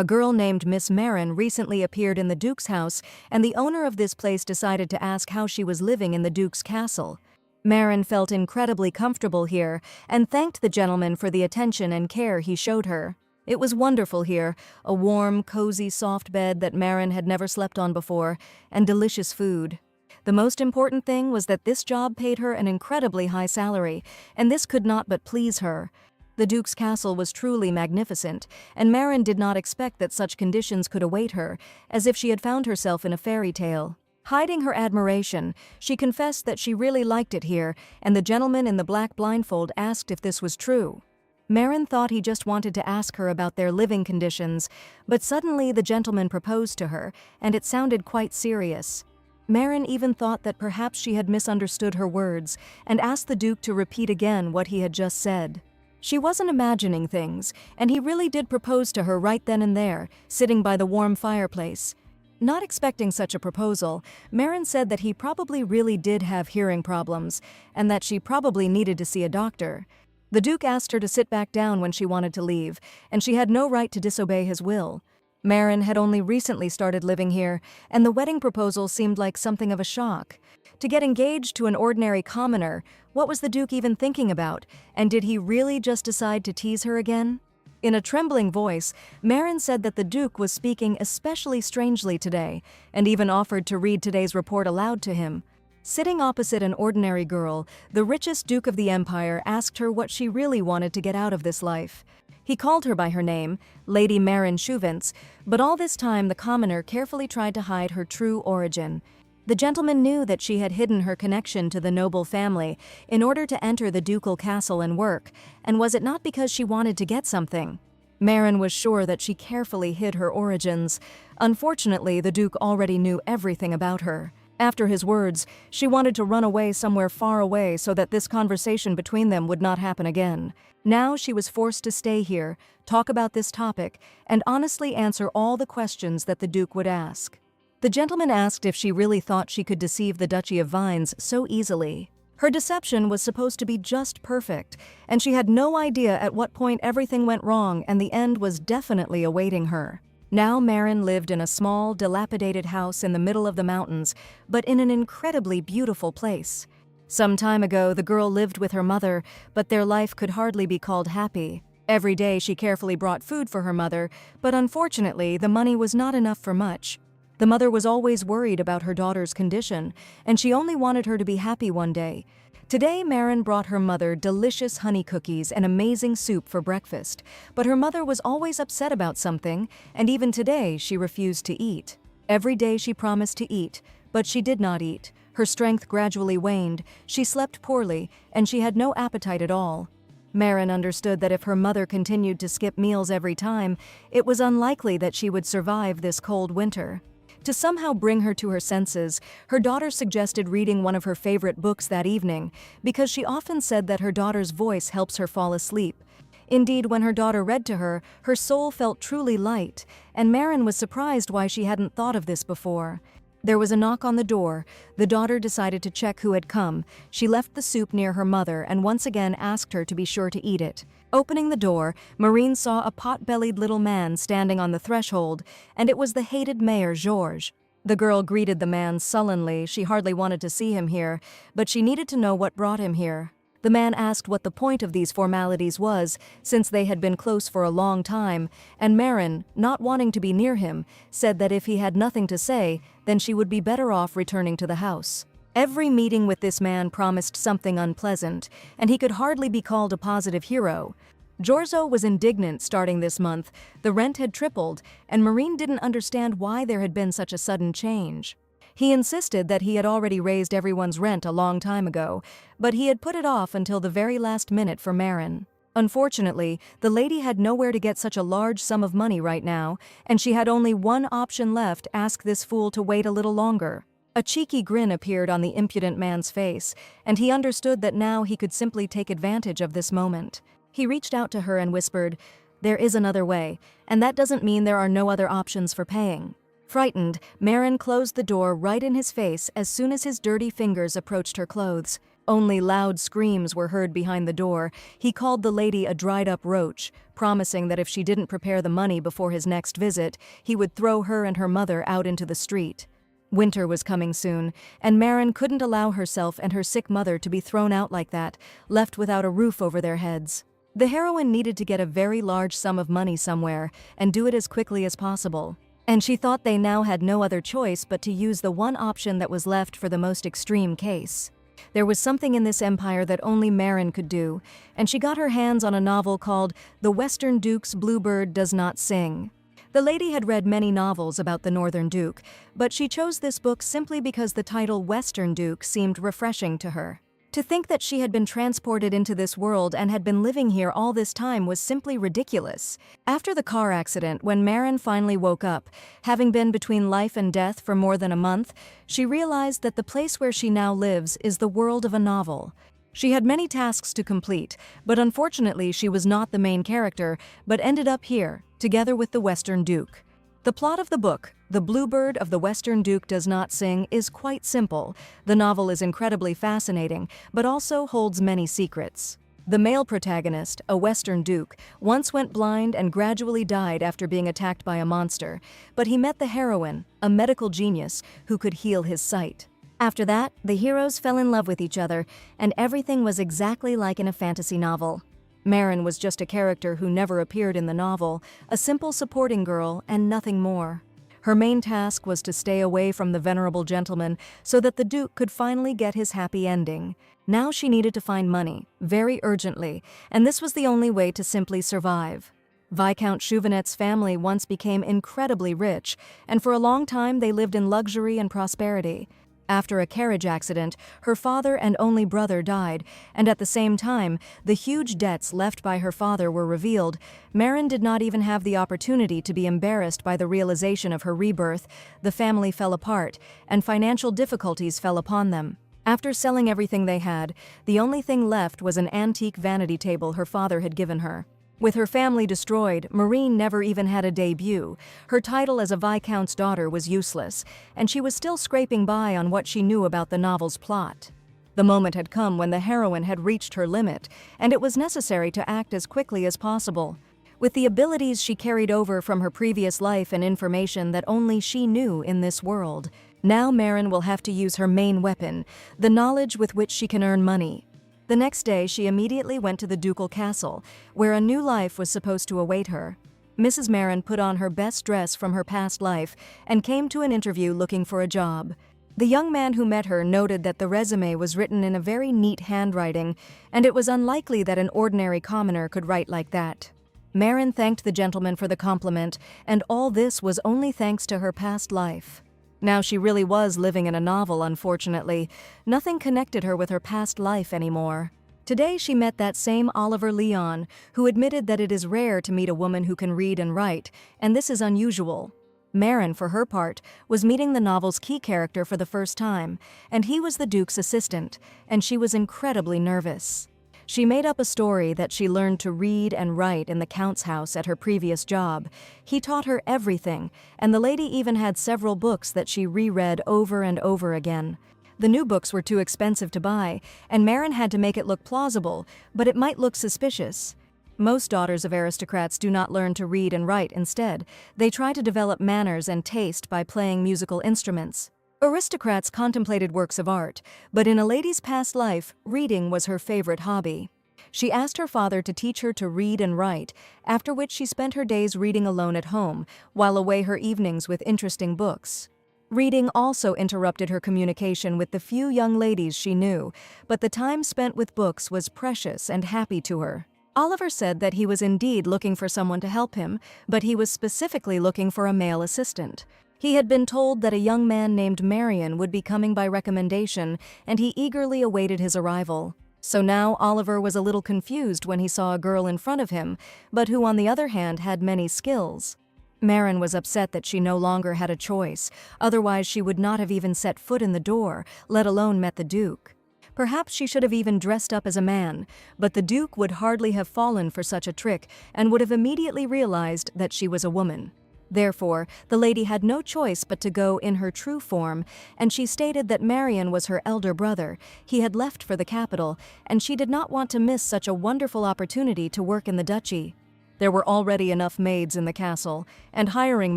A girl named Miss Marin recently appeared in the Duke's house, and the owner of this place decided to ask how she was living in the Duke's castle. Marin felt incredibly comfortable here and thanked the gentleman for the attention and care he showed her. It was wonderful here, a warm, cozy, soft bed that Marin had never slept on before, and delicious food. The most important thing was that this job paid her an incredibly high salary, and this could not but please her. The Duke's castle was truly magnificent, and Marin did not expect that such conditions could await her, as if she had found herself in a fairy tale. Hiding her admiration, she confessed that she really liked it here, and the gentleman in the black blindfold asked if this was true. Marin thought he just wanted to ask her about their living conditions, but suddenly the gentleman proposed to her, and it sounded quite serious. Marin even thought that perhaps she had misunderstood her words, and asked the Duke to repeat again what he had just said. She wasn't imagining things, and he really did propose to her right then and there, sitting by the warm fireplace. Not expecting such a proposal, Marin said that he probably really did have hearing problems, and that she probably needed to see a doctor. The Duke asked her to sit back down when she wanted to leave, and she had no right to disobey his will. Marin had only recently started living here, and the wedding proposal seemed like something of a shock. To get engaged to an ordinary commoner, what was the Duke even thinking about, and did he really just decide to tease her again? In a trembling voice, Marin said that the Duke was speaking especially strangely today, and even offered to read today's report aloud to him. Sitting opposite an ordinary girl, the richest Duke of the Empire asked her what she really wanted to get out of this life. He called her by her name, Lady Marin Schuvence, but all this time the commoner carefully tried to hide her true origin. The gentleman knew that she had hidden her connection to the noble family in order to enter the ducal castle and work, and was it not because she wanted to get something? Marin was sure that she carefully hid her origins. Unfortunately, the Duke already knew everything about her. After his words, she wanted to run away somewhere far away so that this conversation between them would not happen again. Now she was forced to stay here, talk about this topic, and honestly answer all the questions that the Duke would ask. The gentleman asked if she really thought she could deceive the Duchy of Vines so easily. Her deception was supposed to be just perfect, and she had no idea at what point everything went wrong and the end was definitely awaiting her. Now Marin lived in a small, dilapidated house in the middle of the mountains, but in an incredibly beautiful place. Some time ago, the girl lived with her mother, but their life could hardly be called happy. Every day she carefully brought food for her mother, but unfortunately the money was not enough for much. The mother was always worried about her daughter's condition, and she only wanted her to be happy one day. Today, Marin brought her mother delicious honey cookies and amazing soup for breakfast, but her mother was always upset about something, and even today she refused to eat. Every day she promised to eat, but she did not eat. Her strength gradually waned, she slept poorly, and she had no appetite at all. Marin understood that if her mother continued to skip meals every time, it was unlikely that she would survive this cold winter. To somehow bring her to her senses, her daughter suggested reading one of her favorite books that evening, because she often said that her daughter's voice helps her fall asleep. Indeed, when her daughter read to her, her soul felt truly light, and Marin was surprised why she hadn't thought of this before. There was a knock on the door. The daughter decided to check who had come. She left the soup near her mother and once again asked her to be sure to eat it. Opening the door, Maureen saw a pot-bellied little man standing on the threshold, and it was the hated mayor, Georges. The girl greeted the man sullenly. She hardly wanted to see him here, but she needed to know what brought him here. The man asked what the point of these formalities was, since they had been close for a long time, and Marin, not wanting to be near him, said that if he had nothing to say, then she would be better off returning to the house. Every meeting with this man promised something unpleasant, and he could hardly be called a positive hero. Giorgio was indignant starting this month. The rent had tripled, and Maureen didn't understand why there had been such a sudden change. He insisted that he had already raised everyone's rent a long time ago, but he had put it off until the very last minute for Marin. Unfortunately, the lady had nowhere to get such a large sum of money right now, and she had only one option left: ask this fool to wait a little longer. A cheeky grin appeared on the impudent man's face, and he understood that now he could simply take advantage of this moment. He reached out to her and whispered, "There is another way, and that doesn't mean there are no other options for paying." Frightened, Marin closed the door right in his face as soon as his dirty fingers approached her clothes. Only loud screams were heard behind the door. He called the lady a dried-up roach, promising that if she didn't prepare the money before his next visit, he would throw her and her mother out into the street. Winter was coming soon, and Maren couldn't allow herself and her sick mother to be thrown out like that, left without a roof over their heads. The heroine needed to get a very large sum of money somewhere, and do it as quickly as possible. And she thought they now had no other choice but to use the one option that was left for the most extreme case. There was something in this empire that only Maren could do, and she got her hands on a novel called The Western Duke's Bluebird Does Not Sing. The lady had read many novels about the Northern Duke, but she chose this book simply because the title Western Duke seemed refreshing to her. To think that she had been transported into this world and had been living here all this time was simply ridiculous. After the car accident, when Maren finally woke up, having been between life and death for more than a month, she realized that the place where she now lives is the world of a novel. She had many tasks to complete, but unfortunately she was not the main character, but ended up here, together with the Western Duke. The plot of the book, The Bluebird of the Western Duke Does Not Sing, is quite simple. The novel is incredibly fascinating, but also holds many secrets. The male protagonist, a Western Duke, once went blind and gradually died after being attacked by a monster, but he met the heroine, a medical genius, who could heal his sight. After that, the heroes fell in love with each other, and everything was exactly like in a fantasy novel. Maren was just a character who never appeared in the novel, a simple supporting girl and nothing more. Her main task was to stay away from the venerable gentleman so that the Duke could finally get his happy ending. Now she needed to find money, very urgently, and this was the only way to simply survive. Viscount Chauvinet's family once became incredibly rich, and for a long time they lived in luxury and prosperity. After a carriage accident, her father and only brother died, and at the same time, the huge debts left by her father were revealed. Maren did not even have the opportunity to be embarrassed by the realization of her rebirth. The family fell apart, and financial difficulties fell upon them. After selling everything they had, the only thing left was an antique vanity table her father had given her. With her family destroyed, Maureen never even had a debut. Her title as a Viscount's daughter was useless, and she was still scraping by on what she knew about the novel's plot. The moment had come when the heroine had reached her limit, and it was necessary to act as quickly as possible. With the abilities she carried over from her previous life and information that only she knew in this world, now Maren will have to use her main weapon, the knowledge with which she can earn money. The next day, she immediately went to the ducal castle, where a new life was supposed to await her. Mrs. Maren put on her best dress from her past life and came to an interview looking for a job. The young man who met her noted that the resume was written in a very neat handwriting, and it was unlikely that an ordinary commoner could write like that. Maren thanked the gentleman for the compliment, and all this was only thanks to her past life. Now she really was living in a novel, unfortunately. Nothing connected her with her past life anymore. Today she met that same Oliver Leon, who admitted that it is rare to meet a woman who can read and write, and this is unusual. Maren, for her part, was meeting the novel's key character for the first time, and he was the Duke's assistant, and she was incredibly nervous. She made up a story that she learned to read and write in the Count's house at her previous job. He taught her everything, and the lady even had several books that she reread over and over again. The new books were too expensive to buy, and Maren had to make it look plausible, but it might look suspicious. Most daughters of aristocrats do not learn to read and write instead. They try to develop manners and taste by playing musical instruments. Aristocrats contemplated works of art, but in a lady's past life, reading was her favorite hobby. She asked her father to teach her to read and write, after which she spent her days reading alone at home, while away her evenings with interesting books. Reading also interrupted her communication with the few young ladies she knew, but the time spent with books was precious and happy to her. Oliver said that he was indeed looking for someone to help him, but he was specifically looking for a male assistant. He had been told that a young man named Marion would be coming by recommendation, and he eagerly awaited his arrival. So now Oliver was a little confused when he saw a girl in front of him, but who on the other hand had many skills. Maren was upset that she no longer had a choice, otherwise she would not have even set foot in the door, let alone met the Duke. Perhaps she should have even dressed up as a man, but the Duke would hardly have fallen for such a trick and would have immediately realized that she was a woman. Therefore, the lady had no choice but to go in her true form, and she stated that Marion was her elder brother. He had left for the capital, and she did not want to miss such a wonderful opportunity to work in the duchy. There were already enough maids in the castle, and hiring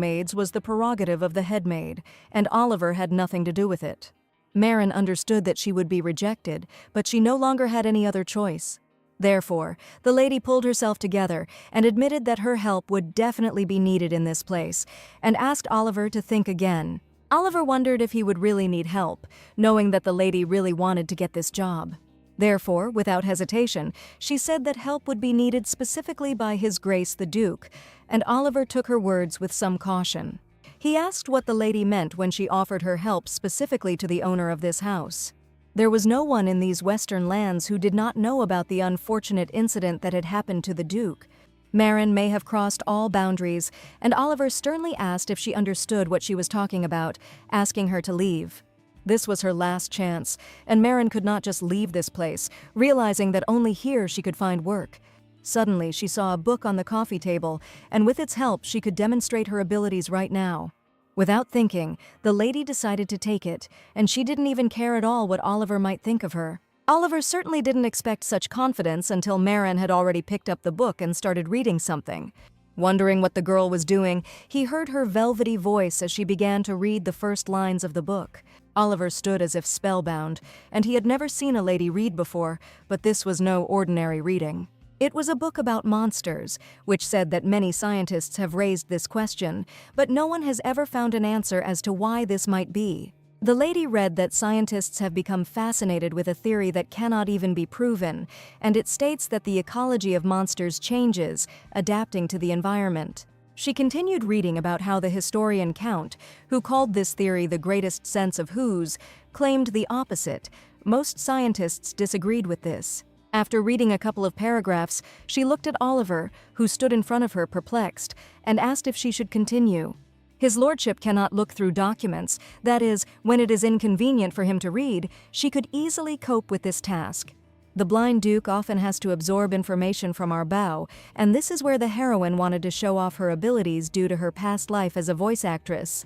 maids was the prerogative of the head maid, and Oliver had nothing to do with it. Marion understood that she would be rejected, but she no longer had any other choice. Therefore, the lady pulled herself together and admitted that her help would definitely be needed in this place, and asked Oliver to think again. Oliver wondered if he would really need help, knowing that the lady really wanted to get this job. Therefore, without hesitation, she said that help would be needed specifically by His Grace the Duke, and Oliver took her words with some caution. He asked what the lady meant when she offered her help specifically to the owner of this house. There was no one in these western lands who did not know about the unfortunate incident that had happened to the Duke. Marion may have crossed all boundaries, and Oliver sternly asked if she understood what she was talking about, asking her to leave. This was her last chance, and Marion could not just leave this place, realizing that only here she could find work. Suddenly, she saw a book on the coffee table, and with its help, she could demonstrate her abilities right now. Without thinking, the lady decided to take it, and she didn't even care at all what Oliver might think of her. Oliver certainly didn't expect such confidence until Marion had already picked up the book and started reading something. Wondering what the girl was doing, he heard her velvety voice as she began to read the first lines of the book. Oliver stood as if spellbound, and he had never seen a lady read before, but this was no ordinary reading. It was a book about monsters, which said that many scientists have raised this question, but no one has ever found an answer as to why this might be. The lady read that scientists have become fascinated with a theory that cannot even be proven, and it states that the ecology of monsters changes, adapting to the environment. She continued reading about how the historian Count, who called this theory the greatest sense of whos, claimed the opposite. Most scientists disagreed with this. After reading a couple of paragraphs, she looked at Oliver, who stood in front of her perplexed, and asked if she should continue. His lordship cannot look through documents, that is, when it is inconvenient for him to read, she could easily cope with this task. The blind duke often has to absorb information from our bow, and this is where the heroine wanted to show off her abilities due to her past life as a voice actress.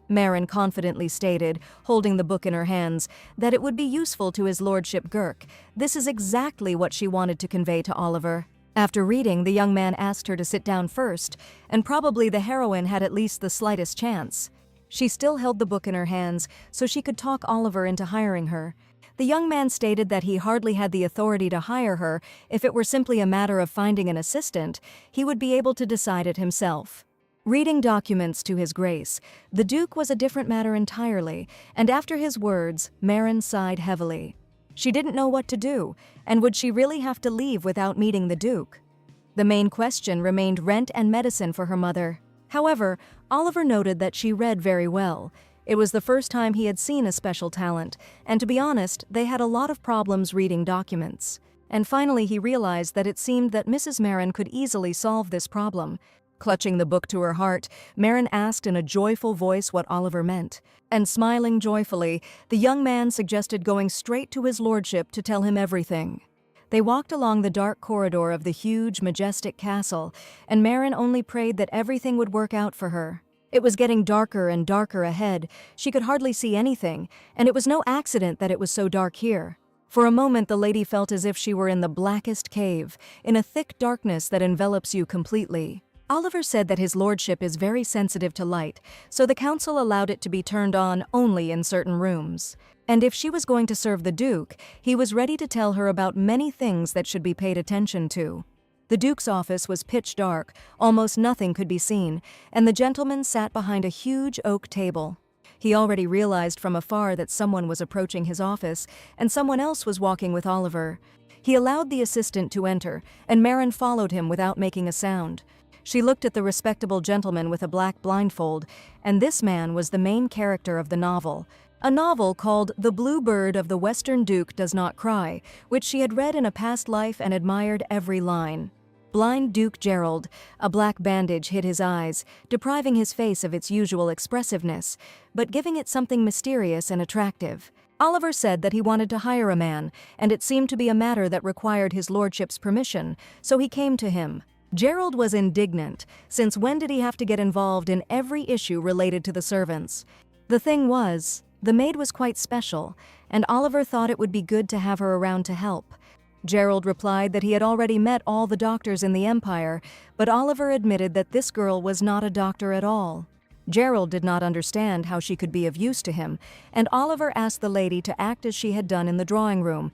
Marion confidently stated, holding the book in her hands, that it would be useful to his lordship Gurk. This is exactly what she wanted to convey to Oliver. After reading, the young man asked her to sit down first, and probably the heroine had at least the slightest chance. She still held the book in her hands, so she could talk Oliver into hiring her. The young man stated that he hardly had the authority to hire her. If it were simply a matter of finding an assistant, he would be able to decide it himself. Reading documents to His Grace, the Duke was a different matter entirely, and after his words, Marion sighed heavily. She didn't know what to do, and would she really have to leave without meeting the Duke? The main question remained rent and medicine for her mother. However, Oliver noted that she read very well. It was the first time he had seen a special talent, and to be honest, they had a lot of problems reading documents. And finally he realized that it seemed that Mrs. Marion could easily solve this problem. Clutching the book to her heart, Marion asked in a joyful voice what Oliver meant. And smiling joyfully, the young man suggested going straight to his lordship to tell him everything. They walked along the dark corridor of the huge, majestic castle, and Marion only prayed that everything would work out for her. It was getting darker and darker ahead. She could hardly see anything, and it was no accident that it was so dark here. For a moment the lady felt as if she were in the blackest cave, in a thick darkness that envelops you completely. Oliver said that his lordship is very sensitive to light, so the council allowed it to be turned on only in certain rooms. And if she was going to serve the Duke, he was ready to tell her about many things that should be paid attention to. The Duke's office was pitch dark, almost nothing could be seen, and the gentleman sat behind a huge oak table. He already realized from afar that someone was approaching his office, and someone else was walking with Oliver. He allowed the assistant to enter, and Marion followed him without making a sound. She looked at the respectable gentleman with a black blindfold, and this man was the main character of the novel. A novel called The Blue Bird of the Western Duke Does Not Cry, which she had read in a past life and admired every line. Blind Duke Gerald, a black bandage hid his eyes, depriving his face of its usual expressiveness, but giving it something mysterious and attractive. Oliver said that he wanted to hire a man, and it seemed to be a matter that required his lordship's permission, so he came to him. Gerald was indignant, since when did he have to get involved in every issue related to the servants? The thing was, the maid was quite special, and Oliver thought it would be good to have her around to help. Gerald replied that he had already met all the doctors in the Empire, but Oliver admitted that this girl was not a doctor at all. Gerald did not understand how she could be of use to him, and Oliver asked the lady to act as she had done in the drawing room.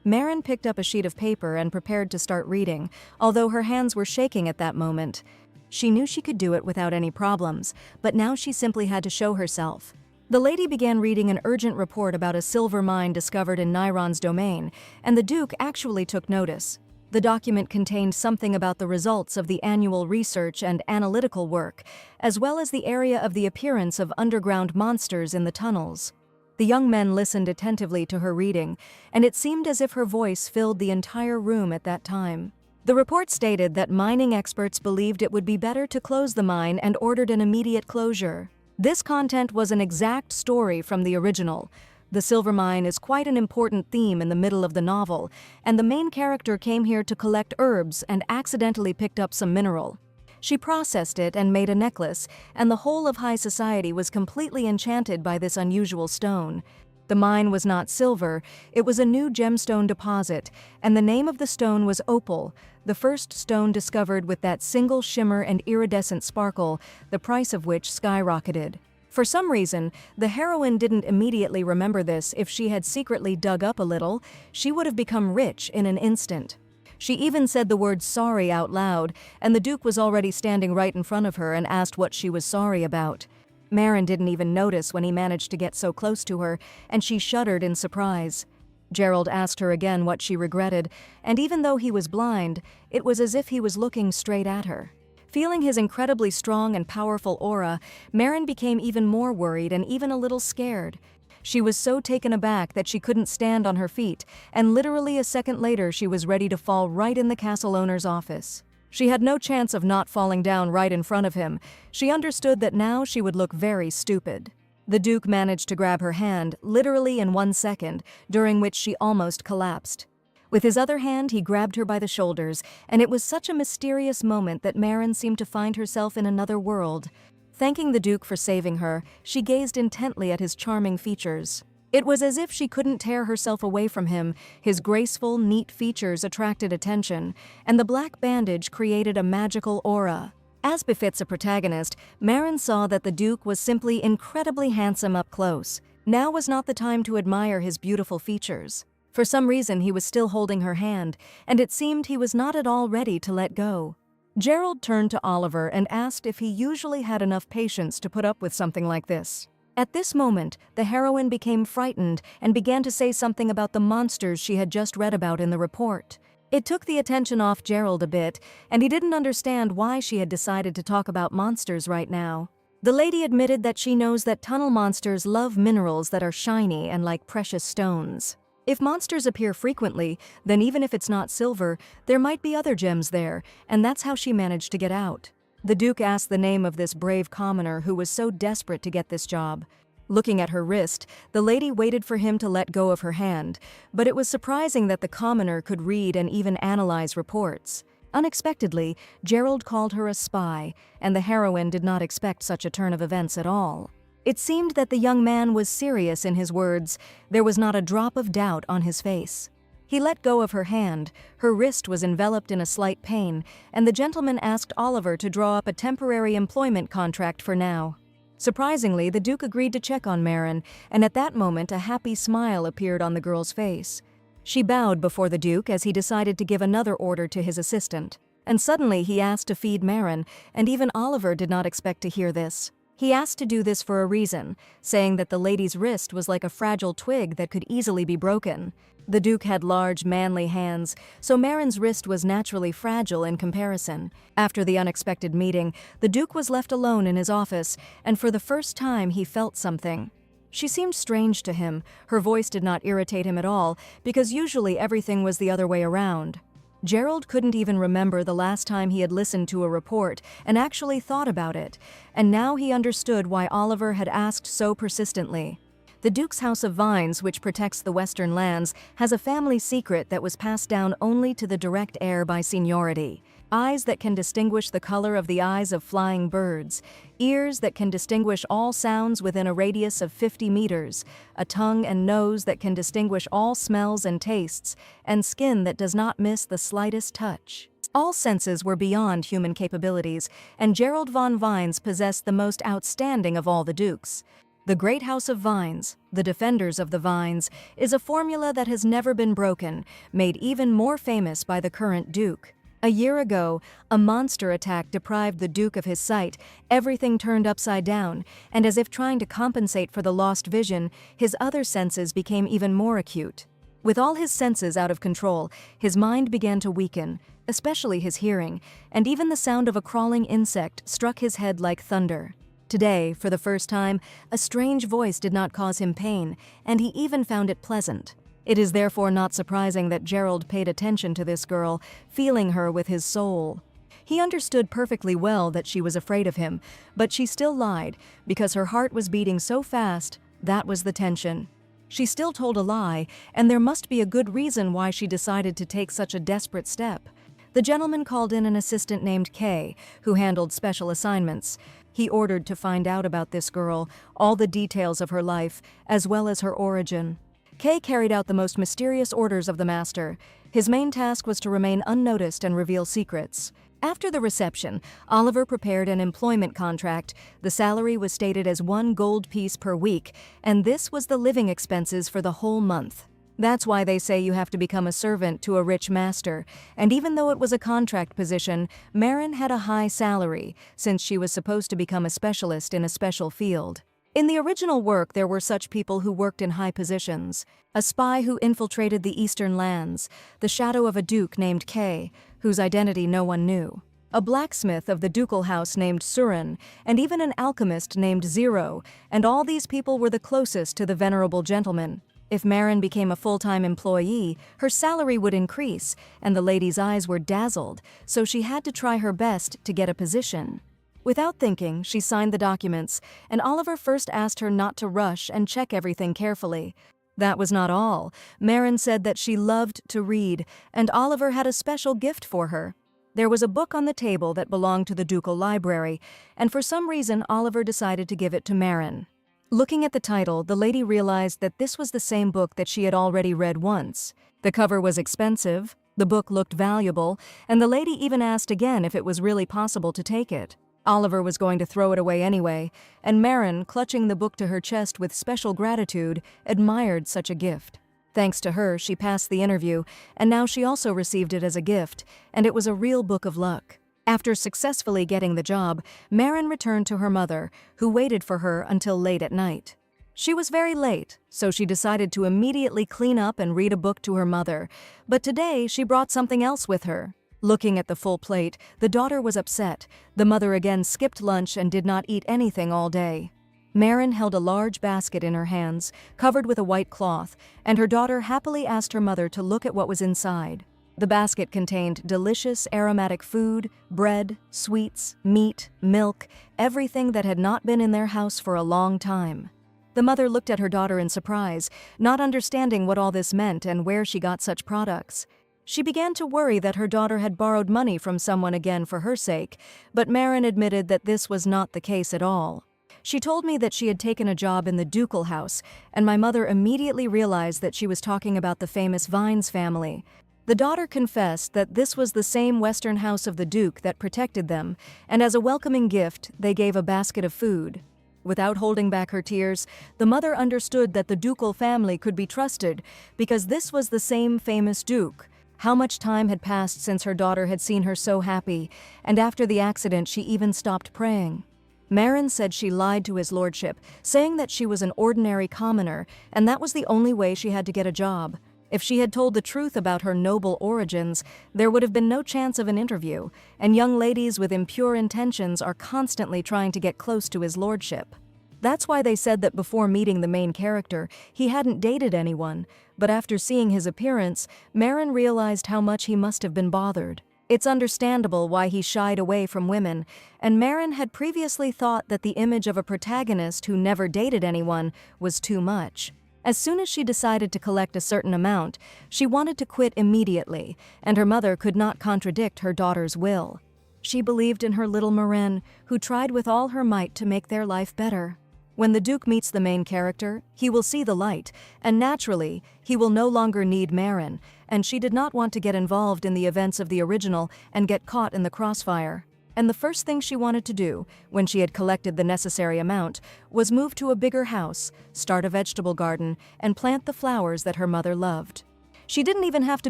Marin picked up a sheet of paper and prepared to start reading, although her hands were shaking at that moment. She knew she could do it without any problems, but now she simply had to show herself. The lady began reading an urgent report about a silver mine discovered in Nairon's domain, and the Duke actually took notice. The document contained something about the results of the annual research and analytical work, as well as the area of the appearance of underground monsters in the tunnels. The young men listened attentively to her reading, and it seemed as if her voice filled the entire room at that time. The report stated that mining experts believed it would be better to close the mine and ordered an immediate closure. This content was an exact story from the original. The silver mine is quite an important theme in the middle of the novel, and the main character came here to collect herbs and accidentally picked up some mineral. She processed it and made a necklace, and the whole of high society was completely enchanted by this unusual stone. The mine was not silver, it was a new gemstone deposit, and the name of the stone was opal, the first stone discovered with that single shimmer and iridescent sparkle, the price of which skyrocketed. For some reason, the heroine didn't immediately remember this. If she had secretly dug up a little, she would have become rich in an instant. She even said the word sorry out loud, and the Duke was already standing right in front of her and asked what she was sorry about. Marin didn't even notice when he managed to get so close to her, and she shuddered in surprise. Gerald asked her again what she regretted, and even though he was blind, it was as if he was looking straight at her. Feeling his incredibly strong and powerful aura, Marin became even more worried and even a little scared. She was so taken aback that she couldn't stand on her feet, and literally a second later she was ready to fall right in the castle owner's office. She had no chance of not falling down right in front of him. She understood that now she would look very stupid. The Duke managed to grab her hand, literally in 1 second, during which she almost collapsed. With his other hand, he grabbed her by the shoulders, and it was such a mysterious moment that Marin seemed to find herself in another world. Thanking the Duke for saving her, she gazed intently at his charming features. It was as if she couldn't tear herself away from him. His graceful, neat features attracted attention, and the black bandage created a magical aura. As befits a protagonist, Marin saw that the Duke was simply incredibly handsome up close. Now was not the time to admire his beautiful features. For some reason, he was still holding her hand, and it seemed he was not at all ready to let go. Gerald turned to Oliver and asked if he usually had enough patience to put up with something like this. At this moment, the heroine became frightened and began to say something about the monsters she had just read about in the report. It took the attention off Gerald a bit, and he didn't understand why she had decided to talk about monsters right now. The lady admitted that she knows that tunnel monsters love minerals that are shiny and like precious stones. If monsters appear frequently, then even if it's not silver, there might be other gems there, and that's how she managed to get out. The Duke asked the name of this brave commoner who was so desperate to get this job. Looking at her wrist, the lady waited for him to let go of her hand, but it was surprising that the commoner could read and even analyze reports. Unexpectedly, Gerald called her a spy, and the heroine did not expect such a turn of events at all. It seemed that the young man was serious in his words. There was not a drop of doubt on his face. He let go of her hand, her wrist was enveloped in a slight pain, and the gentleman asked Oliver to draw up a temporary employment contract for now. Surprisingly, the Duke agreed to check on Marin, and at that moment a happy smile appeared on the girl's face. She bowed before the Duke as he decided to give another order to his assistant. And suddenly he asked to feed Marin, and even Oliver did not expect to hear this. He asked to do this for a reason, saying that the lady's wrist was like a fragile twig that could easily be broken. The Duke had large, manly hands, so Marin's wrist was naturally fragile in comparison. After the unexpected meeting, the Duke was left alone in his office, and for the first time he felt something. She seemed strange to him. Her voice did not irritate him at all, because usually everything was the other way around. Gerald couldn't even remember the last time he had listened to a report and actually thought about it, and now he understood why Oliver had asked so persistently. The Duke's House of Vines, which protects the Western lands, has a family secret that was passed down only to the direct heir by seniority. eyes that can distinguish the color of the eyes of flying birds, ears that can distinguish all sounds within a radius of 50 meters, a tongue and nose that can distinguish all smells and tastes, and skin that does not miss the slightest touch. All senses were beyond human capabilities, and Gerald von Vines possessed the most outstanding of all the dukes. The Great House of Vines, the defenders of the vines, is a formula that has never been broken, made even more famous by the current duke. A year ago, a monster attack deprived the Duke of his sight, everything turned upside down, and as if trying to compensate for the lost vision, his other senses became even more acute. With all his senses out of control, his mind began to weaken, especially his hearing, and even the sound of a crawling insect struck his head like thunder. Today, for the first time, a strange voice did not cause him pain, and he even found it pleasant. It is therefore not surprising that Gerald paid attention to this girl, feeling her with his soul. He understood perfectly well that she was afraid of him, but she still lied, because her heart was beating so fast. That was the tension. She still told a lie, and there must be a good reason why she decided to take such a desperate step. The gentleman called in an assistant named Kay, who handled special assignments. He ordered to find out about this girl, all the details of her life, as well as her origin. Kay carried out the most mysterious orders of the master. His main task was to remain unnoticed and reveal secrets. After the reception, Oliver prepared an employment contract. The salary was stated as 1 gold piece per week, and this was the living expenses for the whole month. That's why they say you have to become a servant to a rich master, and even though it was a contract position, Marin had a high salary, since she was supposed to become a specialist in a special field. In the original work, there were such people who worked in high positions. A spy who infiltrated the eastern lands, the shadow of a duke named Kay, whose identity no one knew. A blacksmith of the ducal house named Surin, and even an alchemist named Zero, and all these people were the closest to the venerable gentleman. If Marin became a full-time employee, her salary would increase, and the lady's eyes were dazzled, so she had to try her best to get a position. Without thinking, she signed the documents, and Oliver first asked her not to rush and check everything carefully. That was not all. Marin said that she loved to read, and Oliver had a special gift for her. There was a book on the table that belonged to the ducal library, and for some reason Oliver decided to give it to Marin. Looking at the title, the lady realized that this was the same book that she had already read once. The cover was expensive, the book looked valuable, and the lady even asked again if it was really possible to take it. Oliver was going to throw it away anyway, and Marin, clutching the book to her chest with special gratitude, admired such a gift. Thanks to her, she passed the interview, and now she also received it as a gift, and it was a real book of luck. After successfully getting the job, Marin returned to her mother, who waited for her until late at night. She was very late, so she decided to immediately clean up and read a book to her mother, but today she brought something else with her. Looking at the full plate, the daughter was upset. The mother again skipped lunch and did not eat anything all day. Marin held a large basket in her hands, covered with a white cloth, and her daughter happily asked her mother to look at what was inside. The basket contained delicious aromatic food, bread, sweets, meat, milk, everything that had not been in their house for a long time. The mother looked at her daughter in surprise, not understanding what all this meant and where she got such products. She began to worry that her daughter had borrowed money from someone again for her sake, but Marin admitted that this was not the case at all. She told me that she had taken a job in the ducal house, and my mother immediately realized that she was talking about the famous Vines family. The daughter confessed that this was the same western house of the duke that protected them, and as a welcoming gift, they gave a basket of food. Without holding back her tears, the mother understood that the ducal family could be trusted because this was the same famous duke. How much time had passed since her daughter had seen her so happy, and after the accident she even stopped praying. Marin said she lied to his lordship, saying that she was an ordinary commoner, and that was the only way she had to get a job. If she had told the truth about her noble origins, there would have been no chance of an interview, and young ladies with impure intentions are constantly trying to get close to his lordship. That's why they said that before meeting the main character, he hadn't dated anyone, but after seeing his appearance, Marin realized how much he must have been bothered. It's understandable why he shied away from women, and Marin had previously thought that the image of a protagonist who never dated anyone was too much. As soon as she decided to collect a certain amount, she wanted to quit immediately, and her mother could not contradict her daughter's will. She believed in her little Marin, who tried with all her might to make their life better. When the Duke meets the main character, he will see the light, and naturally, he will no longer need Marin, and she did not want to get involved in the events of the original and get caught in the crossfire. And the first thing she wanted to do, when she had collected the necessary amount, was move to a bigger house, start a vegetable garden, and plant the flowers that her mother loved. She didn't even have to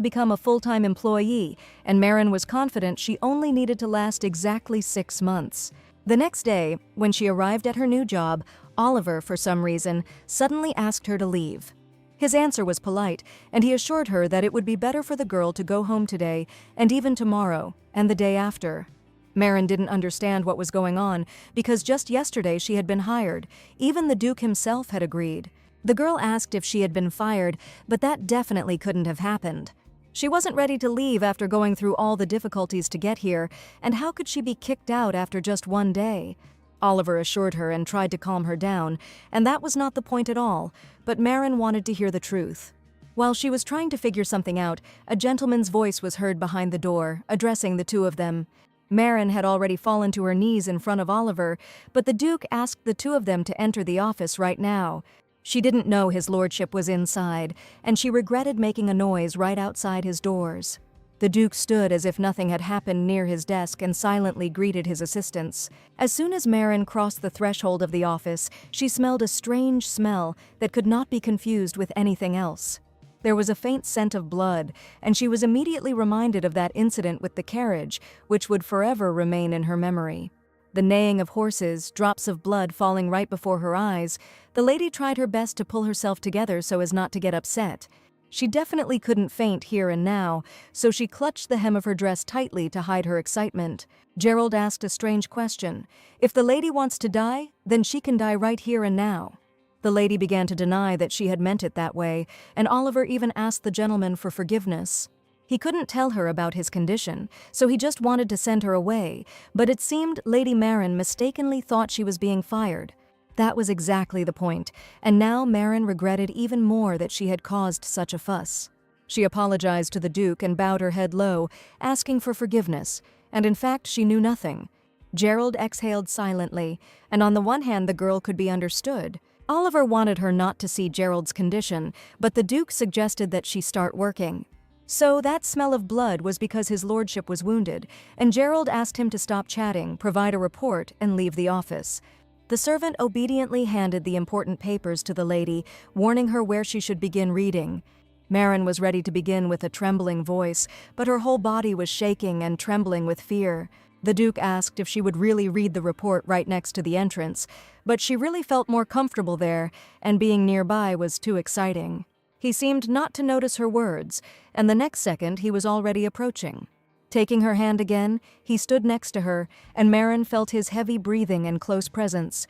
become a full-time employee, and Marin was confident she only needed to last exactly 6 months. The next day, when she arrived at her new job, Oliver, for some reason, suddenly asked her to leave. His answer was polite, and he assured her that it would be better for the girl to go home today, and even tomorrow, and the day after. Marin didn't understand what was going on, because just yesterday she had been hired. Even the Duke himself had agreed. The girl asked if she had been fired, but that definitely couldn't have happened. She wasn't ready to leave after going through all the difficulties to get here, and how could she be kicked out after just one day? Oliver assured her and tried to calm her down, and that was not the point at all, but Marin wanted to hear the truth. While she was trying to figure something out, a gentleman's voice was heard behind the door, addressing the two of them. Marin had already fallen to her knees in front of Oliver, but the Duke asked the two of them to enter the office right now. She didn't know his lordship was inside, and she regretted making a noise right outside his doors. The Duke stood as if nothing had happened near his desk and silently greeted his assistants. As soon as Marin crossed the threshold of the office, she smelled a strange smell that could not be confused with anything else. There was a faint scent of blood, and she was immediately reminded of that incident with the carriage, which would forever remain in her memory. The neighing of horses, drops of blood falling right before her eyes, the lady tried her best to pull herself together so as not to get upset. She definitely couldn't faint here and now, so she clutched the hem of her dress tightly to hide her excitement. Gerald asked a strange question. If the lady wants to die, then she can die right here and now. The lady began to deny that she had meant it that way, and Oliver even asked the gentleman for forgiveness. He couldn't tell her about his condition, so he just wanted to send her away, but it seemed Lady Marin mistakenly thought she was being fired. That was exactly the point, and now Marin regretted even more that she had caused such a fuss. She apologized to the Duke and bowed her head low, asking for forgiveness, and in fact she knew nothing. Gerald exhaled silently, and on the one hand the girl could be understood. Oliver wanted her not to see Gerald's condition, but the Duke suggested that she start working. So that smell of blood was because his lordship was wounded, and Gerald asked him to stop chatting, provide a report, and leave the office. The servant obediently handed the important papers to the lady, warning her where she should begin reading. Marin was ready to begin with a trembling voice, but her whole body was shaking and trembling with fear. The Duke asked if she would really read the report right next to the entrance, but she really felt more comfortable there, and being nearby was too exciting. He seemed not to notice her words, and the next second he was already approaching. Taking her hand again, he stood next to her, and Marin felt his heavy breathing and close presence.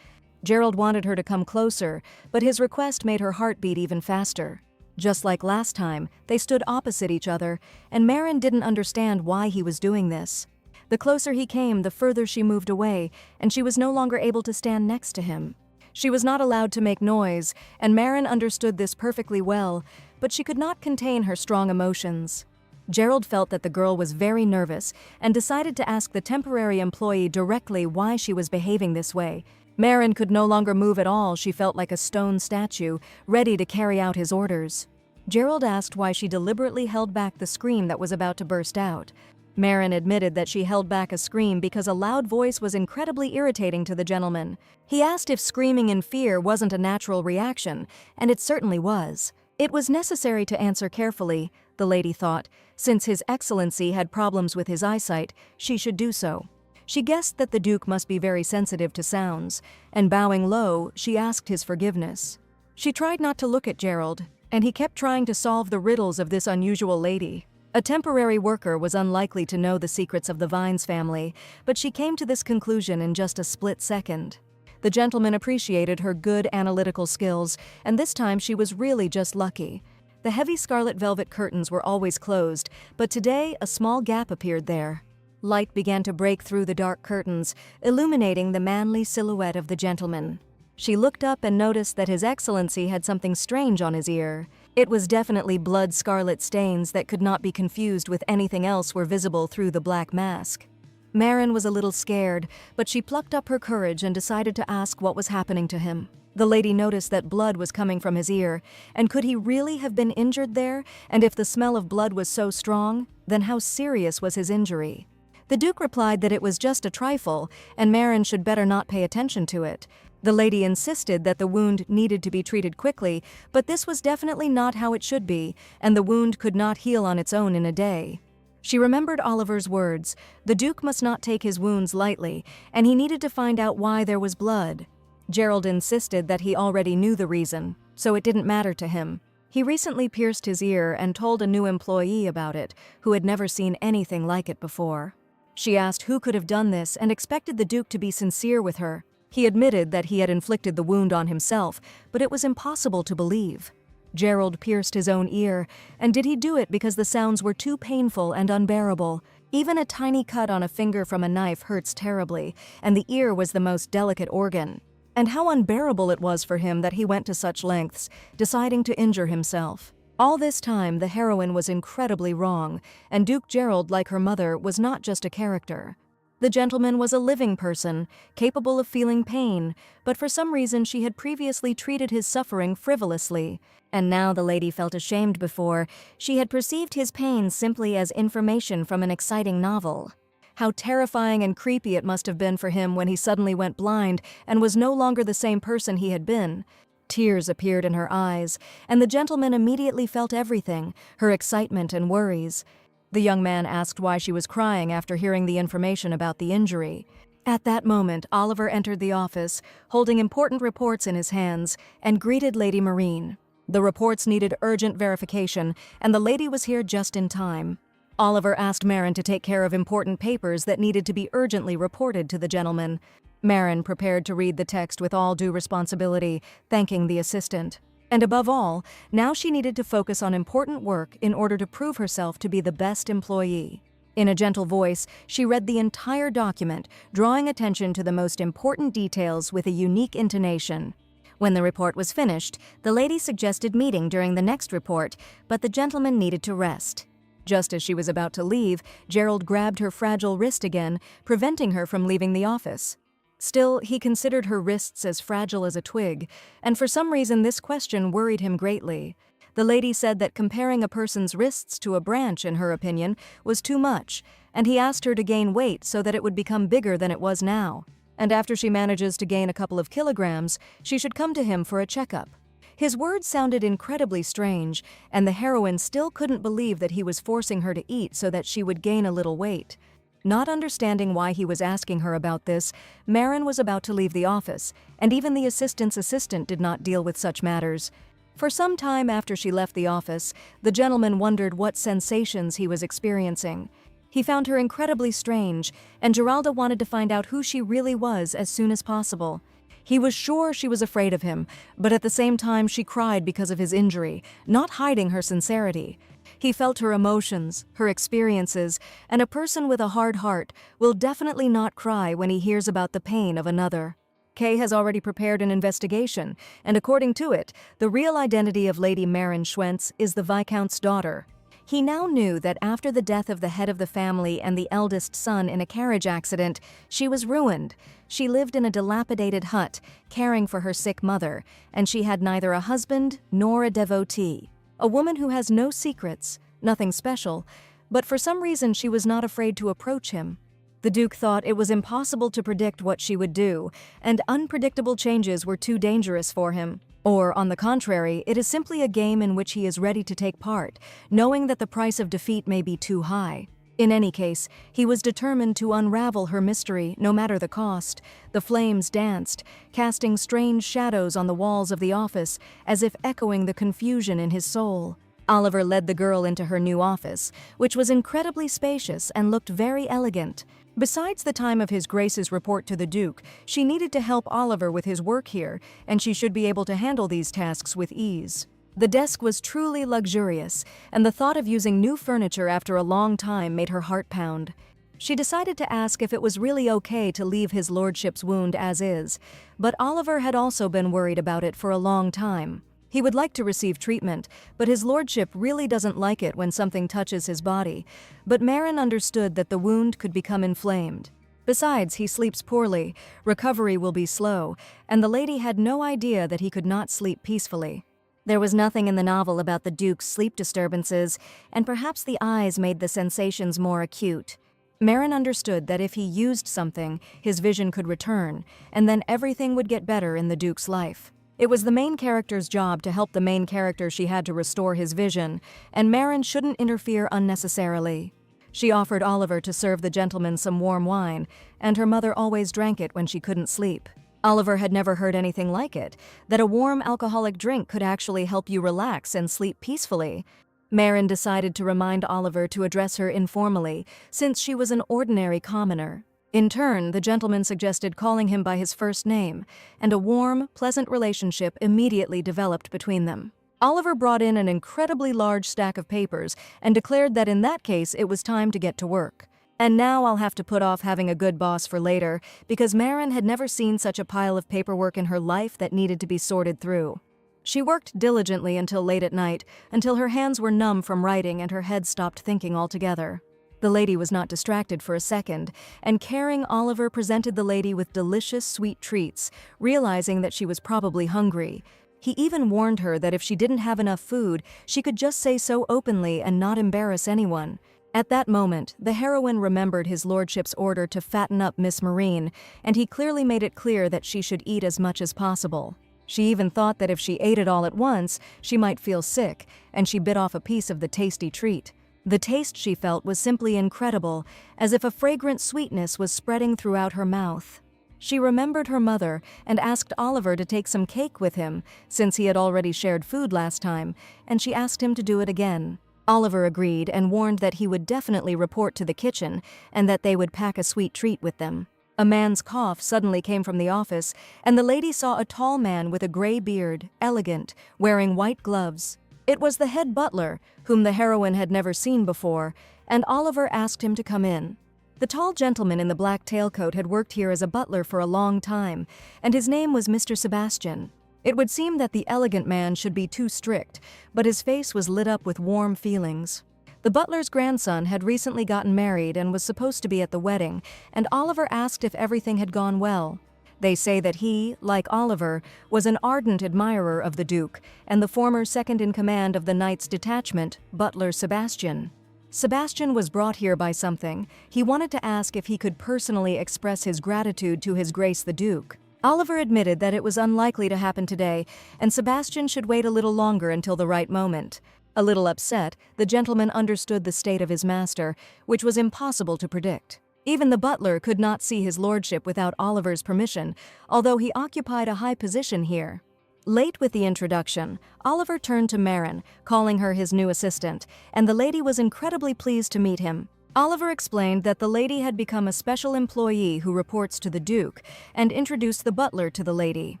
Gerald wanted her to come closer, but his request made her heart beat even faster. Just like last time, they stood opposite each other, and Marin didn't understand why he was doing this. The closer he came, the further she moved away, and she was no longer able to stand next to him. She was not allowed to make noise, and Marin understood this perfectly well, but she could not contain her strong emotions. Gerald felt that the girl was very nervous and decided to ask the temporary employee directly why she was behaving this way. Marin could no longer move at all. She felt like a stone statue, ready to carry out his orders. Gerald asked why she deliberately held back the scream that was about to burst out. Marin admitted that she held back a scream because a loud voice was incredibly irritating to the gentleman. He asked if screaming in fear wasn't a natural reaction, and it certainly was. It was necessary to answer carefully, the lady thought. Since His Excellency had problems with his eyesight, she should do so. She guessed that the Duke must be very sensitive to sounds, and bowing low, she asked his forgiveness. She tried not to look at Gerald, and he kept trying to solve the riddles of this unusual lady. A temporary worker was unlikely to know the secrets of the Vines family, but she came to this conclusion in just a split second. The gentleman appreciated her good analytical skills, and this time she was really just lucky. The heavy scarlet velvet curtains were always closed, but today a small gap appeared there. Light began to break through the dark curtains, illuminating the manly silhouette of the gentleman. She looked up and noticed that His Excellency had something strange on his ear. It was definitely blood-scarlet stains that could not be confused with anything else were visible through the black mask. Marin was a little scared, but she plucked up her courage and decided to ask what was happening to him. The lady noticed that blood was coming from his ear, and could he really have been injured there? And if the smell of blood was so strong, then how serious was his injury? The Duke replied that it was just a trifle, and Marin should better not pay attention to it. The lady insisted that the wound needed to be treated quickly, but this was definitely not how it should be, and the wound could not heal on its own in a day. She remembered Oliver's words. The Duke must not take his wounds lightly, and he needed to find out why there was blood. Gerald insisted that he already knew the reason, so it didn't matter to him. He recently pierced his ear and told a new employee about it, who had never seen anything like it before. She asked who could have done this and expected the Duke to be sincere with her. He admitted that he had inflicted the wound on himself, but it was impossible to believe. Gerald pierced his own ear, and did he do it because the sounds were too painful and unbearable? Even a tiny cut on a finger from a knife hurts terribly, and the ear was the most delicate organ. And how unbearable it was for him that he went to such lengths, deciding to injure himself. All this time, the heroine was incredibly wrong, and Duke Gerald, like her mother, was not just a character. The gentleman was a living person, capable of feeling pain, but for some reason she had previously treated his suffering frivolously. And now the lady felt ashamed before. She had perceived his pain simply as information from an exciting novel. How terrifying and creepy it must have been for him when he suddenly went blind and was no longer the same person he had been. Tears appeared in her eyes, and the gentleman immediately felt everything, her excitement and worries. The young man asked why she was crying after hearing the information about the injury. At that moment, Oliver entered the office, holding important reports in his hands, and greeted Lady Marine. The reports needed urgent verification, and the lady was here just in time. Oliver asked Marin to take care of important papers that needed to be urgently reported to the gentleman. Marin prepared to read the text with all due responsibility, thanking the assistant. And above all, now she needed to focus on important work in order to prove herself to be the best employee. In a gentle voice, she read the entire document, drawing attention to the most important details with a unique intonation. When the report was finished, the lady suggested meeting during the next report, but the gentleman needed to rest. Just as she was about to leave, Gerald grabbed her fragile wrist again, preventing her from leaving the office. Still, he considered her wrists as fragile as a twig, and for some reason this question worried him greatly. The lady said that comparing a person's wrists to a branch, in her opinion, was too much, and he asked her to gain weight so that it would become bigger than it was now. And after she manages to gain a couple of kilograms, she should come to him for a checkup. His words sounded incredibly strange, and the heroine still couldn't believe that he was forcing her to eat so that she would gain a little weight. Not understanding why he was asking her about this, Marin was about to leave the office, and even the assistant's assistant did not deal with such matters. For some time after she left the office, the gentleman wondered what sensations he was experiencing. He found her incredibly strange, and Geralda wanted to find out who she really was as soon as possible. He was sure she was afraid of him, but at the same time she cried because of his injury, not hiding her sincerity. He felt her emotions, her experiences, and a person with a hard heart will definitely not cry when he hears about the pain of another. Kay has already prepared an investigation, and according to it, the real identity of Lady Marin Schwentz is the Viscount's daughter. He now knew that after the death of the head of the family and the eldest son in a carriage accident, she was ruined. She lived in a dilapidated hut, caring for her sick mother, and she had neither a husband nor a devotee. A woman who has no secrets, nothing special, but for some reason she was not afraid to approach him. The Duke thought it was impossible to predict what she would do, and unpredictable changes were too dangerous for him. Or, on the contrary, it is simply a game in which he is ready to take part, knowing that the price of defeat may be too high. In any case, he was determined to unravel her mystery, no matter the cost. The flames danced, casting strange shadows on the walls of the office, as if echoing the confusion in his soul. Oliver led the girl into her new office, which was incredibly spacious and looked very elegant. Besides the time of His Grace's report to the Duke, she needed to help Oliver with his work here, and she should be able to handle these tasks with ease. The desk was truly luxurious, and the thought of using new furniture after a long time made her heart pound. She decided to ask if it was really okay to leave his lordship's wound as is, but Oliver had also been worried about it for a long time. He would like to receive treatment, but his lordship really doesn't like it when something touches his body. But Marin understood that the wound could become inflamed. Besides, he sleeps poorly, recovery will be slow, and the lady had no idea that he could not sleep peacefully. There was nothing in the novel about the Duke's sleep disturbances, and perhaps the eyes made the sensations more acute. Marin understood that if he used something, his vision could return, and then everything would get better in the Duke's life. It was the main character's job to help the main character she had to restore his vision, and Marin shouldn't interfere unnecessarily. She offered Oliver to serve the gentleman some warm wine, and her mother always drank it when she couldn't sleep. Oliver had never heard anything like it, that a warm alcoholic drink could actually help you relax and sleep peacefully. Marin decided to remind Oliver to address her informally, since she was an ordinary commoner. In turn, the gentleman suggested calling him by his first name, and a warm, pleasant relationship immediately developed between them. Oliver brought in an incredibly large stack of papers and declared that in that case it was time to get to work. And now I'll have to put off having a good boss for later, because Marin had never seen such a pile of paperwork in her life that needed to be sorted through. She worked diligently until late at night, until her hands were numb from writing and her head stopped thinking altogether. The lady was not distracted for a second, and caring Oliver presented the lady with delicious sweet treats, realizing that she was probably hungry. He even warned her that if she didn't have enough food, she could just say so openly and not embarrass anyone. At that moment, the heroine remembered his lordship's order to fatten up Miss Marine, and he clearly made it clear that she should eat as much as possible. She even thought that if she ate it all at once, she might feel sick, and she bit off a piece of the tasty treat. The taste she felt was simply incredible, as if a fragrant sweetness was spreading throughout her mouth. She remembered her mother and asked Oliver to take some cake with him, since he had already shared food last time, and she asked him to do it again. Oliver agreed and warned that he would definitely report to the kitchen and that they would pack a sweet treat with them. A man's cough suddenly came from the office, and the lady saw a tall man with a gray beard, elegant, wearing white gloves. It was the head butler, whom the heroine had never seen before, and Oliver asked him to come in. The tall gentleman in the black tailcoat had worked here as a butler for a long time, and his name was Mr. Sebastian. It would seem that the elegant man should be too strict, but his face was lit up with warm feelings. The butler's grandson had recently gotten married and was supposed to be at the wedding, and Oliver asked if everything had gone well. They say that he, like Oliver, was an ardent admirer of the Duke and the former second-in-command of the Knights Detachment, Butler Sebastian. Sebastian was brought here by something. He wanted to ask if he could personally express his gratitude to His Grace the Duke. Oliver admitted that it was unlikely to happen today, and Sebastian should wait a little longer until the right moment. A little upset, the gentleman understood the state of his master, which was impossible to predict. Even the butler could not see his lordship without Oliver's permission, although he occupied a high position here. Late with the introduction, Oliver turned to Marin, calling her his new assistant, and the lady was incredibly pleased to meet him. Oliver explained that the lady had become a special employee who reports to the Duke, and introduced the butler to the lady.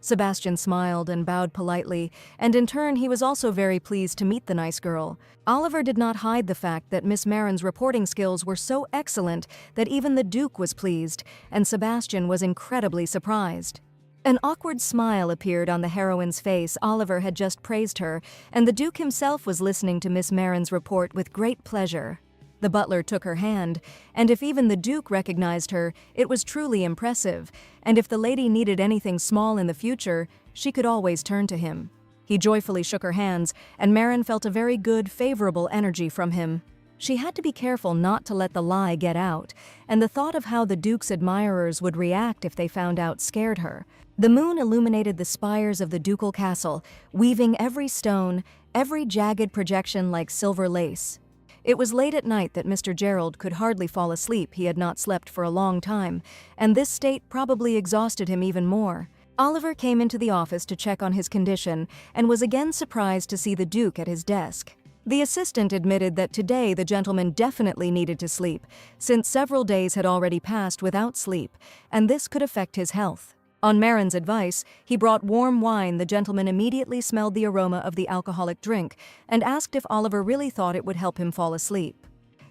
Sebastian smiled and bowed politely, and in turn he was also very pleased to meet the nice girl. Oliver did not hide the fact that Miss Marin's reporting skills were so excellent that even the Duke was pleased, and Sebastian was incredibly surprised. An awkward smile appeared on the heroine's face. Oliver had just praised her, and the Duke himself was listening to Miss Marin's report with great pleasure. The butler took her hand, and if even the Duke recognized her, it was truly impressive, and if the lady needed anything small in the future, she could always turn to him. He joyfully shook her hands, and Marin felt a very good, favorable energy from him. She had to be careful not to let the lie get out, and the thought of how the Duke's admirers would react if they found out scared her. The moon illuminated the spires of the ducal castle, weaving every stone, every jagged projection like silver lace. It was late at night that Mr. Gerald could hardly fall asleep. He had not slept for a long time, and this state probably exhausted him even more. Oliver came into the office to check on his condition and was again surprised to see the Duke at his desk. The assistant admitted that today the gentleman definitely needed to sleep, since several days had already passed without sleep, and this could affect his health. On Marin's advice, he brought warm wine. The gentleman immediately smelled the aroma of the alcoholic drink and asked if Oliver really thought it would help him fall asleep.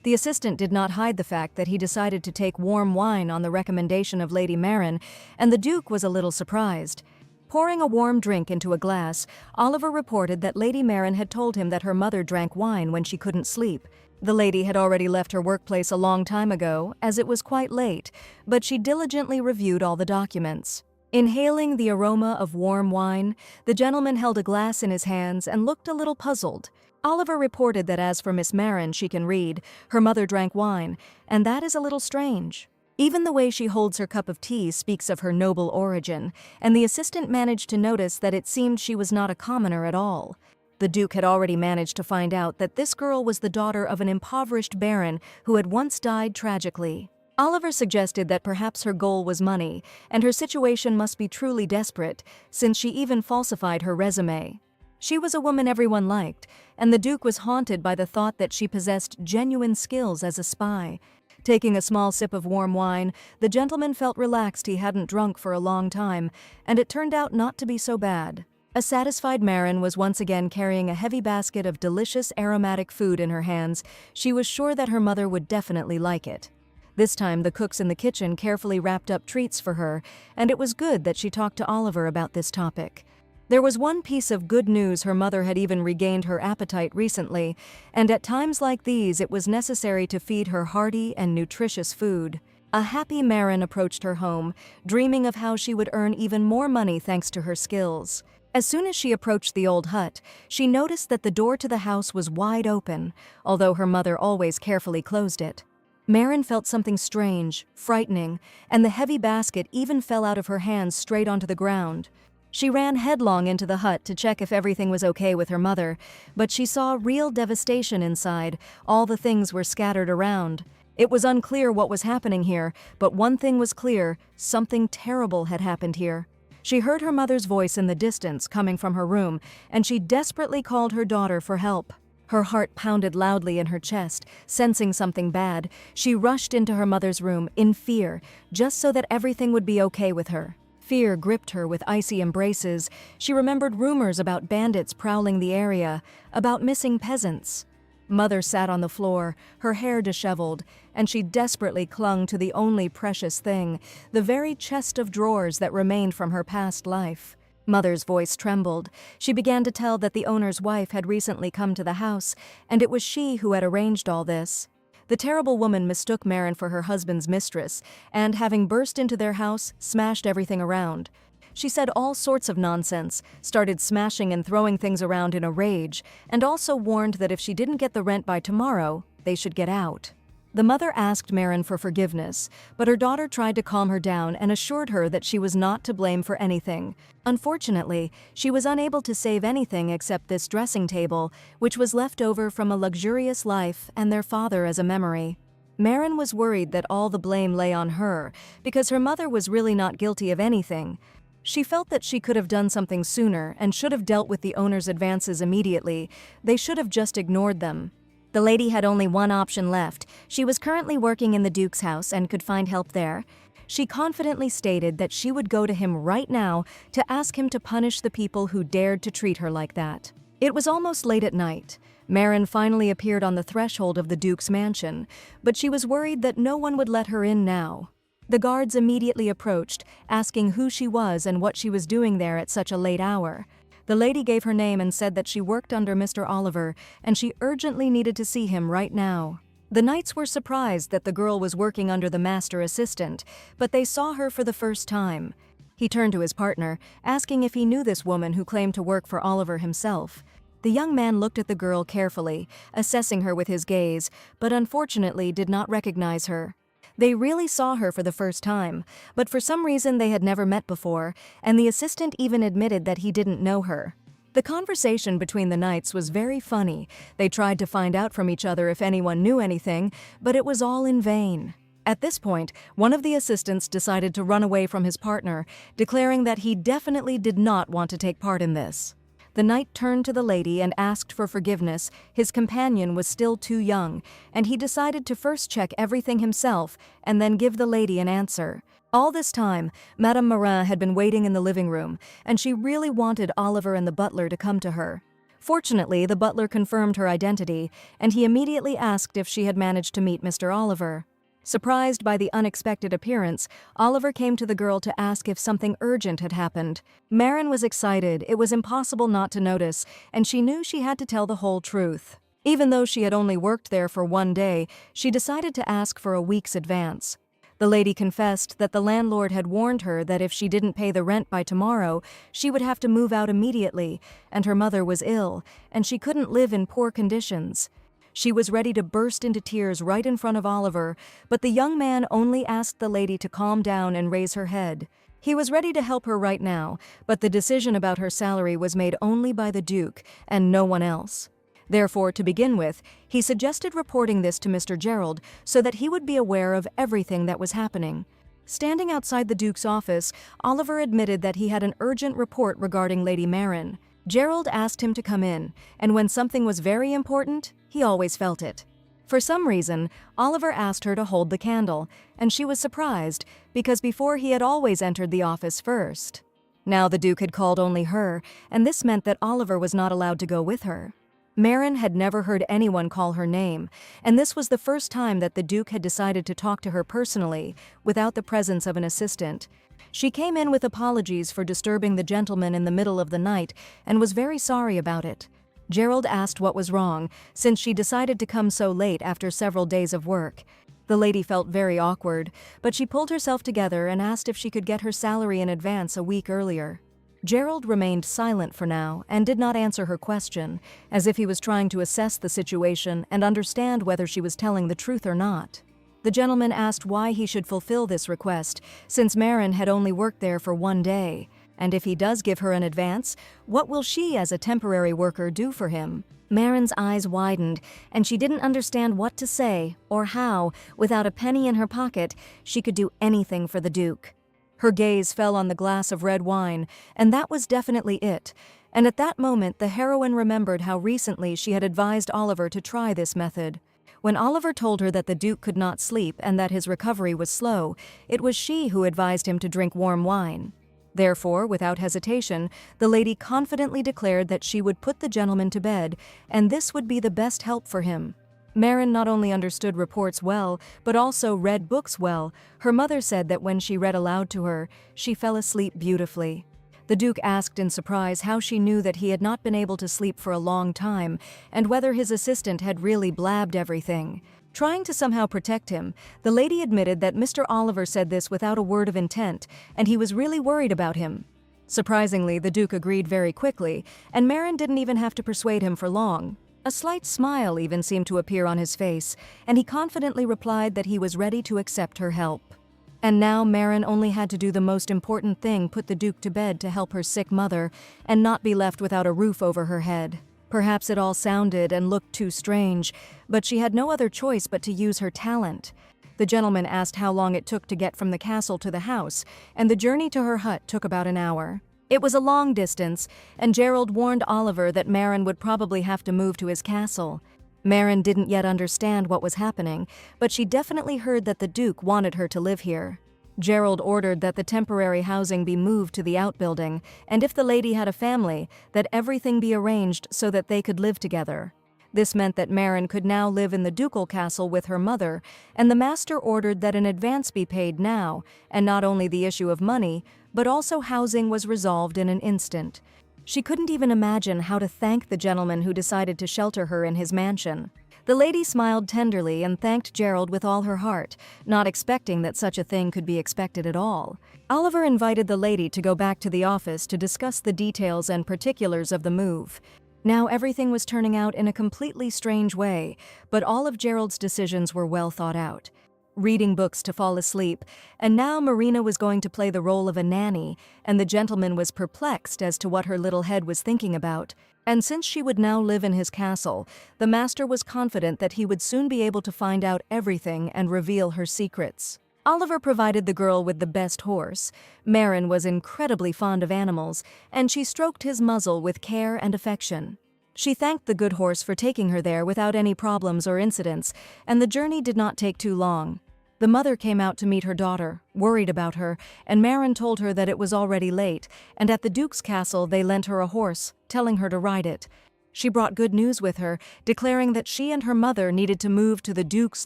The assistant did not hide the fact that he decided to take warm wine on the recommendation of Lady Marin, and the Duke was a little surprised. Pouring a warm drink into a glass, Oliver reported that Lady Marin had told him that her mother drank wine when she couldn't sleep. The lady had already left her workplace a long time ago, as it was quite late, but she diligently reviewed all the documents. Inhaling the aroma of warm wine, the gentleman held a glass in his hands and looked a little puzzled. Oliver reported that as for Miss Marin, she can read, her mother drank wine, and that is a little strange. Even the way she holds her cup of tea speaks of her noble origin, and the assistant managed to notice that it seemed she was not a commoner at all. The Duke had already managed to find out that this girl was the daughter of an impoverished baron who had once died tragically. Oliver suggested that perhaps her goal was money, and her situation must be truly desperate, since she even falsified her resume. She was a woman everyone liked, and the Duke was haunted by the thought that she possessed genuine skills as a spy. Taking a small sip of warm wine, the gentleman felt relaxed. He hadn't drunk for a long time, and it turned out not to be so bad. A satisfied Marin was once again carrying a heavy basket of delicious aromatic food in her hands. She was sure that her mother would definitely like it. This time the cooks in the kitchen carefully wrapped up treats for her, and it was good that she talked to Oliver about this topic. There was one piece of good news: her mother had even regained her appetite recently, and at times like these it was necessary to feed her hearty and nutritious food. A happy Marin approached her home, dreaming of how she would earn even more money thanks to her skills. As soon as she approached the old hut, she noticed that the door to the house was wide open, although her mother always carefully closed it. Marin felt something strange, frightening, and the heavy basket even fell out of her hands straight onto the ground. She ran headlong into the hut to check if everything was okay with her mother, but she saw real devastation inside. All the things were scattered around. It was unclear what was happening here, but one thing was clear: something terrible had happened here. She heard her mother's voice in the distance coming from her room, and she desperately called her daughter for help. Her heart pounded loudly in her chest. Sensing something bad, she rushed into her mother's room in fear, just so that everything would be okay with her. Fear gripped her with icy embraces. She remembered rumors about bandits prowling the area, about missing peasants. Mother sat on the floor, her hair disheveled, and she desperately clung to the only precious thing, the very chest of drawers that remained from her past life. Mother's voice trembled. She began to tell that the owner's wife had recently come to the house, and it was she who had arranged all this. The terrible woman mistook Marin for her husband's mistress, and having burst into their house, smashed everything around. She said all sorts of nonsense, started smashing and throwing things around in a rage, and also warned that if she didn't get the rent by tomorrow, they should get out. The mother asked Marin for forgiveness, but her daughter tried to calm her down and assured her that she was not to blame for anything. Unfortunately, she was unable to save anything except this dressing table, which was left over from a luxurious life and their father as a memory. Marin was worried that all the blame lay on her, because her mother was really not guilty of anything. She felt that she could have done something sooner and should have dealt with the owner's advances immediately. They should have just ignored them. The lady had only one option left. She was currently working in the Duke's house and could find help there. She confidently stated that she would go to him right now to ask him to punish the people who dared to treat her like that. It was almost late at night. Marin finally appeared on the threshold of the Duke's mansion, but she was worried that no one would let her in now. The guards immediately approached, asking who she was and what she was doing there at such a late hour. The lady gave her name and said that she worked under Mr. Oliver, and she urgently needed to see him right now. The knights were surprised that the girl was working under the master assistant, but they saw her for the first time. He turned to his partner, asking if he knew this woman who claimed to work for Oliver himself. The young man looked at the girl carefully, assessing her with his gaze, but unfortunately did not recognize her. They really saw her for the first time, but for some reason they had never met before, and the assistant even admitted that he didn't know her. The conversation between the knights was very funny. They tried to find out from each other if anyone knew anything, but it was all in vain. At this point, one of the assistants decided to run away from his partner, declaring that he definitely did not want to take part in this. The knight turned to the lady and asked for forgiveness. His companion was still too young, and he decided to first check everything himself and then give the lady an answer. All this time, Madame Morin had been waiting in the living room, and she really wanted Oliver and the butler to come to her. Fortunately, the butler confirmed her identity, and he immediately asked if she had managed to meet Mr. Oliver. Surprised by the unexpected appearance, Oliver came to the girl to ask if something urgent had happened. Marin was excited. It was impossible not to notice, and she knew she had to tell the whole truth. Even though she had only worked there for one day, she decided to ask for a week's advance. The lady confessed that the landlord had warned her that if she didn't pay the rent by tomorrow, she would have to move out immediately, and her mother was ill, and she couldn't live in poor conditions. She was ready to burst into tears right in front of Oliver, but the young man only asked the lady to calm down and raise her head. He was ready to help her right now, but the decision about her salary was made only by the Duke and no one else. Therefore, to begin with, he suggested reporting this to Mr. Gerald so that he would be aware of everything that was happening. Standing outside the Duke's office, Oliver admitted that he had an urgent report regarding Lady Marin. Gerald asked him to come in, and when something was very important, he always felt it. For some reason, Oliver asked her to hold the candle, and she was surprised, because before he had always entered the office first. Now the Duke had called only her, and this meant that Oliver was not allowed to go with her. Marin had never heard anyone call her name, and this was the first time that the Duke had decided to talk to her personally, without the presence of an assistant. She came in with apologies for disturbing the gentleman in the middle of the night, and was very sorry about it. Gerald asked what was wrong, since she decided to come so late after several days of work. The lady felt very awkward, but she pulled herself together and asked if she could get her salary in advance a week earlier. Gerald remained silent for now and did not answer her question, as if he was trying to assess the situation and understand whether she was telling the truth or not. The gentleman asked why he should fulfill this request, since Marin had only worked there for one day, and if he does give her an advance, what will she as a temporary worker do for him? Marin's eyes widened, and she didn't understand what to say or how, without a penny in her pocket, she could do anything for the Duke. Her gaze fell on the glass of red wine, and that was definitely it. And at that moment, the heroine remembered how recently she had advised Oliver to try this method. When Oliver told her that the Duke could not sleep and that his recovery was slow, it was she who advised him to drink warm wine. Therefore, without hesitation, the lady confidently declared that she would put the gentleman to bed, and this would be the best help for him. Marin not only understood reports well, but also read books well. Her mother said that when she read aloud to her, she fell asleep beautifully. The Duke asked in surprise how she knew that he had not been able to sleep for a long time, and whether his assistant had really blabbed everything. Trying to somehow protect him, the lady admitted that Mr. Oliver said this without a word of intent, and he was really worried about him. Surprisingly, the Duke agreed very quickly, and Marin didn't even have to persuade him for long. A slight smile even seemed to appear on his face, and he confidently replied that he was ready to accept her help. And now Marin only had to do the most important thing, put the Duke to bed to help her sick mother, and not be left without a roof over her head. Perhaps it all sounded and looked too strange, but she had no other choice but to use her talent. The gentleman asked how long it took to get from the castle to the house, and the journey to her hut took about an hour. It was a long distance, and Gerald warned Oliver that Marin would probably have to move to his castle. Marin didn't yet understand what was happening, but she definitely heard that the Duke wanted her to live here. Gerald ordered that the temporary housing be moved to the outbuilding, and if the lady had a family, that everything be arranged so that they could live together. This meant that Marin could now live in the ducal castle with her mother, and the master ordered that an advance be paid now, and not only the issue of money, but also housing was resolved in an instant. She couldn't even imagine how to thank the gentleman who decided to shelter her in his mansion. The lady smiled tenderly and thanked Gerald with all her heart, not expecting that such a thing could be expected at all. Oliver invited the lady to go back to the office to discuss the details and particulars of the move. Now everything was turning out in a completely strange way, but all of Gerald's decisions were well thought out. Reading books to fall asleep, and now Marina was going to play the role of a nanny, and the gentleman was perplexed as to what her little head was thinking about. And since she would now live in his castle, the master was confident that he would soon be able to find out everything and reveal her secrets. Oliver provided the girl with the best horse. Marin was incredibly fond of animals, and she stroked his muzzle with care and affection. She thanked the good horse for taking her there without any problems or incidents, and the journey did not take too long. The mother came out to meet her daughter, worried about her, and Marin told her that it was already late, and at the Duke's castle they lent her a horse, telling her to ride it. She brought good news with her, declaring that she and her mother needed to move to the Duke's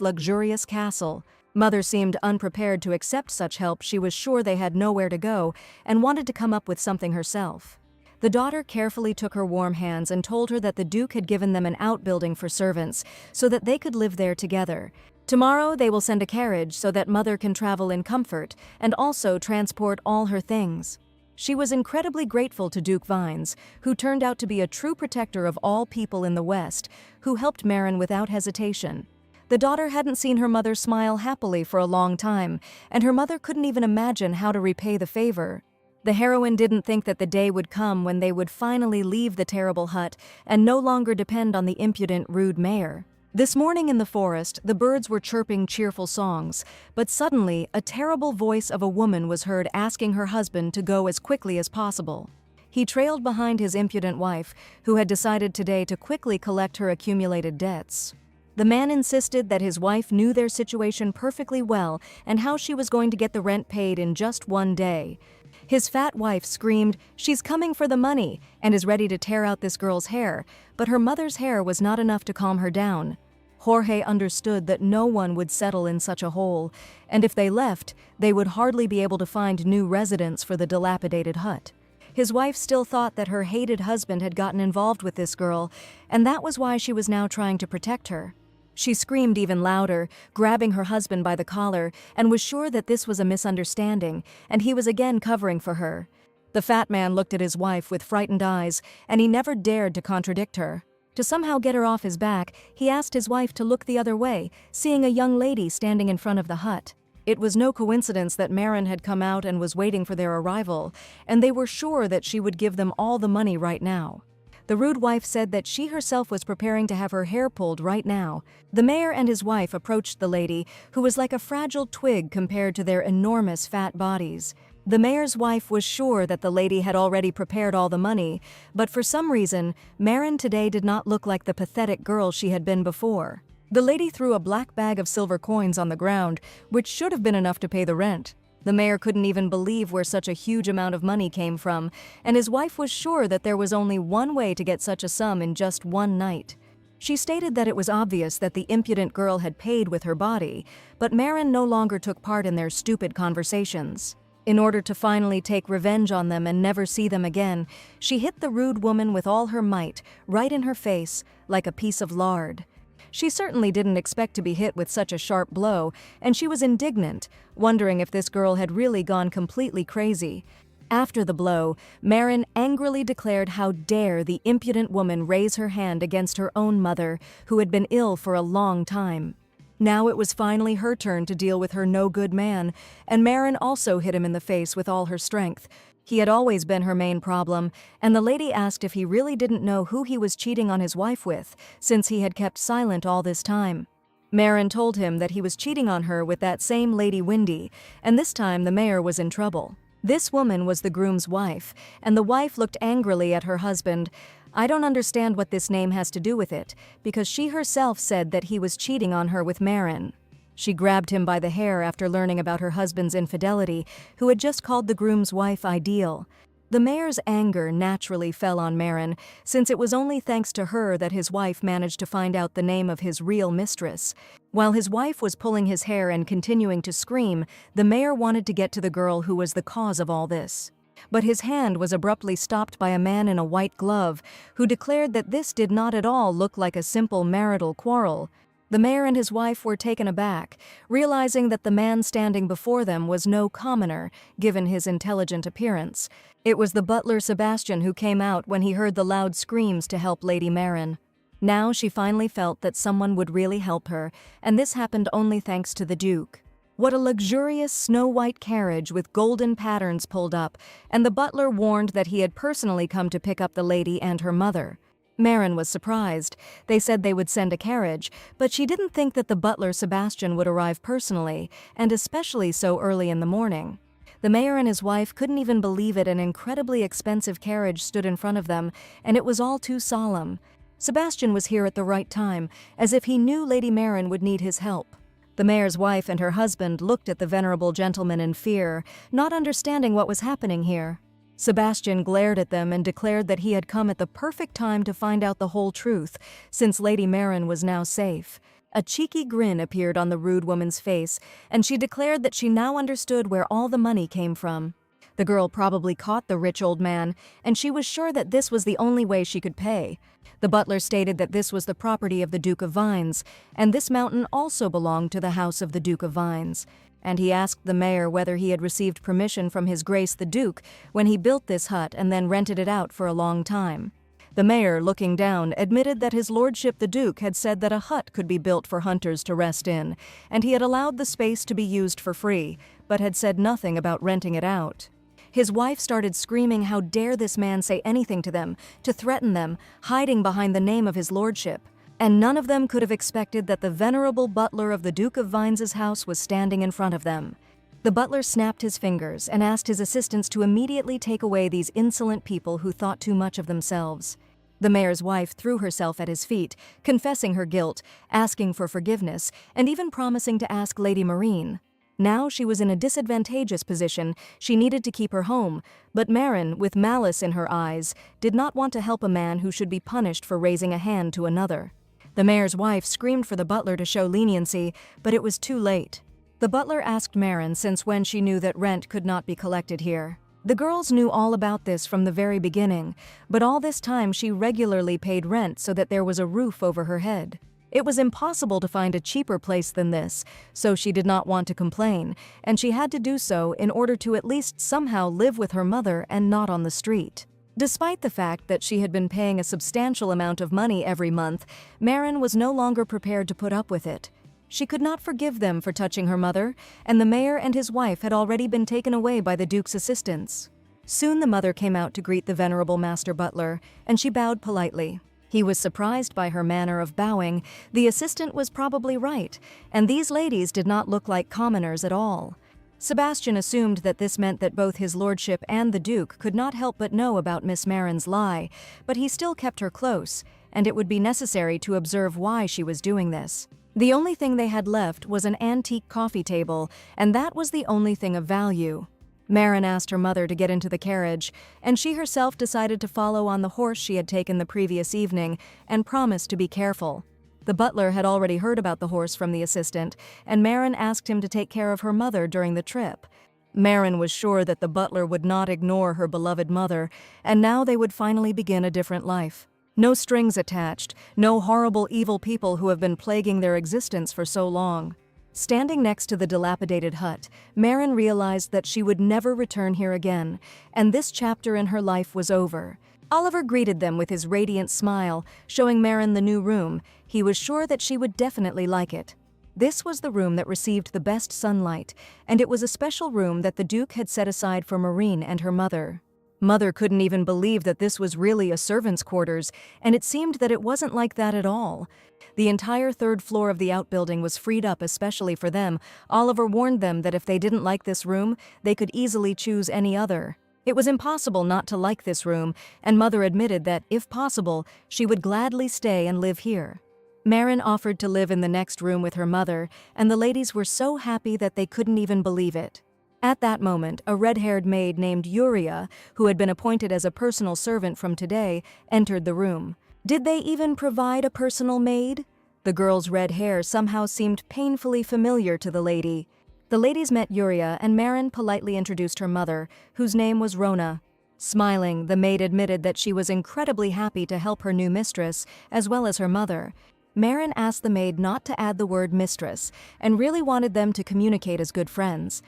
luxurious castle. Mother seemed unprepared to accept such help. She was sure they had nowhere to go and wanted to come up with something herself. The daughter carefully took her warm hands and told her that the Duke had given them an outbuilding for servants so that they could live there together. Tomorrow they will send a carriage so that Mother can travel in comfort and also transport all her things. She was incredibly grateful to Duke Vines, who turned out to be a true protector of all people in the West, who helped Marin without hesitation. The daughter hadn't seen her mother smile happily for a long time, and her mother couldn't even imagine how to repay the favor. The heroine didn't think that the day would come when they would finally leave the terrible hut and no longer depend on the impudent, rude mayor. This morning in the forest, the birds were chirping cheerful songs, but suddenly a terrible voice of a woman was heard asking her husband to go as quickly as possible. He trailed behind his impudent wife, who had decided today to quickly collect her accumulated debts. The man insisted that his wife knew their situation perfectly well and how she was going to get the rent paid in just one day. His fat wife screamed, "She's coming for the money," and is ready to tear out this girl's hair, but her mother's hair was not enough to calm her down. Jorge understood that no one would settle in such a hole, and if they left, they would hardly be able to find new residents for the dilapidated hut. His wife still thought that her hated husband had gotten involved with this girl, and that was why she was now trying to protect her. She screamed even louder, grabbing her husband by the collar, and was sure that this was a misunderstanding, and he was again covering for her. The fat man looked at his wife with frightened eyes, and he never dared to contradict her. To somehow get her off his back, he asked his wife to look the other way, seeing a young lady standing in front of the hut. It was no coincidence that Marin had come out and was waiting for their arrival, and they were sure that she would give them all the money right now. The rude wife said that she herself was preparing to have her hair pulled right now. The mayor and his wife approached the lady, who was like a fragile twig compared to their enormous fat bodies. The mayor's wife was sure that the lady had already prepared all the money, but for some reason, Marin today did not look like the pathetic girl she had been before. The lady threw a black bag of silver coins on the ground, which should have been enough to pay the rent. The mayor couldn't even believe where such a huge amount of money came from, and his wife was sure that there was only one way to get such a sum in just one night. She stated that it was obvious that the impudent girl had paid with her body, but Marin no longer took part in their stupid conversations. In order to finally take revenge on them and never see them again, she hit the rude woman with all her might, right in her face, like a piece of lard. She certainly didn't expect to be hit with such a sharp blow, and she was indignant, wondering if this girl had really gone completely crazy. After the blow, Marin angrily declared how dare the impudent woman raise her hand against her own mother, who had been ill for a long time. Now it was finally her turn to deal with her no-good man, and Marin also hit him in the face with all her strength. He had always been her main problem, and the lady asked if he really didn't know who he was cheating on his wife with, since he had kept silent all this time. Marin told him that he was cheating on her with that same Lady Windy, and this time the mayor was in trouble. This woman was the groom's wife, and the wife looked angrily at her husband. "I don't understand what this name has to do with it, because she herself said that he was cheating on her with Marin." She grabbed him by the hair after learning about her husband's infidelity, who had just called the groom's wife ideal. The mayor's anger naturally fell on Marin, since it was only thanks to her that his wife managed to find out the name of his real mistress. While his wife was pulling his hair and continuing to scream, the mayor wanted to get to the girl who was the cause of all this. But his hand was abruptly stopped by a man in a white glove, who declared that this did not at all look like a simple marital quarrel. The mayor and his wife were taken aback, realizing that the man standing before them was no commoner, given his intelligent appearance. It was the butler Sebastian who came out when he heard the loud screams to help Lady Marin. Now she finally felt that someone would really help her, and this happened only thanks to the Duke. What a luxurious snow-white carriage with golden patterns pulled up, and the butler warned that he had personally come to pick up the lady and her mother. Marin was surprised. They said they would send a carriage, but she didn't think that the butler Sebastian would arrive personally, and especially so early in the morning. The mayor and his wife couldn't even believe it. An incredibly expensive carriage stood in front of them, and it was all too solemn. Sebastian was here at the right time, as if he knew Lady Marin would need his help. The mayor's wife and her husband looked at the venerable gentleman in fear, not understanding what was happening here. Sebastian glared at them and declared that he had come at the perfect time to find out the whole truth, since Lady Marin was now safe. A cheeky grin appeared on the rude woman's face, and she declared that she now understood where all the money came from. The girl probably caught the rich old man, and she was sure that this was the only way she could pay. The butler stated that this was the property of the Duke of Vines, and this mountain also belonged to the house of the Duke of Vines. And he asked the mayor whether he had received permission from His Grace the Duke when he built this hut and then rented it out for a long time. The mayor, looking down, admitted that his lordship the Duke had said that a hut could be built for hunters to rest in, and he had allowed the space to be used for free, but had said nothing about renting it out. His wife started screaming how dare this man say anything to them, to threaten them, hiding behind the name of his lordship. And none of them could have expected that the venerable butler of the Duke of Vines's house was standing in front of them. The butler snapped his fingers and asked his assistants to immediately take away these insolent people who thought too much of themselves. The mayor's wife threw herself at his feet, confessing her guilt, asking for forgiveness, and even promising to ask Lady Marine. Now she was in a disadvantageous position. She needed to keep her home, but Marin, with malice in her eyes, did not want to help a man who should be punished for raising a hand to another. The mayor's wife screamed for the butler to show leniency, but it was too late. The butler asked Marin since when she knew that rent could not be collected here. The girls knew all about this from the very beginning, but all this time she regularly paid rent so that there was a roof over her head. It was impossible to find a cheaper place than this, so she did not want to complain, and she had to do so in order to at least somehow live with her mother and not on the street. Despite the fact that she had been paying a substantial amount of money every month, Marin was no longer prepared to put up with it. She could not forgive them for touching her mother, and the mayor and his wife had already been taken away by the Duke's assistants. Soon the mother came out to greet the venerable master butler, and she bowed politely. He was surprised by her manner of bowing. The assistant was probably right, and these ladies did not look like commoners at all. Sebastian assumed that this meant that both his lordship and the Duke could not help but know about Miss Marin's lie, but he still kept her close, and it would be necessary to observe why she was doing this. The only thing they had left was an antique coffee table, and that was the only thing of value. Marin asked her mother to get into the carriage, and she herself decided to follow on the horse she had taken the previous evening and promised to be careful. The butler had already heard about the horse from the assistant, and Marin asked him to take care of her mother during the trip. Marin was sure that the butler would not ignore her beloved mother, and now they would finally begin a different life. No strings attached, no horrible evil people who have been plaguing their existence for so long. Standing next to the dilapidated hut, Marin realized that she would never return here again, and this chapter in her life was over. Oliver greeted them with his radiant smile, showing Marin the new room. He was sure that she would definitely like it. This was the room that received the best sunlight, and it was a special room that the Duke had set aside for Marine and her mother. Mother couldn't even believe that this was really a servant's quarters, and it seemed that it wasn't like that at all. The entire third floor of the outbuilding was freed up especially for them. Oliver warned them that if they didn't like this room, they could easily choose any other. It was impossible not to like this room, and Mother admitted that, if possible, she would gladly stay and live here. Marin offered to live in the next room with her mother, and the ladies were so happy that they couldn't even believe it. At that moment, a red-haired maid named Yuria, who had been appointed as a personal servant from today, entered the room. Did they even provide a personal maid? The girl's red hair somehow seemed painfully familiar to the lady. The ladies met Yuria, and Marin politely introduced her mother, whose name was Rona. Smiling, the maid admitted that she was incredibly happy to help her new mistress, as well as her mother. Marin asked the maid not to add the word mistress, and really wanted them to communicate as good friends.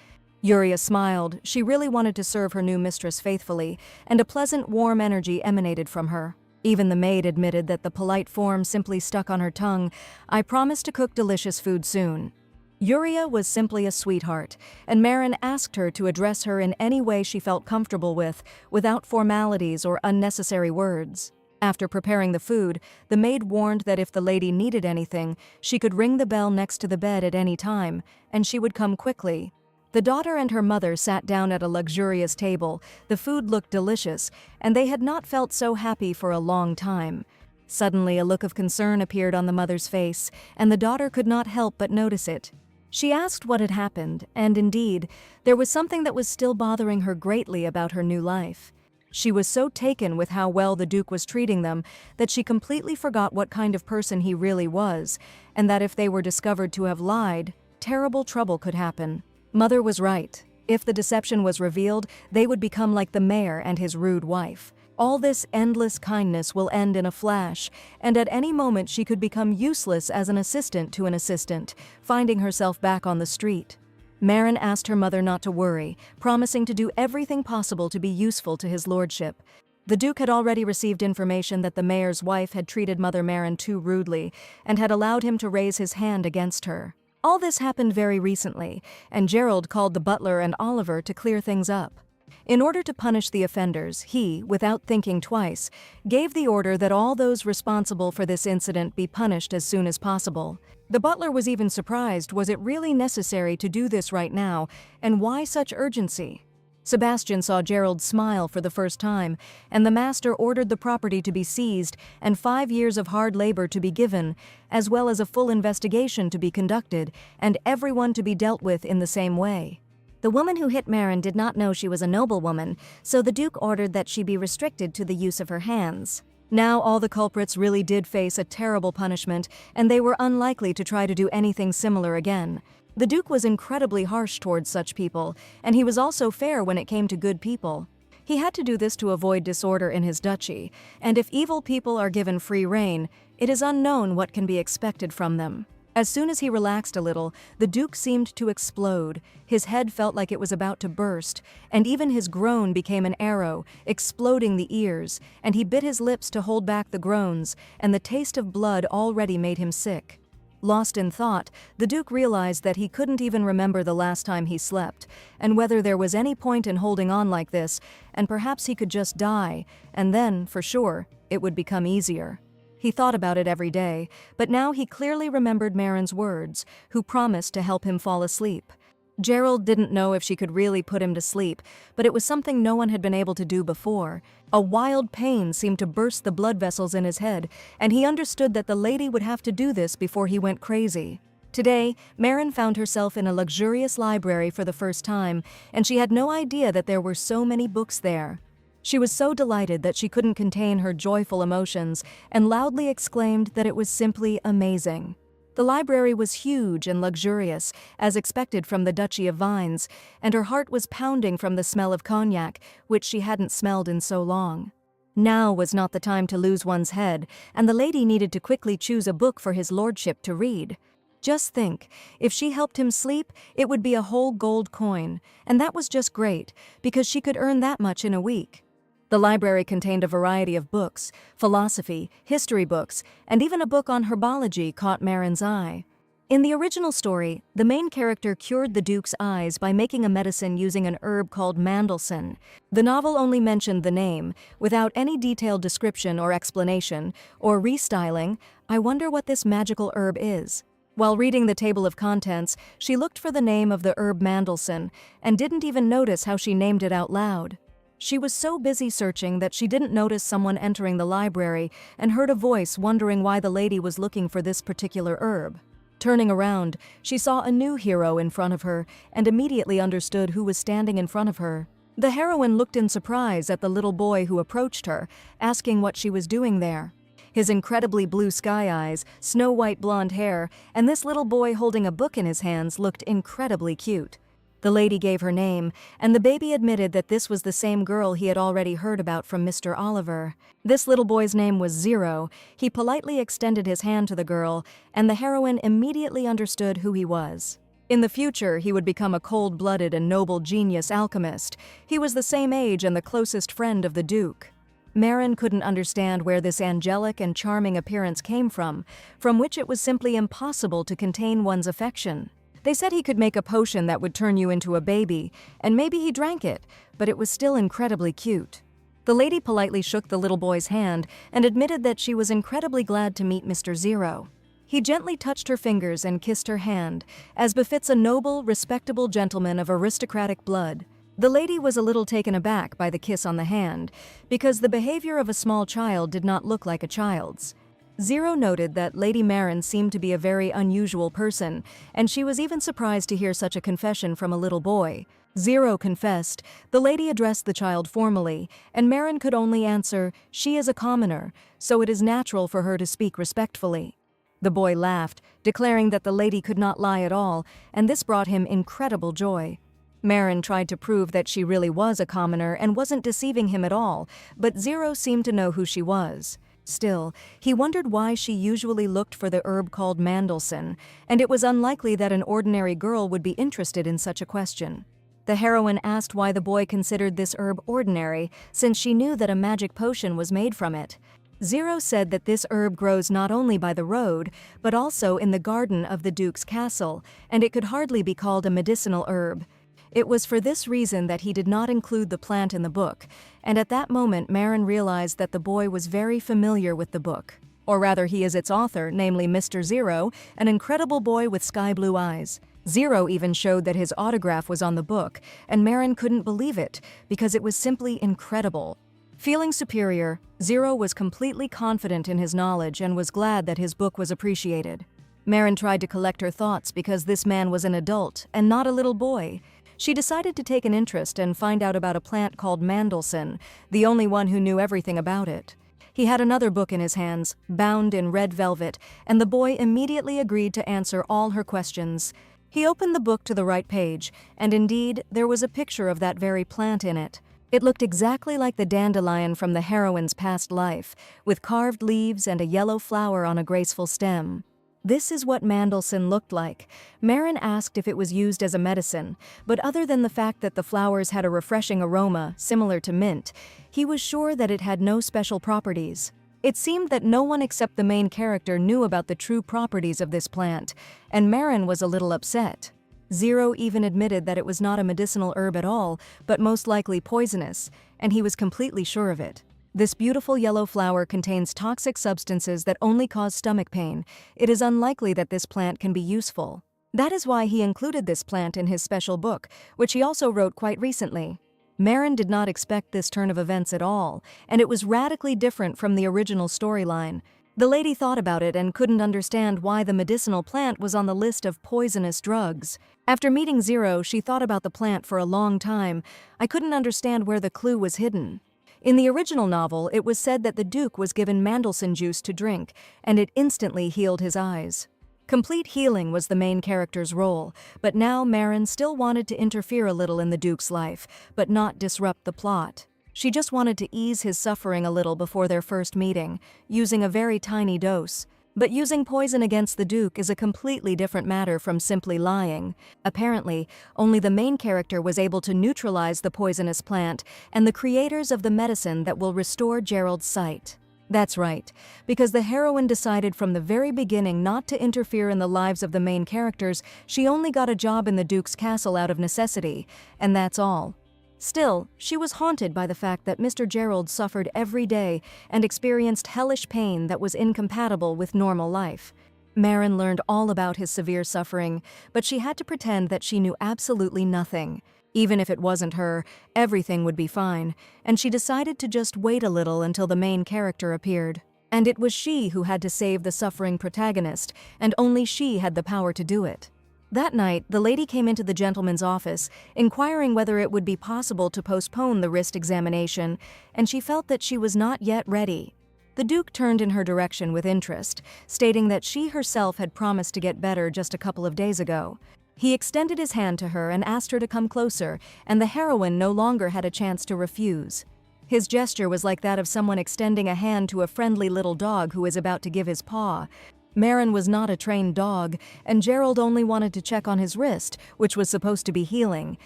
Yuria smiled. She really wanted to serve her new mistress faithfully, and a pleasant, warm energy emanated from her. Even the maid admitted that the polite form simply stuck on her tongue. "I promise to cook delicious food soon." Yuria was simply a sweetheart, and Marin asked her to address her in any way she felt comfortable with, without formalities or unnecessary words. After preparing the food, the maid warned that if the lady needed anything, she could ring the bell next to the bed at any time, and she would come quickly. The daughter and her mother sat down at a luxurious table. The food looked delicious, and they had not felt so happy for a long time. Suddenly, a look of concern appeared on the mother's face, and the daughter could not help but notice it. She asked what had happened, and indeed, there was something that was still bothering her greatly about her new life. She was so taken with how well the Duke was treating them that she completely forgot what kind of person he really was, and that if they were discovered to have lied, terrible trouble could happen. Mother was right. If the deception was revealed, they would become like the mayor and his rude wife. All this endless kindness will end in a flash, and at any moment she could become useless as an assistant to an assistant, finding herself back on the street. Marin asked her mother not to worry, promising to do everything possible to be useful to his lordship. The Duke had already received information that the mayor's wife had treated Mother Marin too rudely, and had allowed him to raise his hand against her. All this happened very recently, and Gerald called the butler and Oliver to clear things up. In order to punish the offenders, he, without thinking twice, gave the order that all those responsible for this incident be punished as soon as possible. The butler was even surprised. Was it really necessary to do this right now, and why such urgency? Sebastian saw Gerald smile for the first time, and the master ordered the property to be seized and 5 years of hard labor to be given, as well as a full investigation to be conducted, and everyone to be dealt with in the same way. The woman who hit Marin did not know she was a noblewoman, so the Duke ordered that she be restricted to the use of her hands. Now all the culprits really did face a terrible punishment, and they were unlikely to try to do anything similar again. The Duke was incredibly harsh towards such people, and he was also fair when it came to good people. He had to do this to avoid disorder in his duchy, and if evil people are given free rein, it is unknown what can be expected from them. As soon as he relaxed a little, the Duke seemed to explode. His head felt like it was about to burst, and even his groan became an arrow, exploding the ears, and he bit his lips to hold back the groans, and the taste of blood already made him sick. Lost in thought, the Duke realized that he couldn't even remember the last time he slept, and whether there was any point in holding on like this, and perhaps he could just die, and then, for sure, it would become easier. He thought about it every day, but now he clearly remembered Marin's words, who promised to help him fall asleep. Gerald didn't know if she could really put him to sleep, but it was something no one had been able to do before. A wild pain seemed to burst the blood vessels in his head, and he understood that the lady would have to do this before he went crazy. Today, Marin found herself in a luxurious library for the first time, and she had no idea that there were so many books there. She was so delighted that she couldn't contain her joyful emotions and loudly exclaimed that it was simply amazing. The library was huge and luxurious, as expected from the Duchy of Vines, and her heart was pounding from the smell of cognac, which she hadn't smelled in so long. Now was not the time to lose one's head, and the lady needed to quickly choose a book for his lordship to read. Just think, if she helped him sleep, it would be a whole gold coin, and that was just great, because she could earn that much in a week. The library contained a variety of books, philosophy, history books, and even a book on herbology caught Marin's eye. In the original story, the main character cured the Duke's eyes by making a medicine using an herb called Mandelson. The novel only mentioned the name, without any detailed description or explanation, or restyling. I wonder what this magical herb is. While reading the table of contents, she looked for the name of the herb Mandelson, and didn't even notice how she named it out loud. She was so busy searching that she didn't notice someone entering the library and heard a voice wondering why the lady was looking for this particular herb. Turning around, she saw a new hero in front of her and immediately understood who was standing in front of her. The heroine looked in surprise at the little boy who approached her, asking what she was doing there. His incredibly blue sky eyes, snow-white blonde hair, and this little boy holding a book in his hands looked incredibly cute. The lady gave her name, and the baby admitted that this was the same girl he had already heard about from Mr. Oliver. This little boy's name was Zero. He politely extended his hand to the girl, and the heroine immediately understood who he was. In the future, he would become a cold-blooded and noble genius alchemist. He was the same age and the closest friend of the Duke. Marin couldn't understand where this angelic and charming appearance came from which it was simply impossible to contain one's affection. They said he could make a potion that would turn you into a baby, and maybe he drank it, but it was still incredibly cute. The lady politely shook the little boy's hand and admitted that she was incredibly glad to meet Mr. Zero. He gently touched her fingers and kissed her hand, as befits a noble, respectable gentleman of aristocratic blood. The lady was a little taken aback by the kiss on the hand, because the behavior of a small child did not look like a child's. Zero noted that Lady Marin seemed to be a very unusual person, and she was even surprised to hear such a confession from a little boy. Zero confessed. The lady addressed the child formally, and Marin could only answer, "She is a commoner, so it is natural for her to speak respectfully." The boy laughed, declaring that the lady could not lie at all, and this brought him incredible joy. Marin tried to prove that she really was a commoner and wasn't deceiving him at all, but Zero seemed to know who she was. Still, he wondered why she usually looked for the herb called Mandelson, and it was unlikely that an ordinary girl would be interested in such a question. The heroine asked why the boy considered this herb ordinary, since she knew that a magic potion was made from it. Zero said that this herb grows not only by the road, but also in the garden of the Duke's castle, and it could hardly be called a medicinal herb. It was for this reason that he did not include the plant in the book, and at that moment Marin realized that the boy was very familiar with the book. Or rather, he is its author, namely Mr. Zero, an incredible boy with sky-blue eyes. Zero even showed that his autograph was on the book, and Marin couldn't believe it, because it was simply incredible. Feeling superior, Zero was completely confident in his knowledge and was glad that his book was appreciated. Marin tried to collect her thoughts because this man was an adult and not a little boy. She decided to take an interest and find out about a plant called Mandelson, the only one who knew everything about it. He had another book in his hands, bound in red velvet, and the boy immediately agreed to answer all her questions. He opened the book to the right page, and indeed, there was a picture of that very plant in it. It looked exactly like the dandelion from the heroine's past life, with carved leaves and a yellow flower on a graceful stem. This is what Mandelson looked like. Marin asked if it was used as a medicine, but other than the fact that the flowers had a refreshing aroma, similar to mint, he was sure that it had no special properties. It seemed that no one except the main character knew about the true properties of this plant, and Marin was a little upset. Zero even admitted that it was not a medicinal herb at all, but most likely poisonous, and he was completely sure of it. This beautiful yellow flower contains toxic substances that only cause stomach pain. It is unlikely that this plant can be useful. That is why he included this plant in his special book, which he also wrote quite recently. Marin did not expect this turn of events at all, and it was radically different from the original storyline. The lady thought about it and couldn't understand why the medicinal plant was on the list of poisonous drugs. After meeting Zero, she thought about the plant for a long time. I couldn't understand where the clue was hidden. In the original novel, it was said that the Duke was given Mandelson juice to drink, and it instantly healed his eyes. Complete healing was the main character's role, but now Marin still wanted to interfere a little in the Duke's life, but not disrupt the plot. She just wanted to ease his suffering a little before their first meeting, using a very tiny dose. But using poison against the Duke is a completely different matter from simply lying. Apparently, only the main character was able to neutralize the poisonous plant and the creators of the medicine that will restore Gerald's sight. That's right, because the heroine decided from the very beginning not to interfere in the lives of the main characters. She only got a job in the Duke's castle out of necessity, and that's all. Still, she was haunted by the fact that Mr. Gerald suffered every day and experienced hellish pain that was incompatible with normal life. Marin learned all about his severe suffering, but she had to pretend that she knew absolutely nothing. Even if it wasn't her, everything would be fine, and she decided to just wait a little until the main character appeared. And it was she who had to save the suffering protagonist, and only she had the power to do it. That night, the lady came into the gentleman's office, inquiring whether it would be possible to postpone the wrist examination, and she felt that she was not yet ready. The Duke turned in her direction with interest, stating that she herself had promised to get better just a couple of days ago. He extended his hand to her and asked her to come closer, and the heroine no longer had a chance to refuse. His gesture was like that of someone extending a hand to a friendly little dog who is about to give his paw. Marin was not a trained dog, and Gerald only wanted to check on his wrist, which was supposed to be healing.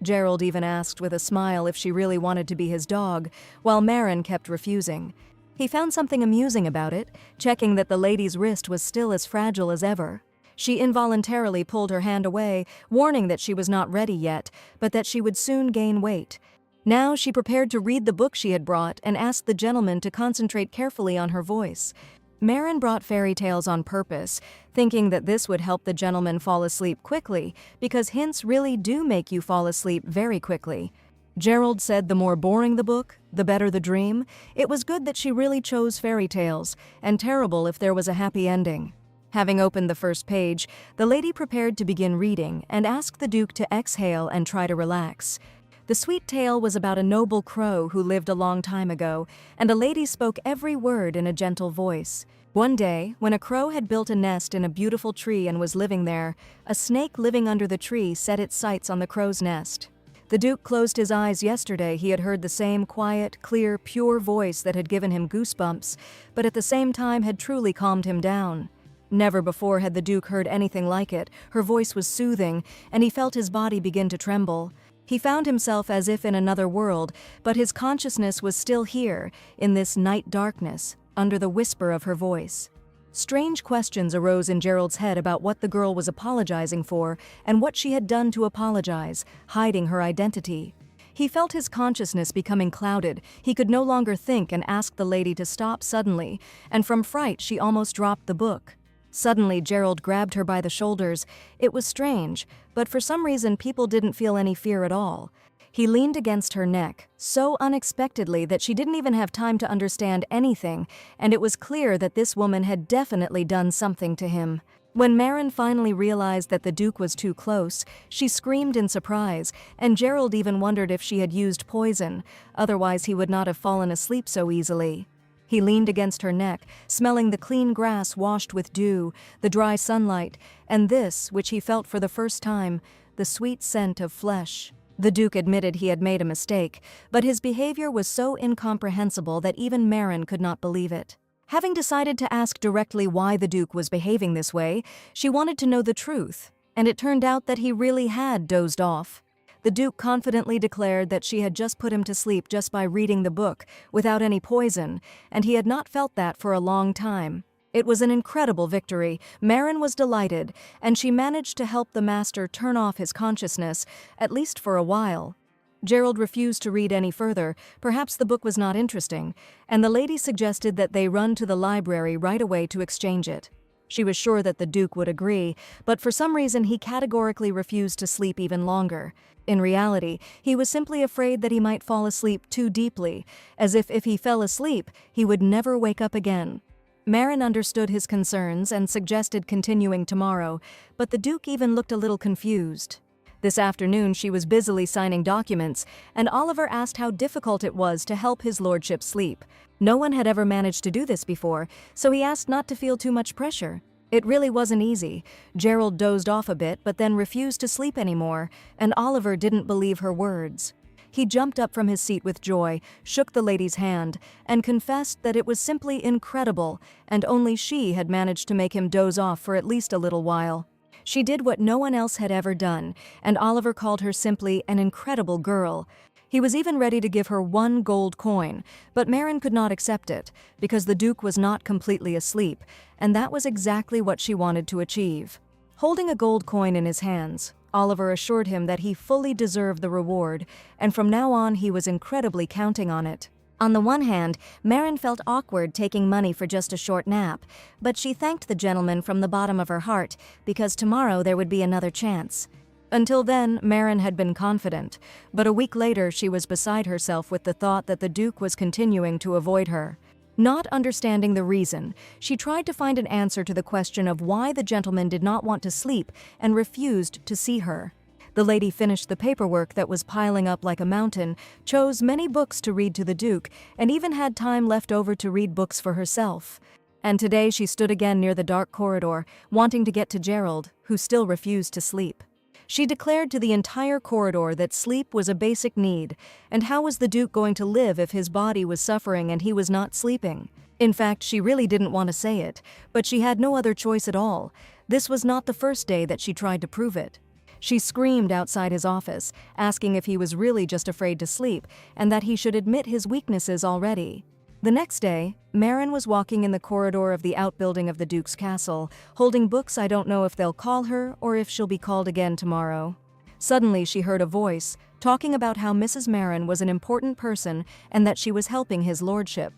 Gerald even asked with a smile if she really wanted to be his dog, while Marin kept refusing. He found something amusing about it, checking that the lady's wrist was still as fragile as ever. She involuntarily pulled her hand away, warning that she was not ready yet, but that she would soon gain weight. Now she prepared to read the book she had brought and asked the gentleman to concentrate carefully on her voice. Marin brought fairy tales on purpose, thinking that this would help the gentleman fall asleep quickly, because hints really do make you fall asleep very quickly. Gerald said the more boring the book, the better the dream. It was good that she really chose fairy tales, and terrible if there was a happy ending. Having opened the first page, the lady prepared to begin reading and asked the Duke to exhale and try to relax. The sweet tale was about a noble crow who lived a long time ago, and a lady spoke every word in a gentle voice. One day, when a crow had built a nest in a beautiful tree and was living there, a snake living under the tree set its sights on the crow's nest. The Duke closed his eyes. Yesterday he had heard the same quiet, clear, pure voice that had given him goosebumps, but at the same time had truly calmed him down. Never before had the Duke heard anything like it. Her voice was soothing, and he felt his body begin to tremble. He found himself as if in another world, but his consciousness was still here, in this night darkness, under the whisper of her voice. Strange questions arose in Gerald's head about what the girl was apologizing for and what she had done to apologize, hiding her identity. He felt his consciousness becoming clouded. He could no longer think and asked the lady to stop suddenly, and from fright she almost dropped the book. Suddenly, Gerald grabbed her by the shoulders. It was strange, but for some reason people didn't feel any fear at all. He leaned against her neck, so unexpectedly that she didn't even have time to understand anything, and it was clear that this woman had definitely done something to him. When Maren finally realized that the Duke was too close, she screamed in surprise, and Gerald even wondered if she had used poison, otherwise he would not have fallen asleep so easily. He leaned against her neck, smelling the clean grass washed with dew, the dry sunlight, and this, which he felt for the first time, the sweet scent of flesh. The Duke admitted he had made a mistake, but his behavior was so incomprehensible that even Maren could not believe it. Having decided to ask directly why the Duke was behaving this way, she wanted to know the truth, and it turned out that he really had dozed off. The Duke confidently declared that she had just put him to sleep just by reading the book, without any poison, and he had not felt that for a long time. It was an incredible victory. Maren was delighted, and she managed to help the master turn off his consciousness, at least for a while. Gerald refused to read any further. Perhaps the book was not interesting, and the lady suggested that they run to the library right away to exchange it. She was sure that the Duke would agree, but for some reason he categorically refused to sleep even longer. In reality, he was simply afraid that he might fall asleep too deeply, as if he fell asleep, he would never wake up again. Maren understood his concerns and suggested continuing tomorrow, but the Duke even looked a little confused. This afternoon she was busily signing documents, and Oliver asked how difficult it was to help his lordship sleep. No one had ever managed to do this before, so he asked not to feel too much pressure. It really wasn't easy. Gerald dozed off a bit but then refused to sleep anymore, and Oliver didn't believe her words. He jumped up from his seat with joy, shook the lady's hand, and confessed that it was simply incredible, and only she had managed to make him doze off for at least a little while. She did what no one else had ever done, and Oliver called her simply an incredible girl. He was even ready to give her 1 gold coin, but Maren could not accept it, because the Duke was not completely asleep, and that was exactly what she wanted to achieve. Holding a gold coin in his hands, Oliver assured him that he fully deserved the reward, and from now on he was incredibly counting on it. On the one hand, Maren felt awkward taking money for just a short nap, but she thanked the gentleman from the bottom of her heart, because tomorrow there would be another chance. Until then, Maren had been confident, but a week later she was beside herself with the thought that the Duke was continuing to avoid her. Not understanding the reason, she tried to find an answer to the question of why the gentleman did not want to sleep and refused to see her. The lady finished the paperwork that was piling up like a mountain, chose many books to read to the Duke, and even had time left over to read books for herself. And today she stood again near the dark corridor, wanting to get to Gerald, who still refused to sleep. She declared to the entire corridor that sleep was a basic need, and how was the Duke going to live if his body was suffering and he was not sleeping? In fact, she really didn't want to say it, but she had no other choice at all. This was not the first day that she tried to prove it. She screamed outside his office, asking if he was really just afraid to sleep, and that he should admit his weaknesses already. The next day, Maren was walking in the corridor of the outbuilding of the Duke's castle, holding books. I don't know if they'll call her or if she'll be called again tomorrow. Suddenly she heard a voice, talking about how Mrs. Maren was an important person and that she was helping his lordship.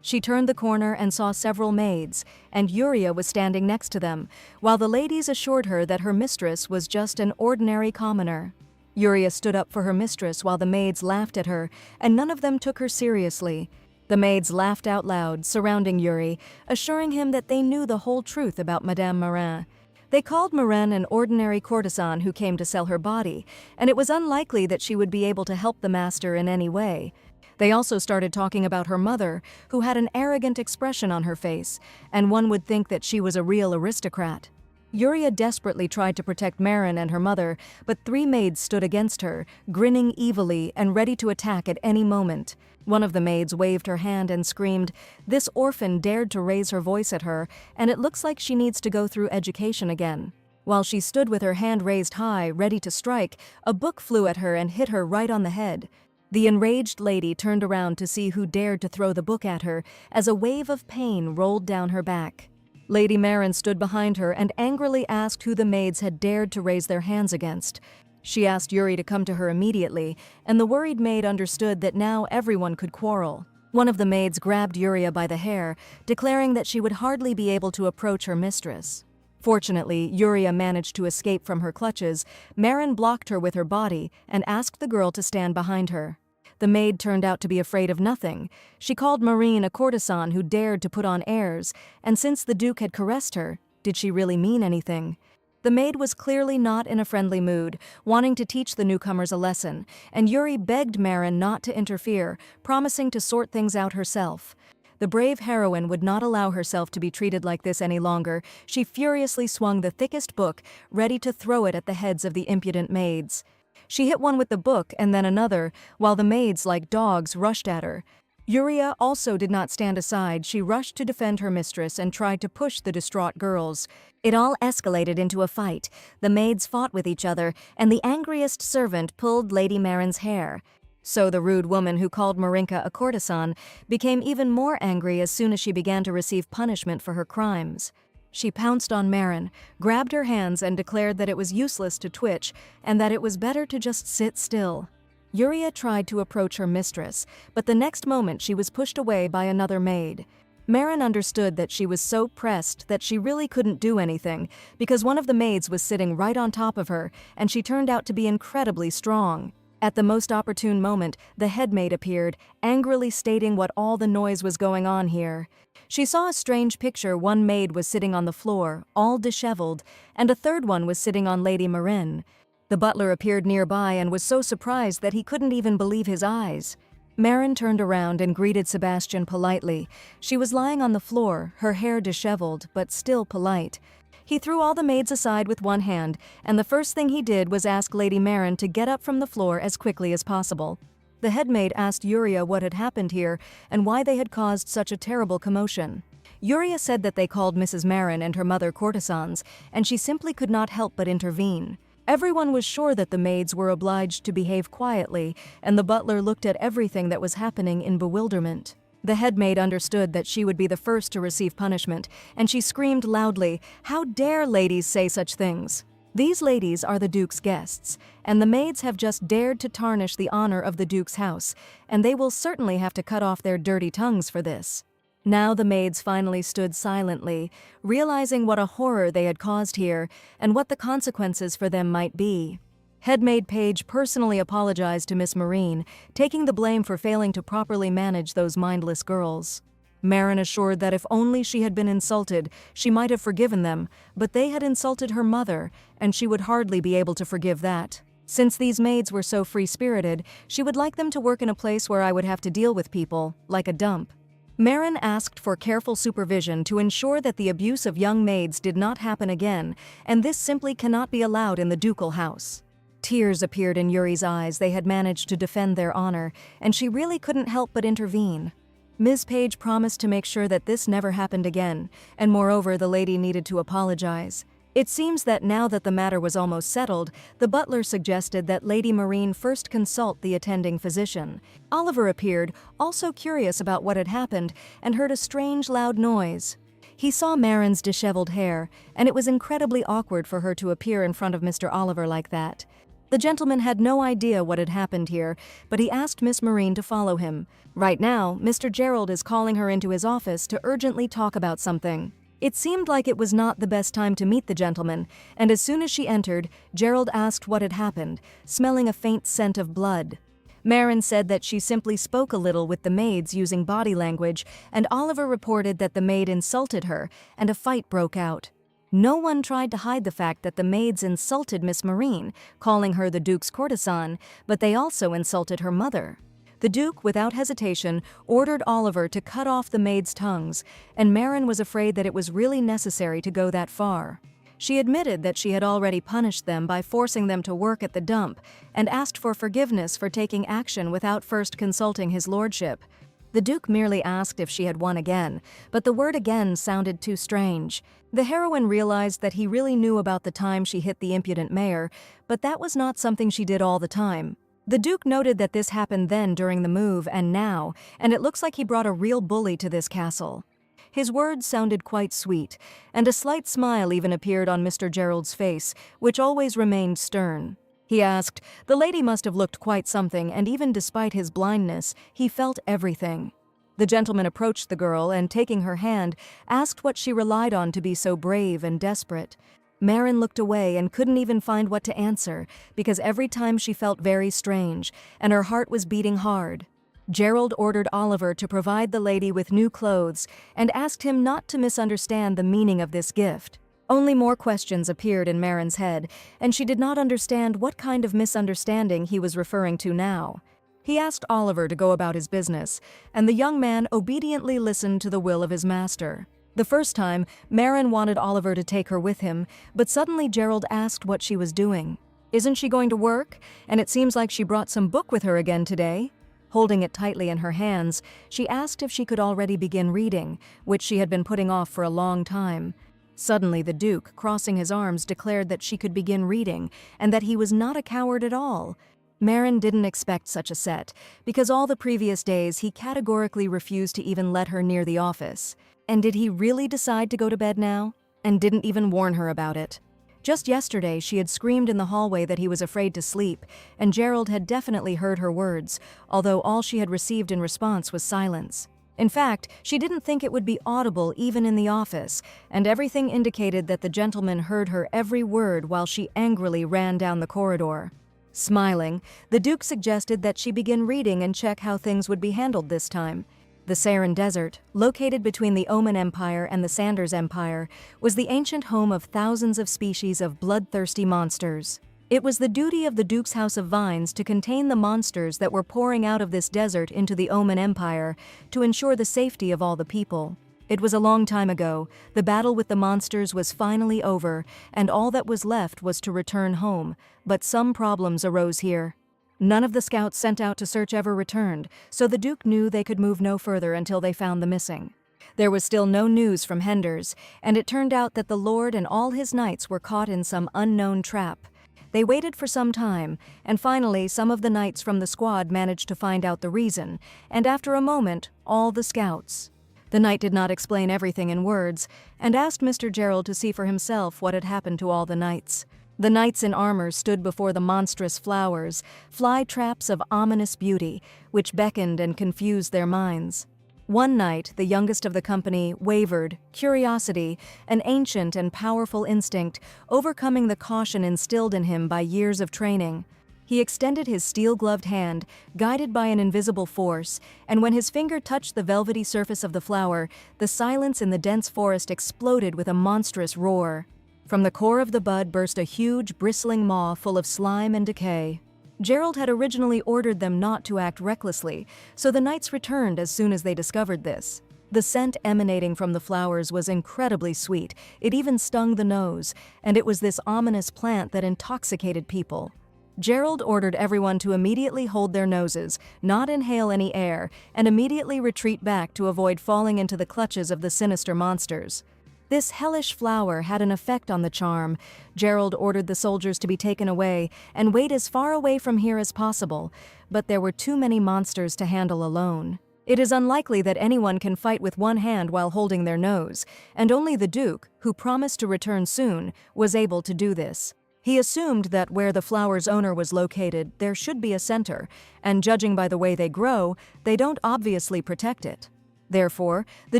She turned the corner and saw several maids, and Yuria was standing next to them, while the ladies assured her that her mistress was just an ordinary commoner. Yuria stood up for her mistress while the maids laughed at her, and none of them took her seriously. The maids laughed out loud, surrounding Yuri, assuring him that they knew the whole truth about Madame Marin. They called Marin an ordinary courtesan who came to sell her body, and it was unlikely that she would be able to help the master in any way. They also started talking about her mother, who had an arrogant expression on her face, and one would think that she was a real aristocrat. Yuria desperately tried to protect Marin and her mother, but 3 maids stood against her, grinning evilly and ready to attack at any moment. One of the maids waved her hand and screamed, "This orphan dared to raise her voice at her, and it looks like she needs to go through education again." While she stood with her hand raised high, ready to strike, a book flew at her and hit her right on the head. The enraged lady turned around to see who dared to throw the book at her, as a wave of pain rolled down her back. Lady Marin stood behind her and angrily asked who the maids had dared to raise their hands against. She asked Yuri to come to her immediately, and the worried maid understood that now everyone could quarrel. One of the maids grabbed Yuria by the hair, declaring that she would hardly be able to approach her mistress. Fortunately, Yuria managed to escape from her clutches. Marin blocked her with her body and asked the girl to stand behind her. The maid turned out to be afraid of nothing. She called Marine a courtesan who dared to put on airs, and since the Duke had caressed her, did she really mean anything? The maid was clearly not in a friendly mood, wanting to teach the newcomers a lesson, and Yuri begged Marin not to interfere, promising to sort things out herself. The brave heroine would not allow herself to be treated like this any longer. She furiously swung the thickest book, ready to throw it at the heads of the impudent maids. She hit one with the book and then another, while the maids, like dogs, rushed at her. Yuria also did not stand aside. She rushed to defend her mistress and tried to push the distraught girls. It all escalated into a fight. The maids fought with each other, and the angriest servant pulled Lady Marin's hair. So the rude woman who called Marinka a courtesan became even more angry as soon as she began to receive punishment for her crimes. She pounced on Marin, grabbed her hands and declared that it was useless to twitch and that it was better to just sit still. Yuria tried to approach her mistress, but the next moment she was pushed away by another maid. Marin understood that she was so pressed that she really couldn't do anything because one of the maids was sitting right on top of her, and she turned out to be incredibly strong. At the most opportune moment, the head maid appeared, angrily stating what all the noise was going on here. She saw a strange picture. One maid was sitting on the floor, all disheveled, and a third one was sitting on Lady Marin. The butler appeared nearby and was so surprised that he couldn't even believe his eyes. Marin turned around and greeted Sebastian politely. She was lying on the floor, her hair disheveled, but still polite. He threw all the maids aside with one hand, and the first thing he did was ask Lady Marin to get up from the floor as quickly as possible. The head maid asked Yuria what had happened here and why they had caused such a terrible commotion. Yuria said that they called Mrs. Marin and her mother courtesans, and she simply could not help but intervene. Everyone was sure that the maids were obliged to behave quietly, and the butler looked at everything that was happening in bewilderment. The head maid understood that she would be the first to receive punishment, and she screamed loudly, "How dare ladies say such things? These ladies are the Duke's guests, and the maids have just dared to tarnish the honor of the Duke's house, and they will certainly have to cut off their dirty tongues for this." Now the maids finally stood silently, realizing what a horror they had caused here and what the consequences for them might be. Head maid Page personally apologized to Miss Marine, taking the blame for failing to properly manage those mindless girls. Marin assured that if only she had been insulted, she might have forgiven them, but they had insulted her mother, and she would hardly be able to forgive that. Since these maids were so free-spirited, she would like them to work in a place where I would have to deal with people, like a dump. Marin asked for careful supervision to ensure that the abuse of young maids did not happen again, and this simply cannot be allowed in the ducal house. Tears appeared in Yuri's eyes. They had managed to defend their honor, and she really couldn't help but intervene. Ms. Page promised to make sure that this never happened again, and moreover, the lady needed to apologize. It seems that now that the matter was almost settled, the butler suggested that Lady Marine first consult the attending physician. Oliver appeared, also curious about what had happened, and heard a strange loud noise. He saw Marin's disheveled hair, and it was incredibly awkward for her to appear in front of Mr. Oliver like that. The gentleman had no idea what had happened here, but he asked Miss Marine to follow him. Right now, Mr. Gerald is calling her into his office to urgently talk about something. It seemed like it was not the best time to meet the gentleman, and as soon as she entered, Gerald asked what had happened, smelling a faint scent of blood. Marin said that she simply spoke a little with the maids using body language, and Oliver reported that the maid insulted her, and a fight broke out. No one tried to hide the fact that the maids insulted Miss Marine, calling her the Duke's courtesan, but they also insulted her mother. The Duke, without hesitation, ordered Oliver to cut off the maids' tongues, and Marin was afraid that it was really necessary to go that far. She admitted that she had already punished them by forcing them to work at the dump, and asked for forgiveness for taking action without first consulting his lordship. The Duke merely asked if she had won again, but the word again sounded too strange. The heroine realized that he really knew about the time she hit the impudent mayor, but that was not something she did all the time. The Duke noted that this happened then during the move and now, and it looks like he brought a real bully to this castle. His words sounded quite sweet, and a slight smile even appeared on Mr. Gerald's face, which always remained stern. He asked, "The lady must have looked quite something, and even despite his blindness, he felt everything." The gentleman approached the girl and, taking her hand, asked what she relied on to be so brave and desperate. Marin looked away and couldn't even find what to answer, because every time she felt very strange, and her heart was beating hard. Gerald ordered Oliver to provide the lady with new clothes and asked him not to misunderstand the meaning of this gift. Only more questions appeared in Marin's head, and she did not understand what kind of misunderstanding he was referring to now. He asked Oliver to go about his business, and the young man obediently listened to the will of his master. The first time, Marin wanted Oliver to take her with him, but suddenly Gerald asked what she was doing. "Isn't she going to work? And it seems like she brought some book with her again today." Holding it tightly in her hands, she asked if she could already begin reading, which she had been putting off for a long time. Suddenly the Duke, crossing his arms, declared that she could begin reading, and that he was not a coward at all. Marin didn't expect such a set, because all the previous days he categorically refused to even let her near the office. And did he really decide to go to bed now? And didn't even warn her about it. Just yesterday, she had screamed in the hallway that he was afraid to sleep, and Gerald had definitely heard her words, although all she had received in response was silence. In fact, she didn't think it would be audible even in the office, and everything indicated that the gentleman heard her every word while she angrily ran down the corridor. Smiling, the Duke suggested that she begin reading and check how things would be handled this time. The Saran Desert, located between the Oman Empire and the Sanders Empire, was the ancient home of thousands of species of bloodthirsty monsters. It was the duty of the Duke's House of Vines to contain the monsters that were pouring out of this desert into the Oman Empire to ensure the safety of all the people. It was a long time ago. The battle with the monsters was finally over, and all that was left was to return home, but some problems arose here. None of the scouts sent out to search ever returned, so the Duke knew they could move no further until they found the missing. There was still no news from Henders, and it turned out that the Lord and all his knights were caught in some unknown trap. They waited for some time, and finally some of the knights from the squad managed to find out the reason, and after a moment, all the scouts. The knight did not explain everything in words, and asked Mr. Gerald to see for himself what had happened to all the knights. The knights in armor stood before the monstrous flowers, fly traps of ominous beauty, which beckoned and confused their minds. One knight, the youngest of the company, wavered, curiosity, an ancient and powerful instinct, overcoming the caution instilled in him by years of training. He extended his steel-gloved hand, guided by an invisible force, and when his finger touched the velvety surface of the flower, the silence in the dense forest exploded with a monstrous roar. From the core of the bud burst a huge, bristling maw full of slime and decay. Gerald had originally ordered them not to act recklessly, so the knights returned as soon as they discovered this. The scent emanating from the flowers was incredibly sweet, it even stung the nose, and it was this ominous plant that intoxicated people. Gerald ordered everyone to immediately hold their noses, not inhale any air, and immediately retreat back to avoid falling into the clutches of the sinister monsters. This hellish flower had an effect on the charm. Gerald ordered the soldiers to be taken away and wait as far away from here as possible, but there were too many monsters to handle alone. It is unlikely that anyone can fight with one hand while holding their nose, and only the Duke, who promised to return soon, was able to do this. He assumed that where the flower's owner was located, there should be a center, and judging by the way they grow, they don't obviously protect it. Therefore, the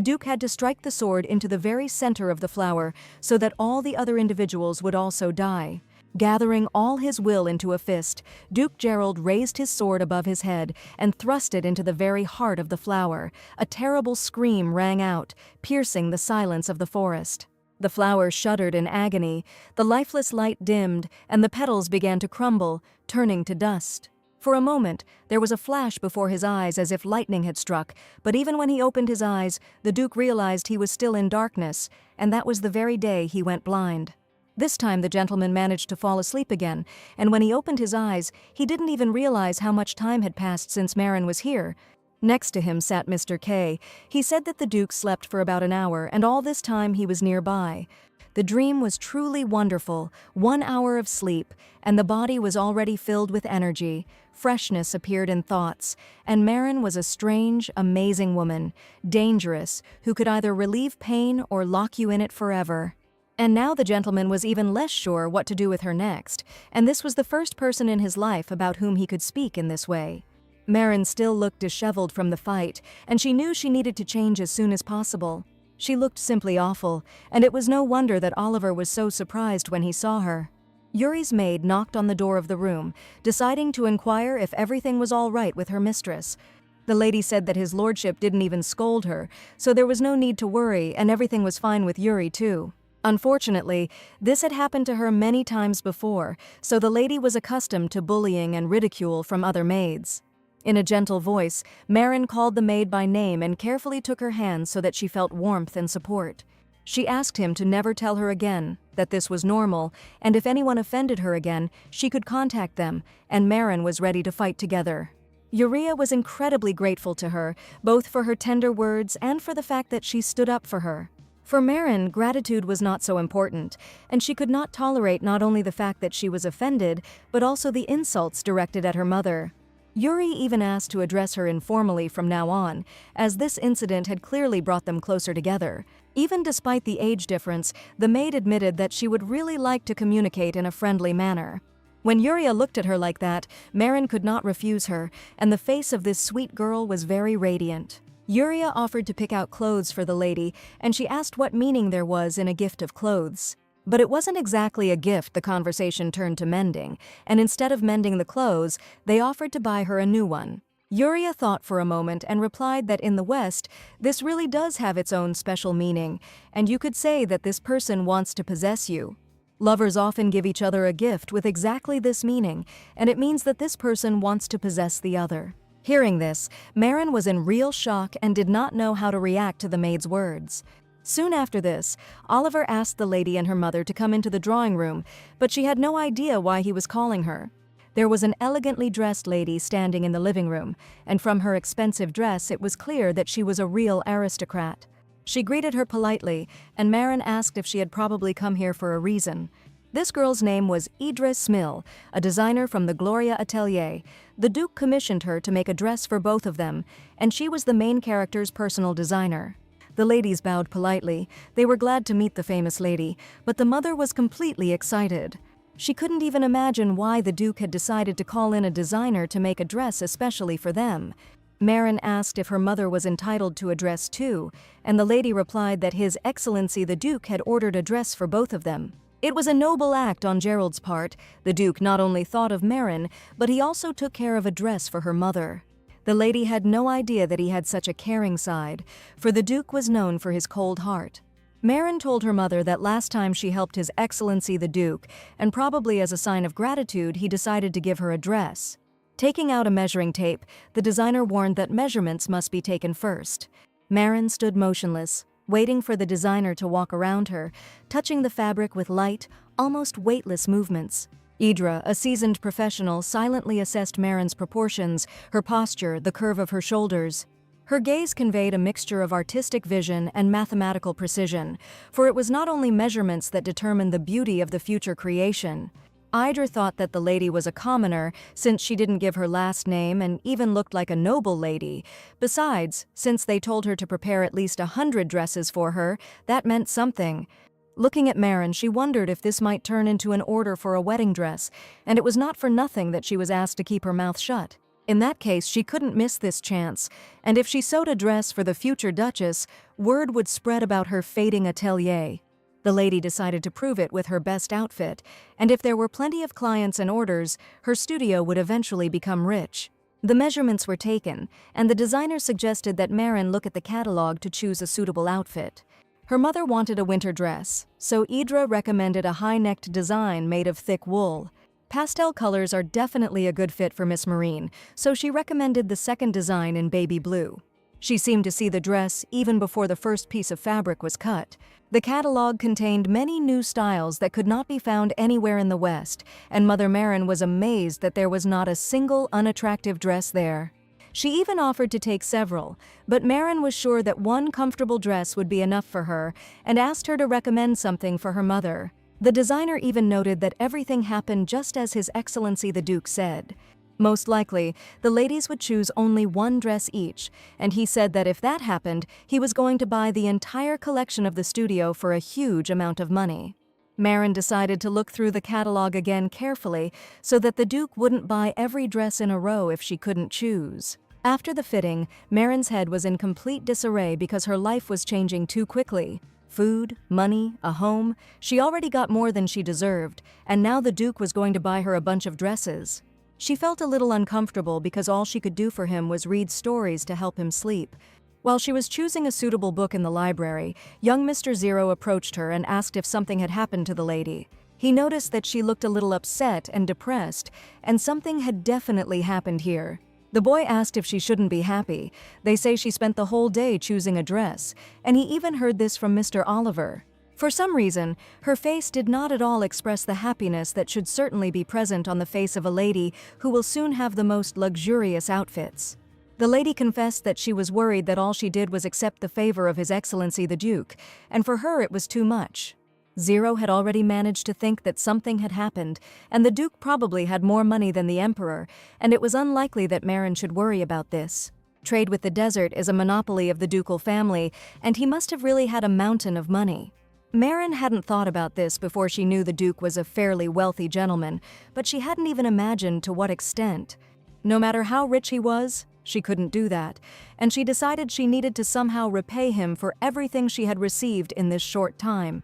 Duke had to strike the sword into the very center of the flower so that all the other individuals would also die. Gathering all his will into a fist, Duke Gerald raised his sword above his head and thrust it into the very heart of the flower. A terrible scream rang out, piercing the silence of the forest. The flower shuddered in agony, the lifeless light dimmed, and the petals began to crumble, turning to dust. For a moment, there was a flash before his eyes as if lightning had struck, but even when he opened his eyes, the Duke realized he was still in darkness, and that was the very day he went blind. This time the gentleman managed to fall asleep again, and when he opened his eyes, he didn't even realize how much time had passed since Marin was here. Next to him sat Mr. K. He said that the Duke slept for about an hour, and all this time he was nearby. The dream was truly wonderful, 1 hour of sleep, and the body was already filled with energy. Freshness appeared in thoughts, and Marin was a strange, amazing woman, dangerous, who could either relieve pain or lock you in it forever. And now the gentleman was even less sure what to do with her next, and this was the first person in his life about whom he could speak in this way. Marin still looked disheveled from the fight, and she knew she needed to change as soon as possible. She looked simply awful, and it was no wonder that Oliver was so surprised when he saw her. Yuri's maid knocked on the door of the room, deciding to inquire if everything was all right with her mistress. The lady said that his lordship didn't even scold her, so there was no need to worry, and everything was fine with Yuri too. Unfortunately, this had happened to her many times before, so the lady was accustomed to bullying and ridicule from other maids. In a gentle voice, Marin called the maid by name and carefully took her hand so that she felt warmth and support. She asked him to never tell her again, that this was normal, and if anyone offended her again, she could contact them, and Marin was ready to fight together. Yuria was incredibly grateful to her, both for her tender words and for the fact that she stood up for her. For Marin, gratitude was not so important, and she could not tolerate not only the fact that she was offended, but also the insults directed at her mother. Yuri even asked to address her informally from now on, as this incident had clearly brought them closer together. Even despite the age difference, the maid admitted that she would really like to communicate in a friendly manner. When Yuria looked at her like that, Marin could not refuse her, and the face of this sweet girl was very radiant. Yuria offered to pick out clothes for the lady, and she asked what meaning there was in a gift of clothes. But it wasn't exactly a gift. The conversation turned to mending, and instead of mending the clothes, they offered to buy her a new one. Yuria thought for a moment and replied that in the West, this really does have its own special meaning, and you could say that this person wants to possess you. Lovers often give each other a gift with exactly this meaning, and it means that this person wants to possess the other. Hearing this, Marin was in real shock and did not know how to react to the maid's words. Soon after this, Oliver asked the lady and her mother to come into the drawing room, but she had no idea why he was calling her. There was an elegantly dressed lady standing in the living room, and from her expensive dress it was clear that she was a real aristocrat. She greeted her politely, and Marin asked if she had probably come here for a reason. This girl's name was Idra Smil, a designer from the Gloria Atelier. The Duke commissioned her to make a dress for both of them, and she was the main character's personal designer. The ladies bowed politely. They were glad to meet the famous lady, but the mother was completely excited. She couldn't even imagine why the Duke had decided to call in a designer to make a dress especially for them. Marin asked if her mother was entitled to a dress too, and the lady replied that His Excellency the Duke had ordered a dress for both of them. It was a noble act on Gerald's part. The Duke not only thought of Marin, but he also took care of a dress for her mother. The lady had no idea that he had such a caring side, for the Duke was known for his cold heart. Marin told her mother that last time she helped His Excellency the Duke, and probably as a sign of gratitude, he decided to give her a dress. Taking out a measuring tape, the designer warned that measurements must be taken first. Marin stood motionless, waiting for the designer to walk around her, touching the fabric with light, almost weightless movements. Idra, a seasoned professional, silently assessed Marin's proportions, her posture, the curve of her shoulders. Her gaze conveyed a mixture of artistic vision and mathematical precision, for it was not only measurements that determined the beauty of the future creation. Idra thought that the lady was a commoner, since she didn't give her last name and even looked like a noble lady. Besides, since they told her to prepare at least 100 dresses for her, that meant something. Looking at Marin, she wondered if this might turn into an order for a wedding dress, and it was not for nothing that she was asked to keep her mouth shut. In that case, she couldn't miss this chance, and if she sewed a dress for the future Duchess, word would spread about her fading atelier. The lady decided to prove it with her best outfit, and if there were plenty of clients and orders, her studio would eventually become rich. The measurements were taken, and the designer suggested that Maren look at the catalog to choose a suitable outfit. Her mother wanted a winter dress, so Idra recommended a high-necked design made of thick wool. Pastel colors are definitely a good fit for Miss Marine, so she recommended the second design in baby blue. She seemed to see the dress even before the first piece of fabric was cut. The catalog contained many new styles that could not be found anywhere in the West, and Mother Maren was amazed that there was not a single unattractive dress there. She even offered to take several, but Maren was sure that one comfortable dress would be enough for her and asked her to recommend something for her mother. The designer even noted that everything happened just as His Excellency the Duke said. Most likely, the ladies would choose only one dress each, and he said that if that happened, he was going to buy the entire collection of the studio for a huge amount of money. Maren decided to look through the catalog again carefully so that the Duke wouldn't buy every dress in a row if she couldn't choose. After the fitting, Maren's head was in complete disarray because her life was changing too quickly. Food, money, a home, she already got more than she deserved, and now the Duke was going to buy her a bunch of dresses. She felt a little uncomfortable because all she could do for him was read stories to help him sleep. While she was choosing a suitable book in the library, young Mr. Zero approached her and asked if something had happened to the lady. He noticed that she looked a little upset and depressed, and something had definitely happened here. The boy asked if she shouldn't be happy. They say she spent the whole day choosing a dress, and he even heard this from Mr. Oliver. For some reason, her face did not at all express the happiness that should certainly be present on the face of a lady who will soon have the most luxurious outfits. The lady confessed that she was worried that all she did was accept the favor of His Excellency the Duke, and for her it was too much. Zero had already managed to think that something had happened, and the Duke probably had more money than the Emperor, and it was unlikely that Maren should worry about this. Trade with the desert is a monopoly of the ducal family, and he must have really had a mountain of money. Maren hadn't thought about this before she knew the Duke was a fairly wealthy gentleman, but she hadn't even imagined to what extent. No matter how rich he was, she couldn't do that, and she decided she needed to somehow repay him for everything she had received in this short time.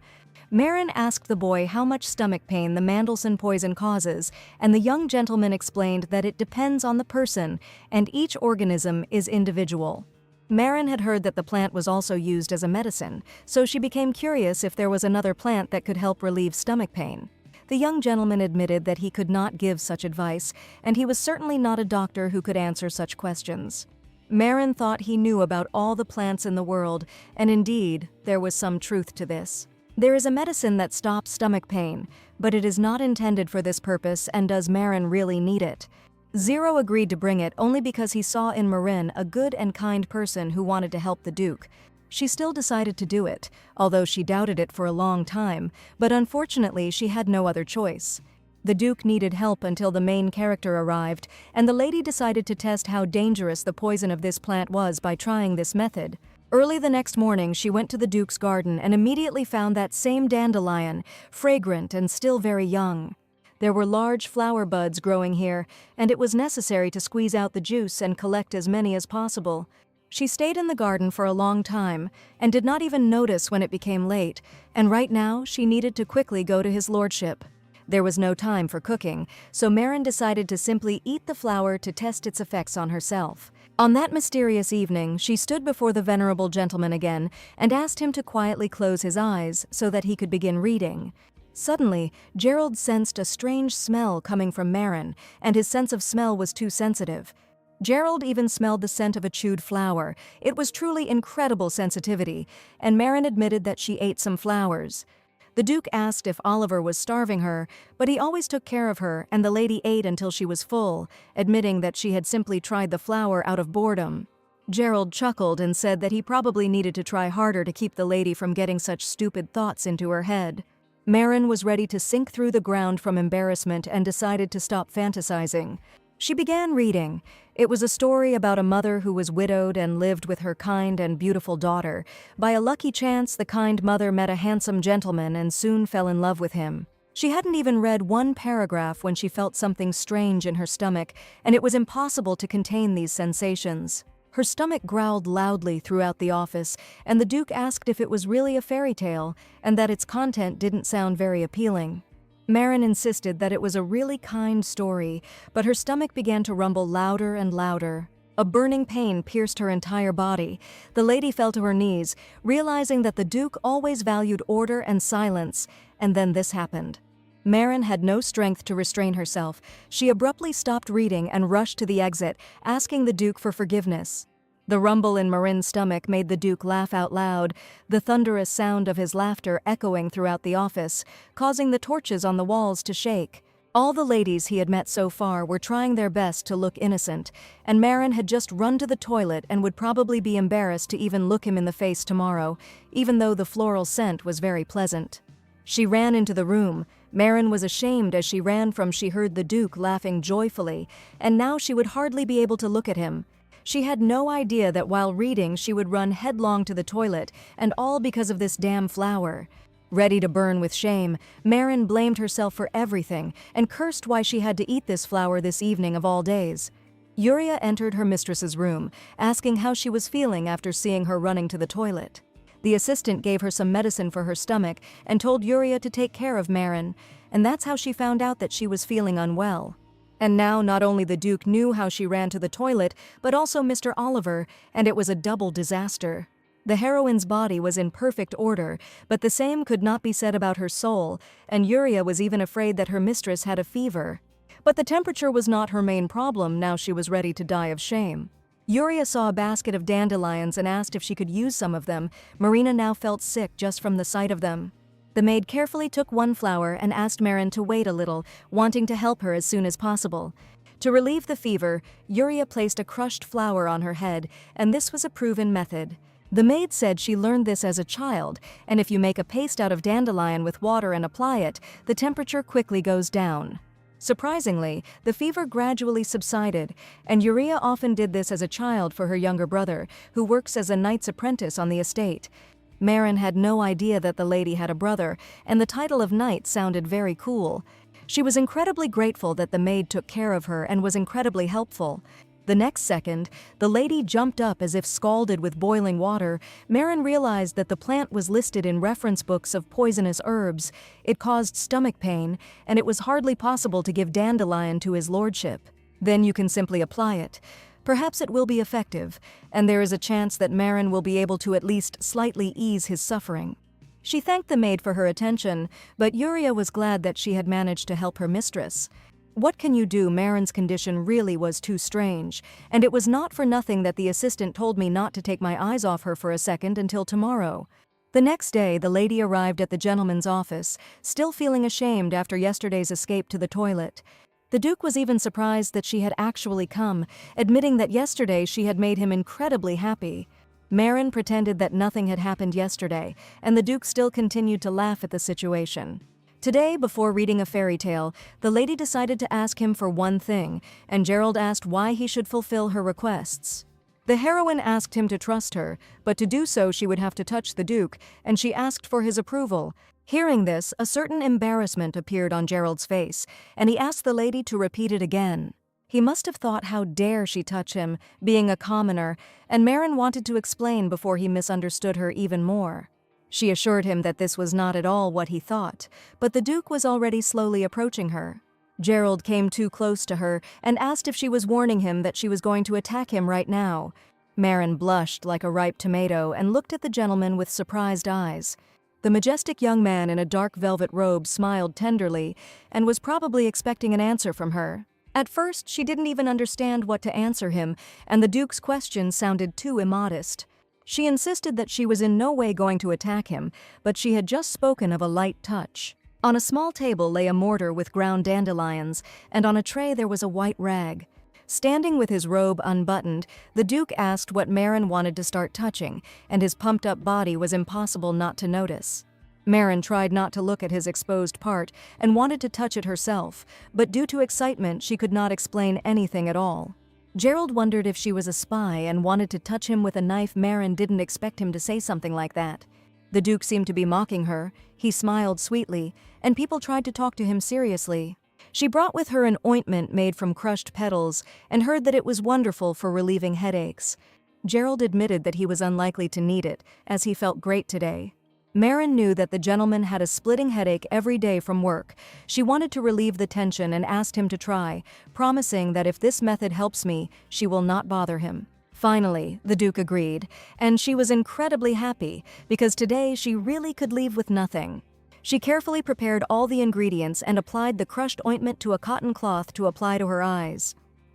Maren asked the boy how much stomach pain the Mandelson poison causes, and the young gentleman explained that it depends on the person, and each organism is individual. Maren had heard that the plant was also used as a medicine, so she became curious if there was another plant that could help relieve stomach pain. The young gentleman admitted that he could not give such advice, and he was certainly not a doctor who could answer such questions. Maren thought he knew about all the plants in the world, and indeed, there was some truth to this. There is a medicine that stops stomach pain, but it is not intended for this purpose, and does Maren really need it? Zero agreed to bring it only because he saw in Marin a good and kind person who wanted to help the Duke. She still decided to do it, although she doubted it for a long time, but unfortunately she had no other choice. The Duke needed help until the main character arrived, and the lady decided to test how dangerous the poison of this plant was by trying this method. Early the next morning, she went to the Duke's garden and immediately found that same dandelion, fragrant and still very young. There were large flower buds growing here, and it was necessary to squeeze out the juice and collect as many as possible. She stayed in the garden for a long time, and did not even notice when it became late, and right now she needed to quickly go to his lordship. There was no time for cooking, so Maren decided to simply eat the flower to test its effects on herself. On that mysterious evening, she stood before the venerable gentleman again and asked him to quietly close his eyes so that he could begin reading. Suddenly, Gerald sensed a strange smell coming from Maren, and his sense of smell was too sensitive. Gerald even smelled the scent of a chewed flower. It was truly incredible sensitivity, and Maren admitted that she ate some flowers. The Duke asked if Oliver was starving her, but he always took care of her, and the lady ate until she was full, admitting that she had simply tried the flower out of boredom. Gerald chuckled and said that he probably needed to try harder to keep the lady from getting such stupid thoughts into her head. Maren was ready to sink through the ground from embarrassment and decided to stop fantasizing. She began reading. It was a story about a mother who was widowed and lived with her kind and beautiful daughter. By a lucky chance, the kind mother met a handsome gentleman and soon fell in love with him. She hadn't even read one paragraph when she felt something strange in her stomach, and it was impossible to contain these sensations. Her stomach growled loudly throughout the office, and the Duke asked if it was really a fairy tale and that its content didn't sound very appealing. Marin insisted that it was a really kind story, but her stomach began to rumble louder and louder. A burning pain pierced her entire body. The lady fell to her knees, realizing that the Duke always valued order and silence, and then this happened. Marin had no strength to restrain herself. She abruptly stopped reading and rushed to the exit, asking the Duke for forgiveness. The rumble in Marin's stomach made the Duke laugh out loud, the thunderous sound of his laughter echoing throughout the office, causing the torches on the walls to shake. All the ladies he had met so far were trying their best to look innocent, and Marin had just run to the toilet and would probably be embarrassed to even look him in the face tomorrow, even though the floral scent was very pleasant. She ran into the room. Marin was ashamed as she ran from she heard the Duke laughing joyfully, and now she would hardly be able to look at him. She had no idea that while reading she would run headlong to the toilet, and all because of this damn flower. Ready to burn with shame, Marin blamed herself for everything and cursed why she had to eat this flower this evening of all days. Yuria entered her mistress's room, asking how she was feeling after seeing her running to the toilet. The assistant gave her some medicine for her stomach and told Yuria to take care of Marin, and that's how she found out that she was feeling unwell. And now not only the Duke knew how she ran to the toilet, but also Mr. Oliver, and it was a double disaster. The heroine's body was in perfect order, but the same could not be said about her soul, and Yuria was even afraid that her mistress had a fever. But the temperature was not her main problem now she was ready to die of shame. Yuria saw a basket of dandelions and asked if she could use some of them. Marina now felt sick just from the sight of them. The maid carefully took one flower and asked Marin to wait a little, wanting to help her as soon as possible. To relieve the fever, Yuria placed a crushed flower on her head, and this was a proven method. The maid said she learned this as a child, and if you make a paste out of dandelion with water and apply it, the temperature quickly goes down. Surprisingly, the fever gradually subsided, and Yuria often did this as a child for her younger brother, who works as a knight's apprentice on the estate. Marin had no idea that the lady had a brother, and the title of knight sounded very cool. She was incredibly grateful that the maid took care of her and was incredibly helpful. The next second, the lady jumped up as if scalded with boiling water. Marin realized that the plant was listed in reference books of poisonous herbs. It caused stomach pain, and it was hardly possible to give dandelion to his lordship. Then you can simply apply it. Perhaps it will be effective, and there is a chance that Marin will be able to at least slightly ease his suffering. She thanked the maid for her attention, but Yuria was glad that she had managed to help her mistress. What can you do? Marin's condition really was too strange, and it was not for nothing that the assistant told me not to take my eyes off her for a second until tomorrow. The next day, the lady arrived at the gentleman's office, still feeling ashamed after yesterday's escape to the toilet. The Duke was even surprised that she had actually come, admitting that yesterday she had made him incredibly happy. Marin pretended that nothing had happened yesterday, and the Duke still continued to laugh at the situation. Today, before reading a fairy tale, the lady decided to ask him for one thing, and Gerald asked why he should fulfill her requests. The heroine asked him to trust her, but to do so she would have to touch the Duke, and she asked for his approval. Hearing this, a certain embarrassment appeared on Gerald's face, and he asked the lady to repeat it again. He must have thought how dare she touch him, being a commoner, and Marin wanted to explain before he misunderstood her even more. She assured him that this was not at all what he thought, but the Duke was already slowly approaching her. Gerald came too close to her and asked if she was warning him that she was going to attack him right now. Marin blushed like a ripe tomato and looked at the gentleman with surprised eyes. The majestic young man in a dark velvet robe smiled tenderly and was probably expecting an answer from her. At first, she didn't even understand what to answer him, and the Duke's question sounded too immodest. She insisted that she was in no way going to attack him, but she had just spoken of a light touch. On a small table lay a mortar with ground dandelions, and on a tray there was a white rag. Standing with his robe unbuttoned, the Duke asked what Marin wanted to start touching, and his pumped-up body was impossible not to notice. Marin tried not to look at his exposed part and wanted to touch it herself, but due to excitement she could not explain anything at all. Gerald wondered if she was a spy and wanted to touch him with a knife. Marin didn't expect him to say something like that. The Duke seemed to be mocking her. He smiled sweetly, and people tried to talk to him seriously. She brought with her an ointment made from crushed petals and heard that it was wonderful for relieving headaches. Gerald admitted that he was unlikely to need it, as he felt great today. Marin knew that the gentleman had a splitting headache every day from work. She wanted to relieve the tension and asked him to try, promising that if this method helps me, she will not bother him. Finally, the Duke agreed, and she was incredibly happy, because today she really could leave with nothing. She carefully prepared all the ingredients and applied the crushed ointment to a cotton cloth to apply to her eyes.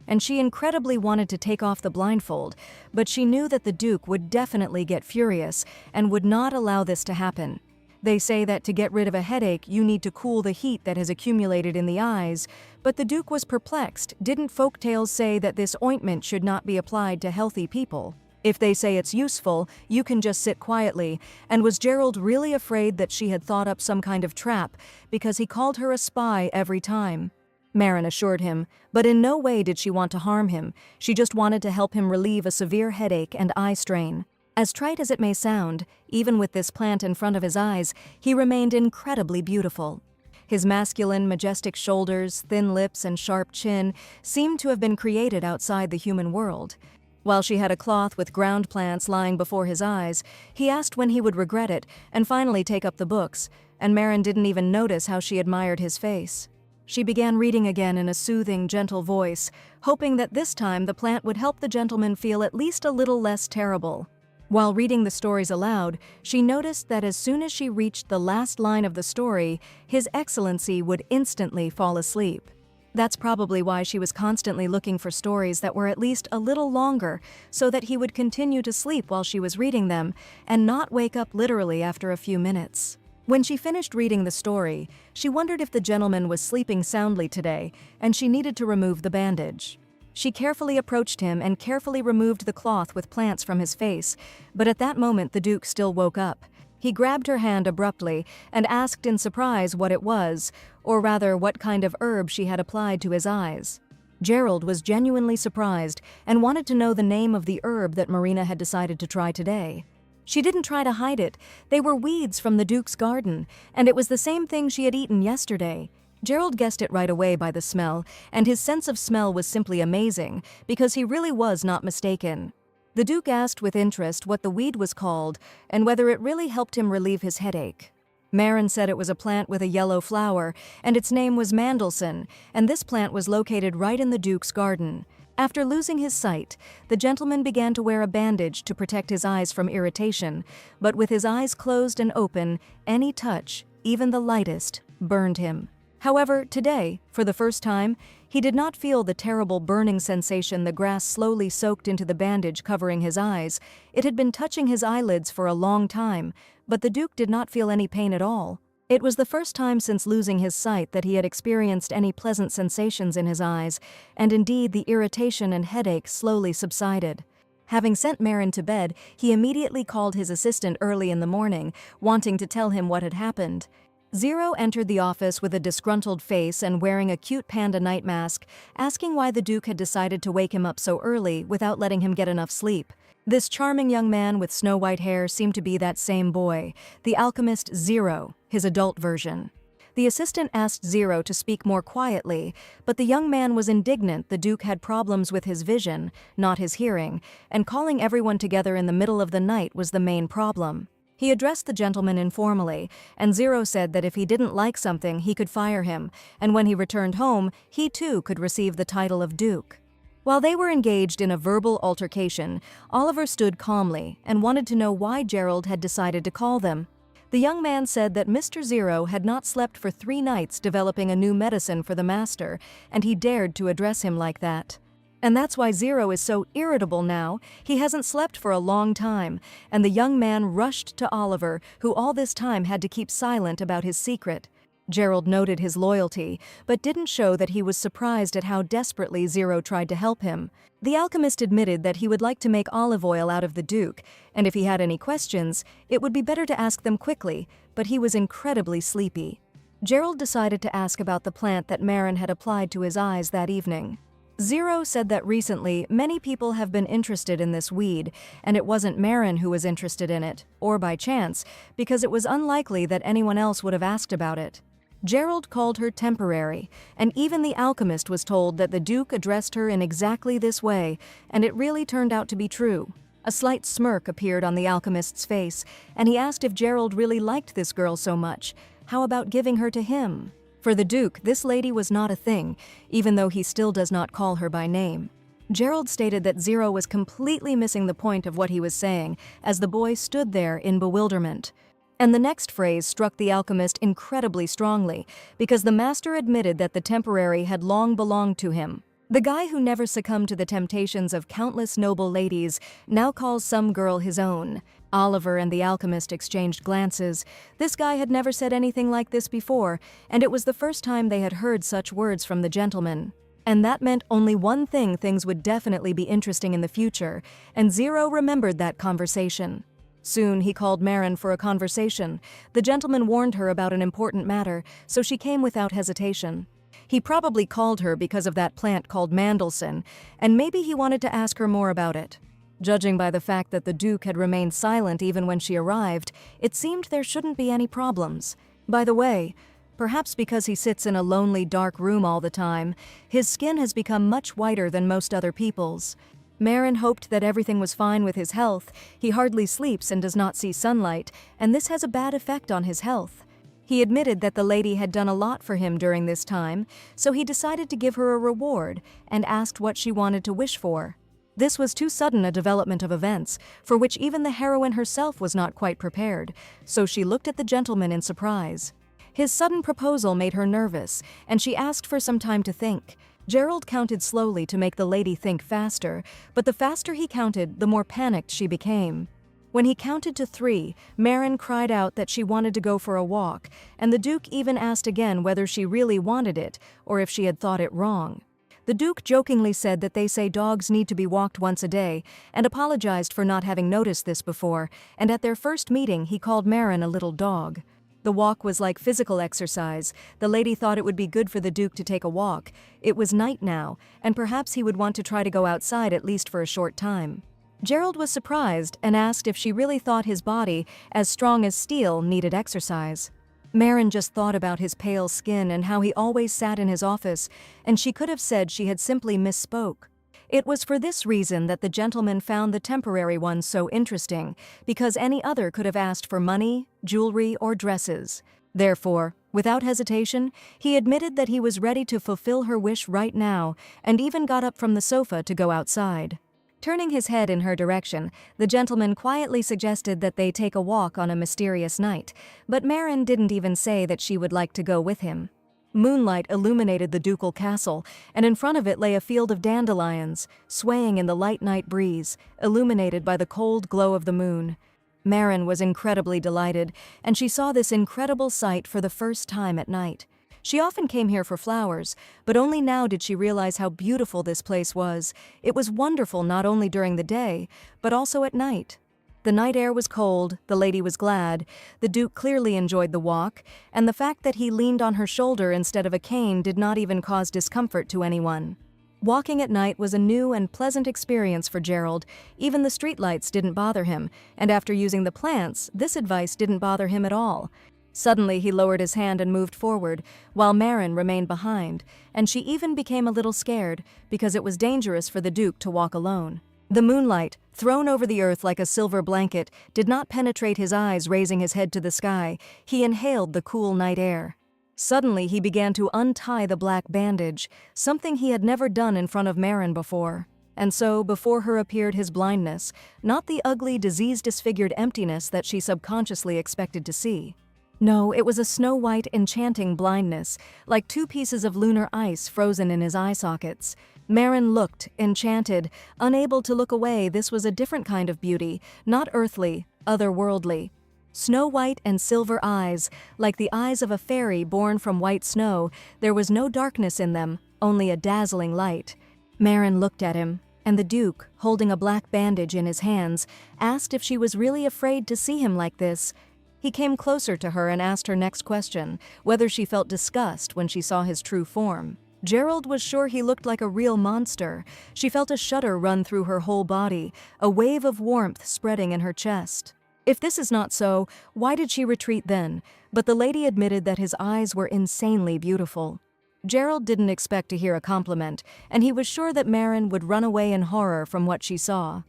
And she incredibly wanted to take off the blindfold, but she knew that the Duke would definitely get furious and would not allow this to happen. They say that to get rid of a headache, you need to cool the heat that has accumulated in the eyes, but the Duke was perplexed. Didn't folktales say that this ointment should not be applied to healthy people? If they say it's useful, you can just sit quietly, and was Gerald really afraid that she had thought up some kind of trap because he called her a spy every time? Marin assured him, but in no way did she want to harm him. She just wanted to help him relieve a severe headache and eye strain. As trite as it may sound, even with this plant in front of his eyes, he remained incredibly beautiful. His masculine, majestic shoulders, thin lips, and sharp chin seemed to have been created outside the human world. While she had a cloth with ground plants lying before his eyes, he asked when he would regret it and finally take up the books, and Marin didn't even notice how she admired his face. She began reading again in a soothing, gentle voice, hoping that this time the plant would help the gentleman feel at least a little less terrible. While reading the stories aloud, she noticed that as soon as she reached the last line of the story, His Excellency would instantly fall asleep. That's probably why she was constantly looking for stories that were at least a little longer, so that he would continue to sleep while she was reading them, and not wake up literally after a few minutes. When she finished reading the story, she wondered if the gentleman was sleeping soundly today, and she needed to remove the bandage. She carefully approached him and carefully removed the cloth with plants from his face, but at that moment the Duke still woke up. He grabbed her hand abruptly and asked in surprise what it was, or rather what kind of herb she had applied to his eyes. Gerald was genuinely surprised and wanted to know the name of the herb that Marina had decided to try today. She didn't try to hide it. They were weeds from the Duke's garden, and it was the same thing she had eaten yesterday. Gerald guessed it right away by the smell, and his sense of smell was simply amazing, because he really was not mistaken. The Duke asked with interest what the weed was called, and whether it really helped him relieve his headache. Marin said it was a plant with a yellow flower, and its name was Mandelson, and this plant was located right in the Duke's garden. After losing his sight, the gentleman began to wear a bandage to protect his eyes from irritation, but with his eyes closed and open, any touch, even the lightest, burned him. However, today, for the first time, he did not feel the terrible burning sensation the grass slowly soaked into the bandage covering his eyes. It had been touching his eyelids for a long time, but the Duke did not feel any pain at all. It was the first time since losing his sight that he had experienced any pleasant sensations in his eyes, and indeed the irritation and headache slowly subsided. Having sent Marin to bed, he immediately called his assistant early in the morning, wanting to tell him what had happened. Zero entered the office with a disgruntled face and wearing a cute panda night mask, asking why the Duke had decided to wake him up so early without letting him get enough sleep. This charming young man with snow-white hair seemed to be that same boy, the alchemist Zero, his adult version. The assistant asked Zero to speak more quietly, but the young man was indignant the Duke had problems with his vision, not his hearing, and calling everyone together in the middle of the night was the main problem. He addressed the gentleman informally, and Zero said that if he didn't like something, he could fire him, and when he returned home, he too could receive the title of Duke. While they were engaged in a verbal altercation, Oliver stood calmly and wanted to know why Gerald had decided to call them. The young man said that Mr. Zero had not slept for 3 nights developing a new medicine for the master, and he dared to address him like that. And that's why Zero is so irritable now. He hasn't slept for a long time, and the young man rushed to Oliver, who all this time had to keep silent about his secret. Gerald noted his loyalty, but didn't show that he was surprised at how desperately Zero tried to help him. The alchemist admitted that he would like to make olive oil out of the Duke, and if he had any questions, it would be better to ask them quickly, but he was incredibly sleepy. Gerald decided to ask about the plant that Marin had applied to his eyes that evening. Zero said that recently many people have been interested in this weed, and it wasn't Marin who was interested in it, or by chance, because it was unlikely that anyone else would have asked about it. Gerald called her temporary, and even the alchemist was told that the Duke addressed her in exactly this way, and it really turned out to be true. A slight smirk appeared on the alchemist's face, and he asked if Gerald really liked this girl so much. How about giving her to him? For the Duke, this lady was not a thing, even though he still does not call her by name. Gerald stated that Zero was completely missing the point of what he was saying, as the boy stood there in bewilderment. And the next phrase struck the alchemist incredibly strongly, because the master admitted that the temporary had long belonged to him. The guy who never succumbed to the temptations of countless noble ladies now calls some girl his own. Oliver and the alchemist exchanged glances. This guy had never said anything like this before, and it was the first time they had heard such words from the gentleman. And that meant only one thing: things would definitely be interesting in the future, and Zero remembered that conversation. Soon he called Marin for a conversation. The gentleman warned her about an important matter, so she came without hesitation. He probably called her because of that plant called Mandelson, and maybe he wanted to ask her more about it. Judging by the fact that the Duke had remained silent even when she arrived, it seemed there shouldn't be any problems. By the way, perhaps because he sits in a lonely, dark room all the time, his skin has become much whiter than most other people's. Marin hoped that everything was fine with his health. He hardly sleeps and does not see sunlight, and this has a bad effect on his health. He admitted that the lady had done a lot for him during this time, so he decided to give her a reward and asked what she wanted to wish for. This was too sudden a development of events, for which even the heroine herself was not quite prepared, so she looked at the gentleman in surprise. His sudden proposal made her nervous, and she asked for some time to think. Gerald counted slowly to make the lady think faster, but the faster he counted, the more panicked she became. When he counted to 3, Marin cried out that she wanted to go for a walk, and the Duke even asked again whether she really wanted it or if she had thought it wrong. The Duke jokingly said that they say dogs need to be walked once a day, and apologized for not having noticed this before, and at their first meeting he called Marin a little dog. The walk was like physical exercise. The lady thought it would be good for the Duke to take a walk. It was night now, and perhaps he would want to try to go outside at least for a short time. Gerald was surprised and asked if she really thought his body, as strong as steel, needed exercise. Marin just thought about his pale skin and how he always sat in his office, and she could have said she had simply misspoke. It was for this reason that the gentleman found the temporary one so interesting, because any other could have asked for money, jewelry, or dresses. Therefore, without hesitation, he admitted that he was ready to fulfill her wish right now, and even got up from the sofa to go outside. Turning his head in her direction, the gentleman quietly suggested that they take a walk on a mysterious night, but Marin didn't even say that she would like to go with him. Moonlight illuminated the ducal castle, and in front of it lay a field of dandelions, swaying in the light night breeze, illuminated by the cold glow of the moon. Marin was incredibly delighted, and she saw this incredible sight for the first time at night. She often came here for flowers, but only now did she realize how beautiful this place was. It was wonderful not only during the day, but also at night. The night air was cold, the lady was glad, the Duke clearly enjoyed the walk, and the fact that he leaned on her shoulder instead of a cane did not even cause discomfort to anyone. Walking at night was a new and pleasant experience for Gerald. Even the streetlights didn't bother him, and after using the plants, this advice didn't bother him at all. Suddenly he lowered his hand and moved forward, while Marin remained behind, and she even became a little scared, because it was dangerous for the Duke to walk alone. The moonlight, thrown over the earth like a silver blanket, did not penetrate his eyes. Raising his head to the sky, he inhaled the cool night air. Suddenly he began to untie the black bandage, something he had never done in front of Marin before. And so, before her appeared his blindness, not the ugly, disease-disfigured emptiness that she subconsciously expected to see. No, it was a snow-white, enchanting blindness, like 2 pieces of lunar ice frozen in his eye sockets. Marin looked, enchanted, unable to look away. This was a different kind of beauty, not earthly, otherworldly. Snow-white and silver eyes, like the eyes of a fairy born from white snow. There was no darkness in them, only a dazzling light. Marin looked at him, and the Duke, holding a black bandage in his hands, asked if she was really afraid to see him like this. He came closer to her and asked her next question, whether she felt disgust when she saw his true form. Gerald was sure he looked like a real monster. She felt a shudder run through her whole body, a wave of warmth spreading in her chest. If this is not so, why did she retreat then? But the lady admitted that his eyes were insanely beautiful. Gerald didn't expect to hear a compliment, and he was sure that Marin would run away in horror from what she saw.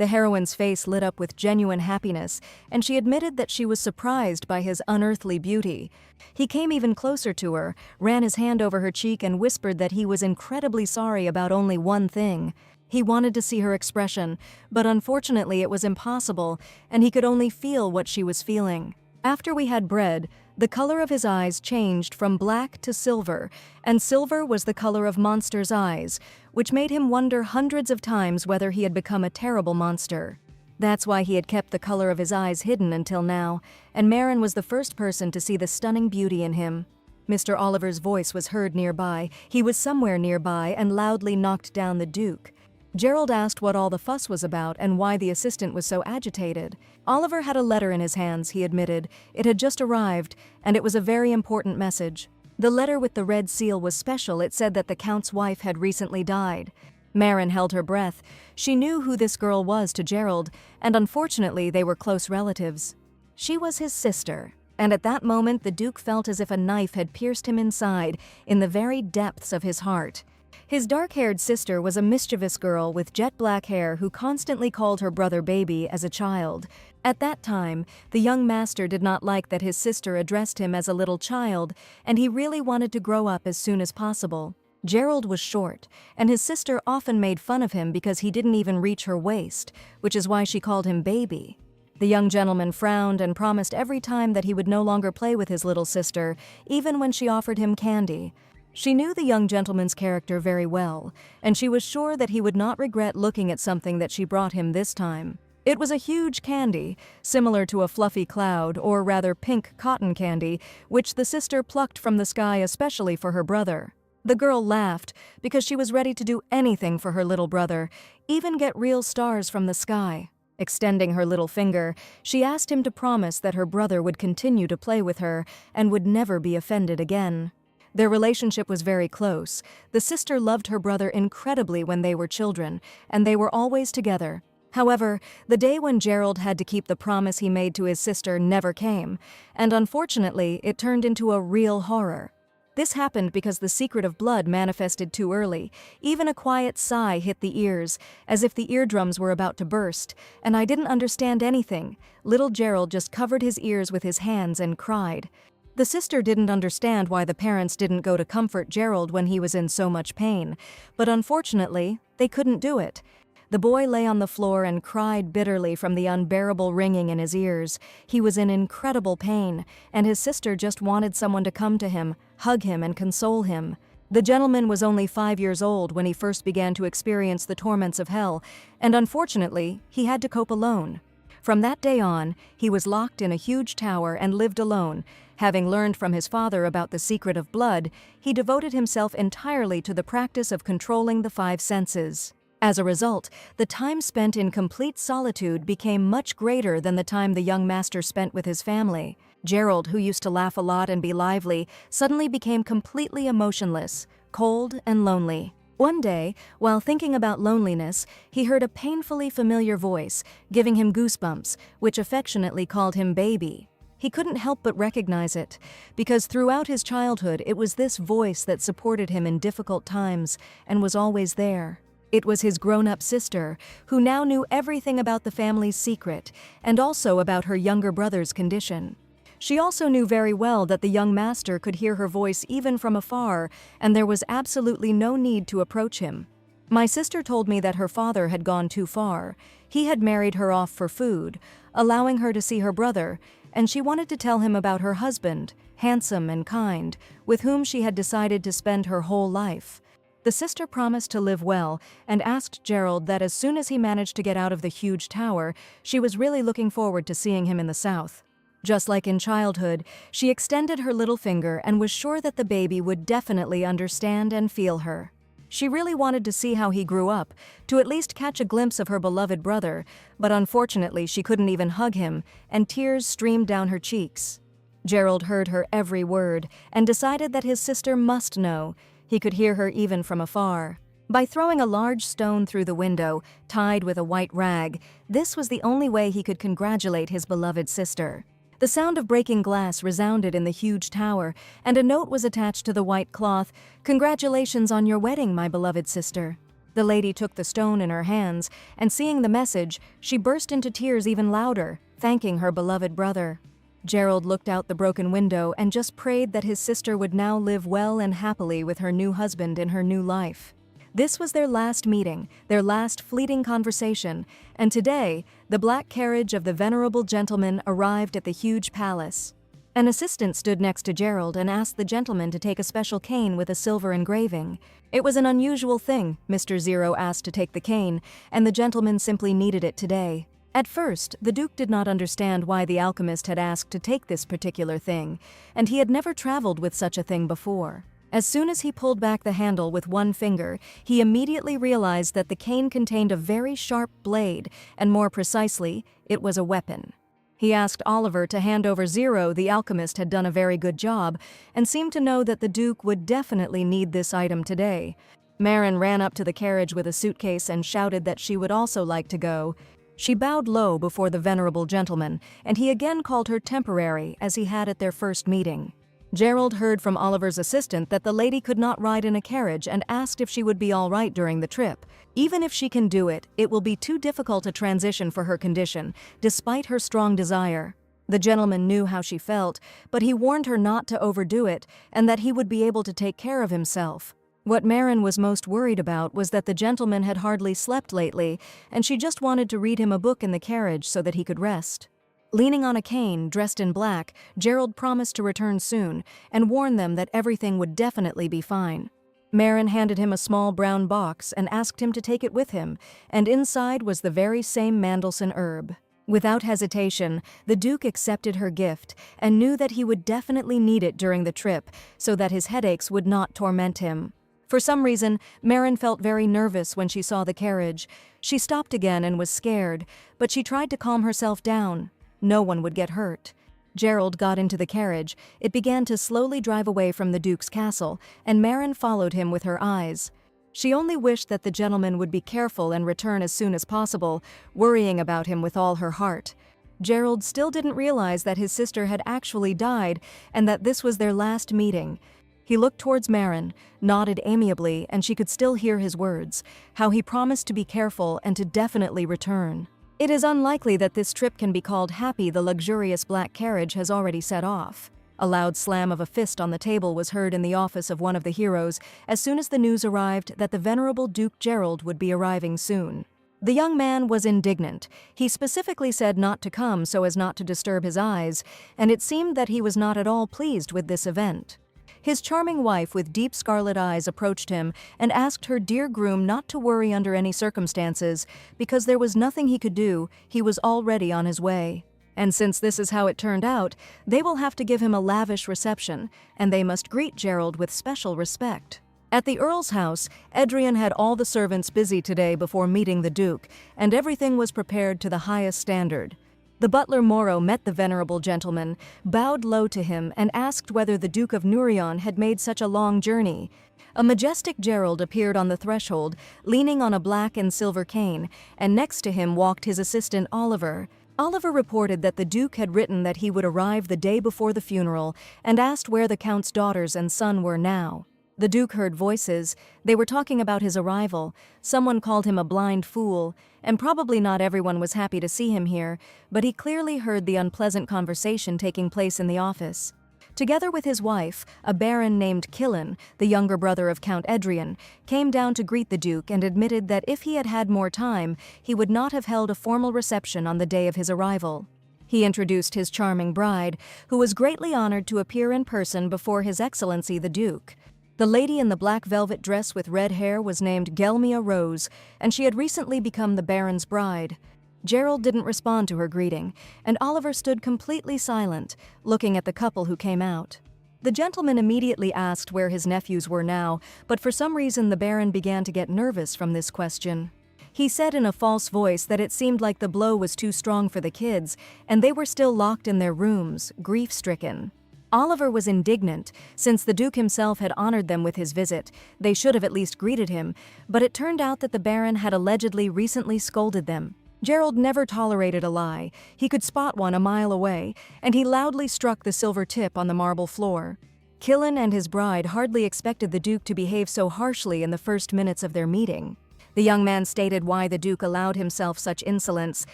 The heroine's face lit up with genuine happiness, and she admitted that she was surprised by his unearthly beauty. He came even closer to her, ran his hand over her cheek, and whispered that he was incredibly sorry about only one thing. He wanted to see her expression, but unfortunately it was impossible, and he could only feel what she was feeling. After we had bread, the color of his eyes changed from black to silver, and silver was the color of Monster's eyes, which made him wonder hundreds of times whether he had become a terrible monster. That's why he had kept the color of his eyes hidden until now, and Maren was the first person to see the stunning beauty in him. Mr. Oliver's voice was heard nearby. He was somewhere nearby and loudly knocked down the Duke. Gerald asked what all the fuss was about and why the assistant was so agitated. Oliver had a letter in his hands, he admitted. It had just arrived, and it was a very important message. The letter with the red seal was special. It said that the Count's wife had recently died. Maren held her breath. She knew who this girl was to Gerald, and unfortunately they were close relatives. She was his sister, and at that moment the Duke felt as if a knife had pierced him inside, in the very depths of his heart. His dark-haired sister was a mischievous girl with jet-black hair who constantly called her brother baby as a child. At that time, the young master did not like that his sister addressed him as a little child, and he really wanted to grow up as soon as possible. Gerald was short, and his sister often made fun of him because he didn't even reach her waist, which is why she called him baby. The young gentleman frowned and promised every time that he would no longer play with his little sister, even when she offered him candy. She knew the young gentleman's character very well, and she was sure that he would not regret looking at something that she brought him this time. It was a huge candy, similar to a fluffy cloud, or rather pink cotton candy, which the sister plucked from the sky especially for her brother. The girl laughed because she was ready to do anything for her little brother, even get real stars from the sky. Extending her little finger, she asked him to promise that her brother would continue to play with her and would never be offended again. Their relationship was very close. The sister loved her brother incredibly when they were children, and they were always together. However, the day when Gerald had to keep the promise he made to his sister never came, and unfortunately, it turned into a real horror. This happened because the secret of blood manifested too early. Even a quiet sigh hit the ears, as if the eardrums were about to burst, and I didn't understand anything. Little Gerald just covered his ears with his hands and cried. The sister didn't understand why the parents didn't go to comfort Gerald when he was in so much pain, but unfortunately, they couldn't do it. The boy lay on the floor and cried bitterly from the unbearable ringing in his ears. He was in incredible pain, and his sister just wanted someone to come to him, hug him, and console him. The gentleman was only 5 years old when he first began to experience the torments of hell, and unfortunately, he had to cope alone. From that day on, he was locked in a huge tower and lived alone. Having learned from his father about the secret of blood, he devoted himself entirely to the practice of controlling the 5 senses. As a result, the time spent in complete solitude became much greater than the time the young master spent with his family. Gerald, who used to laugh a lot and be lively, suddenly became completely emotionless, cold and lonely. One day, while thinking about loneliness, he heard a painfully familiar voice, giving him goosebumps, which affectionately called him baby. He couldn't help but recognize it, because throughout his childhood it was this voice that supported him in difficult times and was always there. It was his grown-up sister, who now knew everything about the family's secret, and also about her younger brother's condition. She also knew very well that the young master could hear her voice even from afar, and there was absolutely no need to approach him. My sister told me that her father had gone too far. He had married her off for food, allowing her to see her brother, and she wanted to tell him about her husband, handsome and kind, with whom she had decided to spend her whole life. The sister promised to live well and asked Gerald that as soon as he managed to get out of the huge tower, she was really looking forward to seeing him in the south. Just like in childhood, she extended her little finger and was sure that the baby would definitely understand and feel her. She really wanted to see how he grew up, to at least catch a glimpse of her beloved brother, but unfortunately she couldn't even hug him, and tears streamed down her cheeks. Gerald heard her every word and decided that his sister must know. He could hear her even from afar. By throwing a large stone through the window, tied with a white rag, this was the only way he could congratulate his beloved sister. The sound of breaking glass resounded in the huge tower, and a note was attached to the white cloth. "Congratulations on your wedding, my beloved sister." The lady took the stone in her hands, and seeing the message, she burst into tears even louder, thanking her beloved brother. Gerald looked out the broken window and just prayed that his sister would now live well and happily with her new husband in her new life. This was their last meeting, their last fleeting conversation, and today, the black carriage of the venerable gentleman arrived at the huge palace. An assistant stood next to Gerald and asked the gentleman to take a special cane with a silver engraving. It was an unusual thing, Mr. Zero asked to take the cane, and the gentleman simply needed it today. At first, the Duke did not understand why the alchemist had asked to take this particular thing, and he had never traveled with such a thing before. As soon as he pulled back the handle with one finger, he immediately realized that the cane contained a very sharp blade, and more precisely, it was a weapon. He asked Oliver to hand over Zero. The alchemist had done a very good job, and seemed to know that the Duke would definitely need this item today. Marin ran up to the carriage with a suitcase and shouted that she would also like to go. She bowed low before the venerable gentleman, and he again called her temporary, as he had at their first meeting. Gerald heard from Oliver's assistant that the lady could not ride in a carriage and asked if she would be all right during the trip. Even if she can do it, it will be too difficult a transition for her condition, despite her strong desire. The gentleman knew how she felt, but he warned her not to overdo it and that he would be able to take care of himself. What Marin was most worried about was that the gentleman had hardly slept lately, and she just wanted to read him a book in the carriage so that he could rest. Leaning on a cane, dressed in black, Gerald promised to return soon and warned them that everything would definitely be fine. Marin handed him a small brown box and asked him to take it with him, and inside was the very same Mandelson herb. Without hesitation, the Duke accepted her gift and knew that he would definitely need it during the trip so that his headaches would not torment him. For some reason, Marin felt very nervous when she saw the carriage. She stopped again and was scared, but she tried to calm herself down. No one would get hurt. Gerald got into the carriage. It began to slowly drive away from the Duke's castle, and Marin followed him with her eyes. She only wished that the gentleman would be careful and return as soon as possible, worrying about him with all her heart. Gerald still didn't realize that his sister had actually died and that this was their last meeting. He looked towards Marin, nodded amiably, and she could still hear his words, how he promised to be careful and to definitely return. It is unlikely that this trip can be called happy. The luxurious black carriage has already set off. A loud slam of a fist on the table was heard in the office of one of the heroes as soon as the news arrived that the venerable Duke Gerald would be arriving soon. The young man was indignant. He specifically said not to come so as not to disturb his eyes, and it seemed that he was not at all pleased with this event. His charming wife with deep scarlet eyes approached him and asked her dear groom not to worry under any circumstances, because there was nothing he could do. He was already on his way. And since this is how it turned out, they will have to give him a lavish reception, and they must greet Gerald with special respect. At the Earl's house, Adrian had all the servants busy today before meeting the Duke, and everything was prepared to the highest standard. The butler Moro met the venerable gentleman, bowed low to him, and asked whether the Duke of Nourion had made such a long journey. A majestic Gerald appeared on the threshold, leaning on a black and silver cane, and next to him walked his assistant Oliver. Oliver reported that the Duke had written that he would arrive the day before the funeral, and asked where the Count's daughters and son were now. The Duke heard voices. They were talking about his arrival. Someone called him a blind fool, and probably not everyone was happy to see him here, but he clearly heard the unpleasant conversation taking place in the office. Together with his wife, a baron named Killen, the younger brother of Count Adrian, came down to greet the Duke and admitted that if he had had more time, he would not have held a formal reception on the day of his arrival. He introduced his charming bride, who was greatly honored to appear in person before His Excellency the Duke. The lady in the black velvet dress with red hair was named Gelmia Rose, and she had recently become the Baron's bride. Gerald didn't respond to her greeting, and Oliver stood completely silent, looking at the couple who came out. The gentleman immediately asked where his nephews were now, but for some reason the Baron began to get nervous from this question. He said in a false voice that it seemed like the blow was too strong for the kids, and they were still locked in their rooms, grief-stricken. Oliver was indignant. Since the Duke himself had honored them with his visit, they should have at least greeted him, but it turned out that the Baron had allegedly recently scolded them. Gerald never tolerated a lie. He could spot one a mile away, and he loudly struck the silver tip on the marble floor. Killen and his bride hardly expected the Duke to behave so harshly in the first minutes of their meeting. The young man stated why the Duke allowed himself such insolence,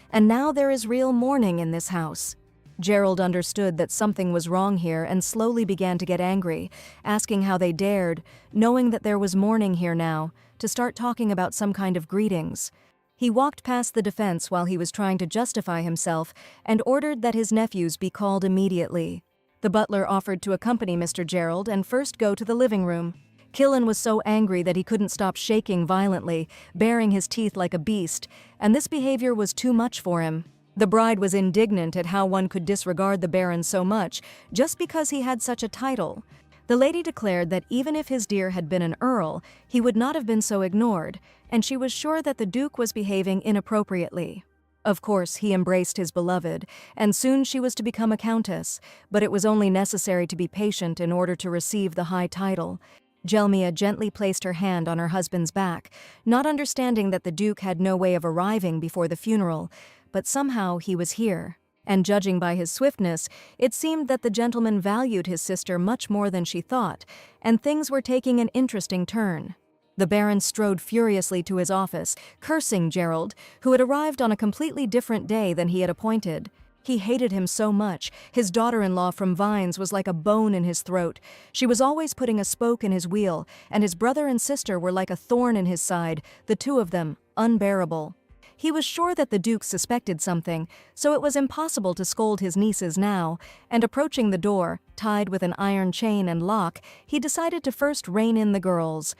and now there is real mourning in this house. Gerald understood that something was wrong here and slowly began to get angry, asking how they dared, knowing that there was mourning here now, to start talking about some kind of greetings. He walked past the defense while he was trying to justify himself and ordered that his nephews be called immediately. The butler offered to accompany Mr. Gerald and first go to the living room. Killen was so angry that he couldn't stop shaking violently, baring his teeth like a beast, and this behavior was too much for him. The bride was indignant at how one could disregard the Baron so much just because he had such a title. The lady declared that even if his dear had been an earl, he would not have been so ignored, and she was sure that the Duke was behaving inappropriately. Of course, he embraced his beloved, and soon she was to become a countess, but it was only necessary to be patient in order to receive the high title. Jelmia gently placed her hand on her husband's back, not understanding that the Duke had no way of arriving before the funeral, but somehow he was here. And judging by his swiftness, it seemed that the gentleman valued his sister much more than she thought, and things were taking an interesting turn. The Baron strode furiously to his office, cursing Gerald, who had arrived on a completely different day than he had appointed. He hated him so much. His daughter-in-law from Vines was like a bone in his throat. She was always putting a spoke in his wheel, and his brother and sister were like a thorn in his side, the two of them, unbearable. He was sure that the Duke suspected something, so it was impossible to scold his nieces now, and approaching the door, tied with an iron chain and lock, he decided to first rein in the girls.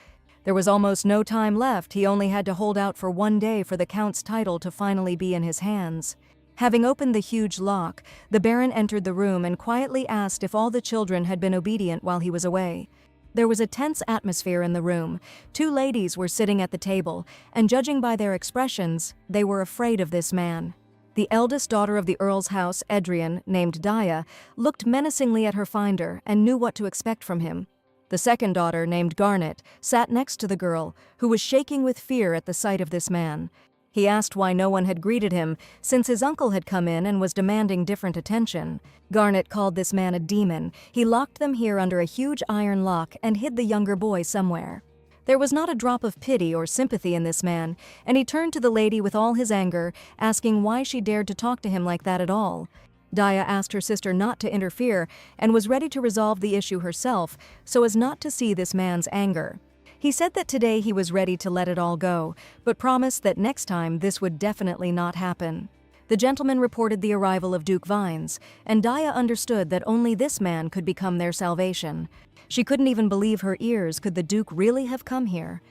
There was almost no time left. He only had to hold out for one day for the Count's title to finally be in his hands. Having opened the huge lock, the Baron entered the room and quietly asked if all the children had been obedient while he was away. There was a tense atmosphere in the room. Two ladies were sitting at the table, and judging by their expressions, they were afraid of this man. The eldest daughter of the Earl's house, Edrian, named Dia, looked menacingly at her finder and knew what to expect from him. The second daughter, named Garnet, sat next to the girl, who was shaking with fear at the sight of this man. He asked why no one had greeted him, since his uncle had come in and was demanding different attention. Garnet called this man a demon. He locked them here under a huge iron lock and hid the younger boy somewhere. There was not a drop of pity or sympathy in this man, and he turned to the lady with all his anger, asking why she dared to talk to him like that at all. Dia asked her sister not to interfere and was ready to resolve the issue herself so as not to see this man's anger. He said that today he was ready to let it all go, but promised that next time this would definitely not happen. The gentleman reported the arrival of Duke Vines, and Dia understood that only this man could become their salvation. She couldn't even believe her ears. Could the Duke really have come here?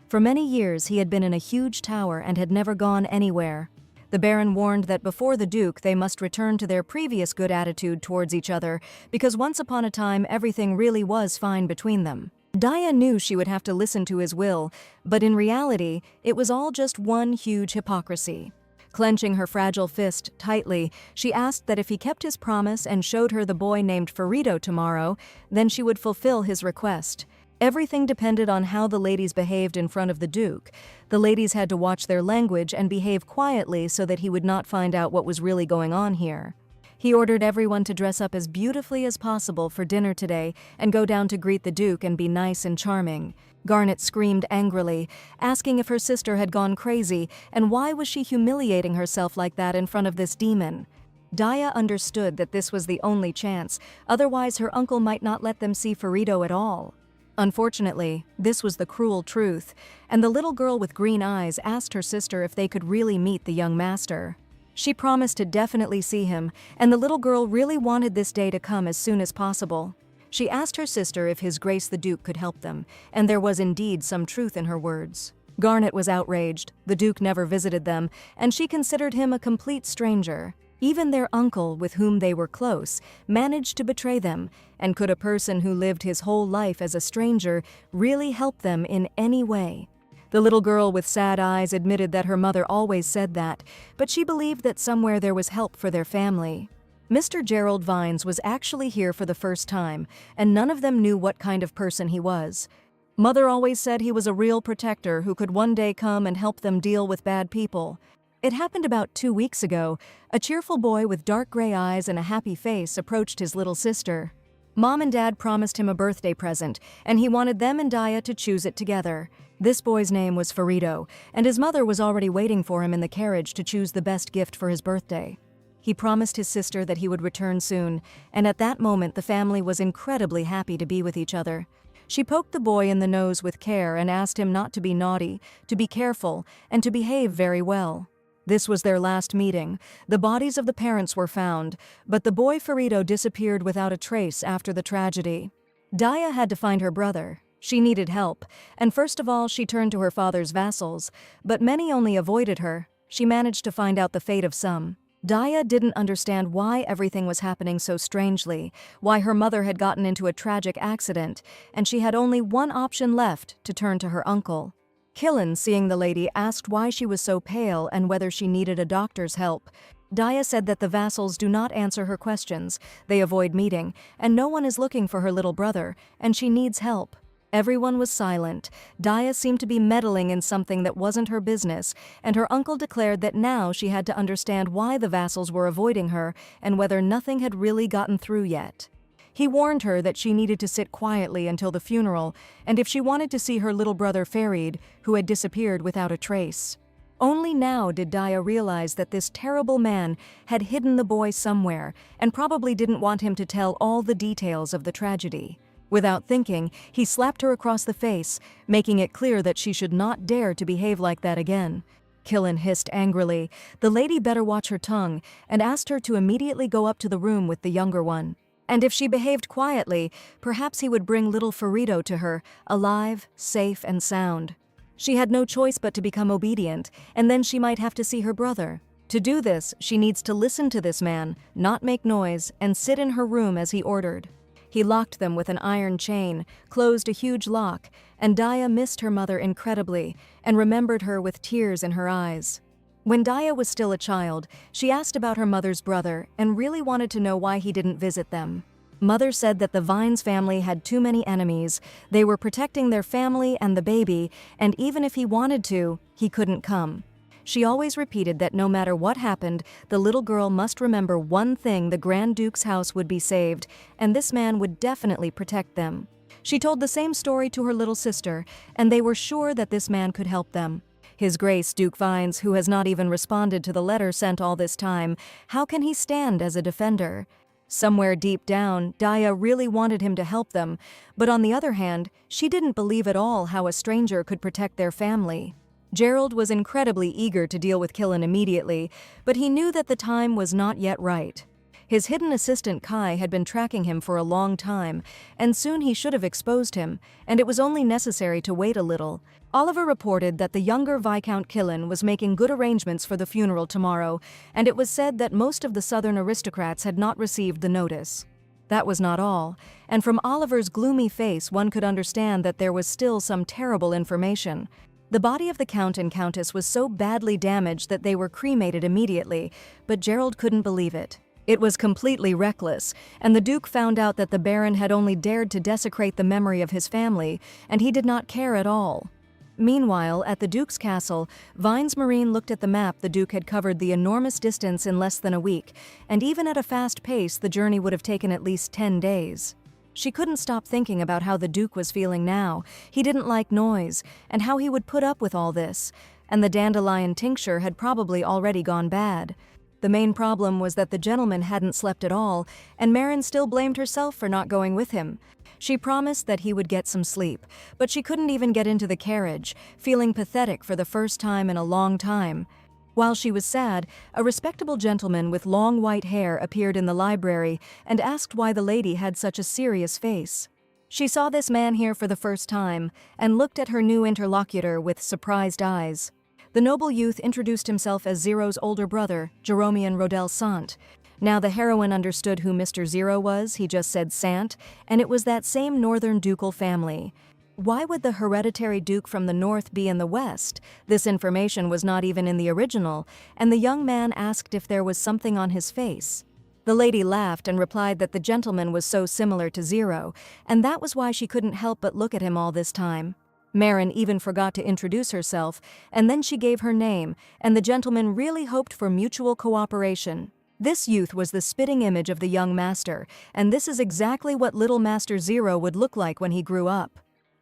For many years he had been in a huge tower and had never gone anywhere. The Baron warned that before the Duke they must return to their previous good attitude towards each other, because once upon a time everything really was fine between them. Dia knew she would have to listen to his will, but in reality, it was all just one huge hypocrisy. Clenching her fragile fist tightly, she asked that if he kept his promise and showed her the boy named Ferrito tomorrow, then she would fulfill his request. Everything depended on how the ladies behaved in front of the Duke. The ladies had to watch their language and behave quietly so that he would not find out what was really going on here. He ordered everyone to dress up as beautifully as possible for dinner today and go down to greet the Duke and be nice and charming. Garnet screamed angrily, asking if her sister had gone crazy and why was she humiliating herself like that in front of this demon. Dia understood that this was the only chance, otherwise her uncle might not let them see Ferrito at all. Unfortunately, this was the cruel truth, and the little girl with green eyes asked her sister if they could really meet the young master. She promised to definitely see him, and the little girl really wanted this day to come as soon as possible. She asked her sister if His Grace the Duke could help them, and there was indeed some truth in her words. Garnet was outraged. The Duke never visited them, and she considered him a complete stranger. Even their uncle, with whom they were close, managed to betray them, and could a person who lived his whole life as a stranger really help them in any way? The little girl with sad eyes admitted that her mother always said that, but she believed that somewhere there was help for their family. Mr. Gerald Vines was actually here for the first time, and none of them knew what kind of person he was. Mother always said he was a real protector who could one day come and help them deal with bad people. It happened about 2 weeks ago. A cheerful boy with dark gray eyes and a happy face approached his little sister. Mom and Dad promised him a birthday present, and he wanted them and Daya to choose it together. This boy's name was Farito, and his mother was already waiting for him in the carriage to choose the best gift for his birthday. He promised his sister that he would return soon, and at that moment the family was incredibly happy to be with each other. She poked the boy in the nose with care and asked him not to be naughty, to be careful, and to behave very well. This was their last meeting. The bodies of the parents were found, but the boy Farito disappeared without a trace after the tragedy. Daya had to find her brother. She needed help, and first of all she turned to her father's vassals, but many only avoided her. She managed to find out the fate of some. Daya didn't understand why everything was happening so strangely, why her mother had gotten into a tragic accident, and she had only one option left: to turn to her uncle. Killen, seeing the lady, asked why she was so pale and whether she needed a doctor's help. Daya said that the vassals do not answer her questions, they avoid meeting, and no one is looking for her little brother, and she needs help. Everyone was silent. Daya seemed to be meddling in something that wasn't her business, and her uncle declared that now she had to understand why the vassals were avoiding her and whether nothing had really gotten through yet. He warned her that she needed to sit quietly until the funeral, and if she wanted to see her little brother Farid, who had disappeared without a trace. Only now did Daya realize that this terrible man had hidden the boy somewhere and probably didn't want him to tell all the details of the tragedy. Without thinking, he slapped her across the face, making it clear that she should not dare to behave like that again. Killen hissed angrily. The lady better watch her tongue, and asked her to immediately go up to the room with the younger one. And if she behaved quietly, perhaps he would bring little Farito to her, alive, safe, and sound. She had no choice but to become obedient, and then she might have to see her brother. To do this, she needs to listen to this man, not make noise, and sit in her room as he ordered. He locked them with an iron chain, closed a huge lock, and Daya missed her mother incredibly and remembered her with tears in her eyes. When Daya was still a child, she asked about her mother's brother and really wanted to know why he didn't visit them. Mother said that the Vines family had too many enemies, they were protecting their family and the baby, and even if he wanted to, he couldn't come. She always repeated that no matter what happened, the little girl must remember one thing: the Grand Duke's house would be saved, and this man would definitely protect them. She told the same story to her little sister, and they were sure that this man could help them. His Grace Duke Vines, who has not even responded to the letter sent all this time, how can he stand as a defender? Somewhere deep down, Daya really wanted him to help them, but on the other hand, she didn't believe at all how a stranger could protect their family. Gerald was incredibly eager to deal with Killen immediately, but he knew that the time was not yet right. His hidden assistant Kai had been tracking him for a long time, and soon he should have exposed him, and it was only necessary to wait a little. Oliver reported that the younger Viscount Killen was making good arrangements for the funeral tomorrow, and it was said that most of the southern aristocrats had not received the notice. That was not all, and from Oliver's gloomy face one could understand that there was still some terrible information. The body of the Count and Countess was so badly damaged that they were cremated immediately, but Gerald couldn't believe it. It was completely reckless, and the Duke found out that the Baron had only dared to desecrate the memory of his family, and he did not care at all. Meanwhile, at the Duke's castle, Vines Marine looked at the map. The Duke had covered the enormous distance in less than a week, and even at a fast pace the journey would have taken at least 10 days. She couldn't stop thinking about how the Duke was feeling now. He didn't like noise, and how he would put up with all this, and the dandelion tincture had probably already gone bad. The main problem was that the gentleman hadn't slept at all, and Marin still blamed herself for not going with him. She promised that he would get some sleep, but she couldn't even get into the carriage, feeling pathetic for the first time in a long time. While she was sad, a respectable gentleman with long white hair appeared in the library and asked why the lady had such a serious face. She saw this man here for the first time and looked at her new interlocutor with surprised eyes. The noble youth introduced himself as Zero's older brother, Jeromian Rodel Sant. Now the heroine understood who Mr. Zero was. He just said Sant, and it was that same northern ducal family. Why would the hereditary duke from the north be in the west? This information was not even in the original, and the young man asked if there was something on his face. The lady laughed and replied that the gentleman was so similar to Zero, and that was why she couldn't help but look at him all this time. Marin even forgot to introduce herself, and then she gave her name, and the gentleman really hoped for mutual cooperation. This youth was the spitting image of the young master, and this is exactly what little Master Zero would look like when he grew up.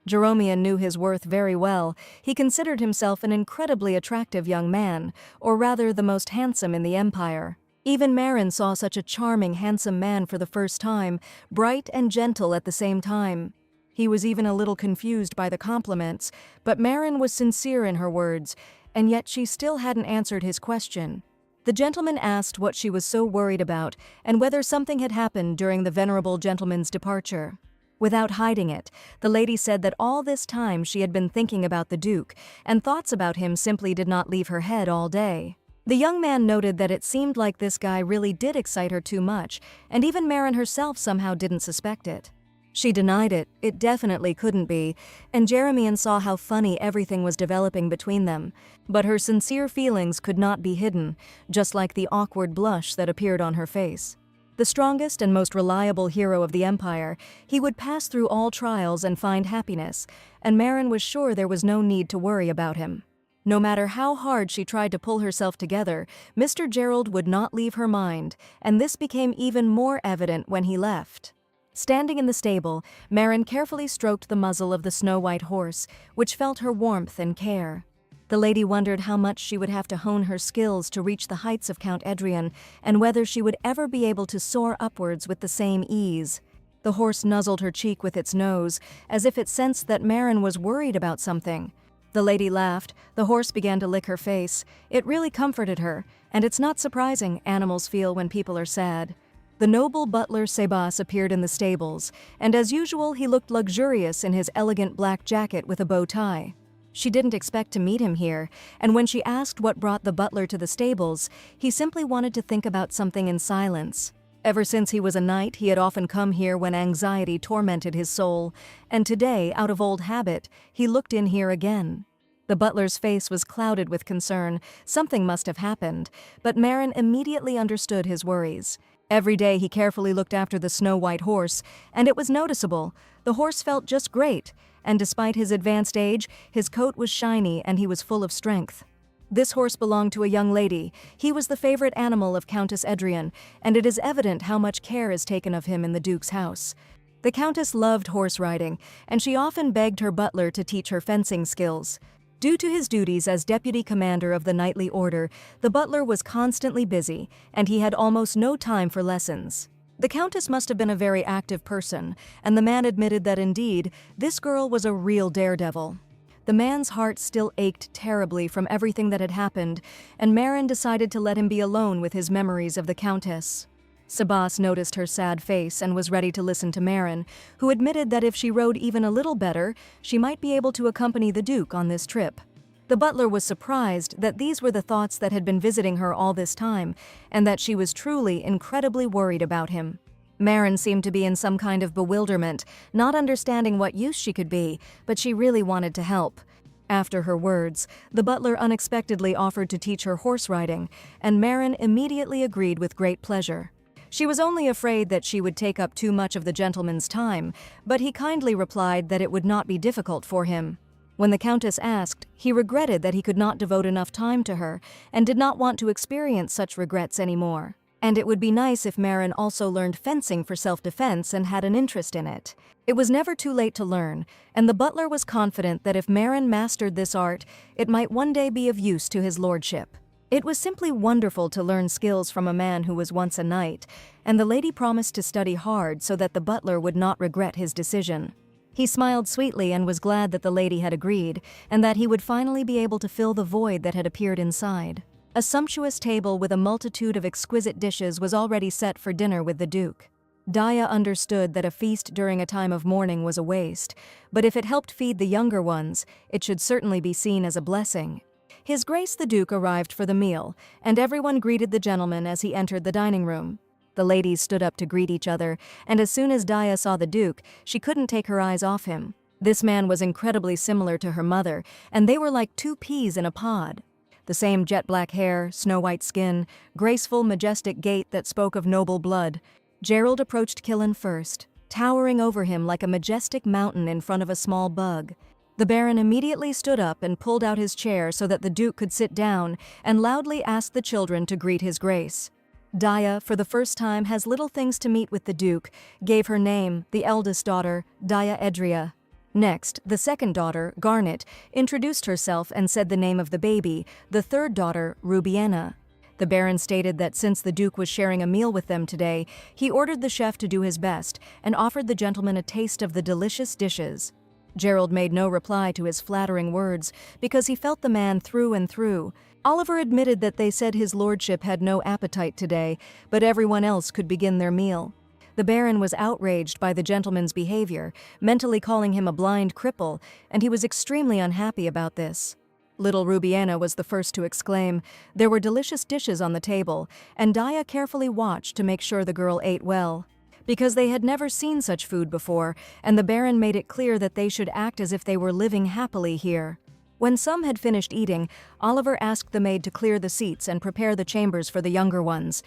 Jeromian knew his worth very well. He considered himself an incredibly attractive young man, or rather the most handsome in the Empire. Even Marin saw such a charming, handsome man for the first time, bright and gentle at the same time. He was even a little confused by the compliments, but Marin was sincere in her words, and yet she still hadn't answered his question. The gentleman asked what she was so worried about and whether something had happened during the venerable gentleman's departure. Without hiding it, the lady said that all this time she had been thinking about the Duke, and thoughts about him simply did not leave her head all day. The young man noted that it seemed like this guy really did excite her too much, and even Marin herself somehow didn't suspect it. She denied it definitely couldn't be, and Jeromian saw how funny everything was developing between them. But her sincere feelings could not be hidden, just like the awkward blush that appeared on her face. The strongest and most reliable hero of the Empire, he would pass through all trials and find happiness, and Marin was sure there was no need to worry about him. No matter how hard she tried to pull herself together, Mr. Gerald would not leave her mind, and this became even more evident when he left. Standing in the stable, Marin carefully stroked the muzzle of the snow-white horse, which felt her warmth and care. The lady wondered how much she would have to hone her skills to reach the heights of Count Edrian, and whether she would ever be able to soar upwards with the same ease. The horse nuzzled her cheek with its nose, as if it sensed that Marin was worried about something. The lady laughed. The horse began to lick her face. It really comforted her, and it's not surprising animals feel when people are sad. The noble butler Sebas appeared in the stables, and as usual he looked luxurious in his elegant black jacket with a bow tie. She didn't expect to meet him here, and when she asked what brought the butler to the stables, he simply wanted to think about something in silence. Ever since he was a knight, he had often come here when anxiety tormented his soul, and today, out of old habit, he looked in here again. The butler's face was clouded with concern. Something must have happened, but Marin immediately understood his worries. Every day he carefully looked after the snow-white horse, and it was noticeable. The horse felt just great, and despite his advanced age, his coat was shiny and he was full of strength. This horse belonged to a young lady. He was the favorite animal of Countess Edrian, and it is evident how much care is taken of him in the Duke's house. The Countess loved horse riding, and she often begged her butler to teach her fencing skills. Due to his duties as deputy commander of the knightly order, the butler was constantly busy, and he had almost no time for lessons. The Countess must have been a very active person, and the man admitted that indeed, this girl was a real daredevil. The man's heart still ached terribly from everything that had happened, and Marin decided to let him be alone with his memories of the Countess. Sebas noticed her sad face and was ready to listen to Marin, who admitted that if she rode even a little better, she might be able to accompany the Duke on this trip. The butler was surprised that these were the thoughts that had been visiting her all this time, and that she was truly incredibly worried about him. Marin seemed to be in some kind of bewilderment, not understanding what use she could be, but she really wanted to help. After her words, the butler unexpectedly offered to teach her horse riding, and Marin immediately agreed with great pleasure. She was only afraid that she would take up too much of the gentleman's time, but he kindly replied that it would not be difficult for him. When the Countess asked, he regretted that he could not devote enough time to her and did not want to experience such regrets anymore. And it would be nice if Marin also learned fencing for self-defense and had an interest in it. It was never too late to learn, and the butler was confident that if Marin mastered this art, it might one day be of use to his lordship. It was simply wonderful to learn skills from a man who was once a knight, and the lady promised to study hard so that the butler would not regret his decision. He smiled sweetly and was glad that the lady had agreed, and that he would finally be able to fill the void that had appeared inside. A sumptuous table with a multitude of exquisite dishes was already set for dinner with the Duke. Daya understood that a feast during a time of mourning was a waste, but if it helped feed the younger ones, it should certainly be seen as a blessing. His Grace the Duke arrived for the meal, and everyone greeted the gentleman as he entered the dining room. The ladies stood up to greet each other, and as soon as Daya saw the Duke, she couldn't take her eyes off him. This man was incredibly similar to her mother, and they were like two peas in a pod. The same jet-black hair, snow-white skin, graceful, majestic gait that spoke of noble blood. Gerald approached Killen first, towering over him like a majestic mountain in front of a small bug. The Baron immediately stood up and pulled out his chair so that the Duke could sit down, and loudly asked the children to greet his Grace. Daya, for the first time, has little things to meet with the Duke, gave her name, the eldest daughter, Daya Edria. Next, the second daughter, Garnet, introduced herself and said the name of the baby, the third daughter, Rubiena. The Baron stated that since the Duke was sharing a meal with them today, he ordered the chef to do his best and offered the gentleman a taste of the delicious dishes. Gerald made no reply to his flattering words because he felt the man through and through. Oliver admitted that they said his lordship had no appetite today, but everyone else could begin their meal. The Baron was outraged by the gentleman's behavior, mentally calling him a blind cripple, and he was extremely unhappy about this. Little Rubiena was the first to exclaim. There were delicious dishes on the table, and Daya carefully watched to make sure the girl ate well. Because they had never seen such food before, and the Baron made it clear that they should act as if they were living happily here. When some had finished eating, Oliver asked the maid to clear the seats and prepare the chambers for the younger ones.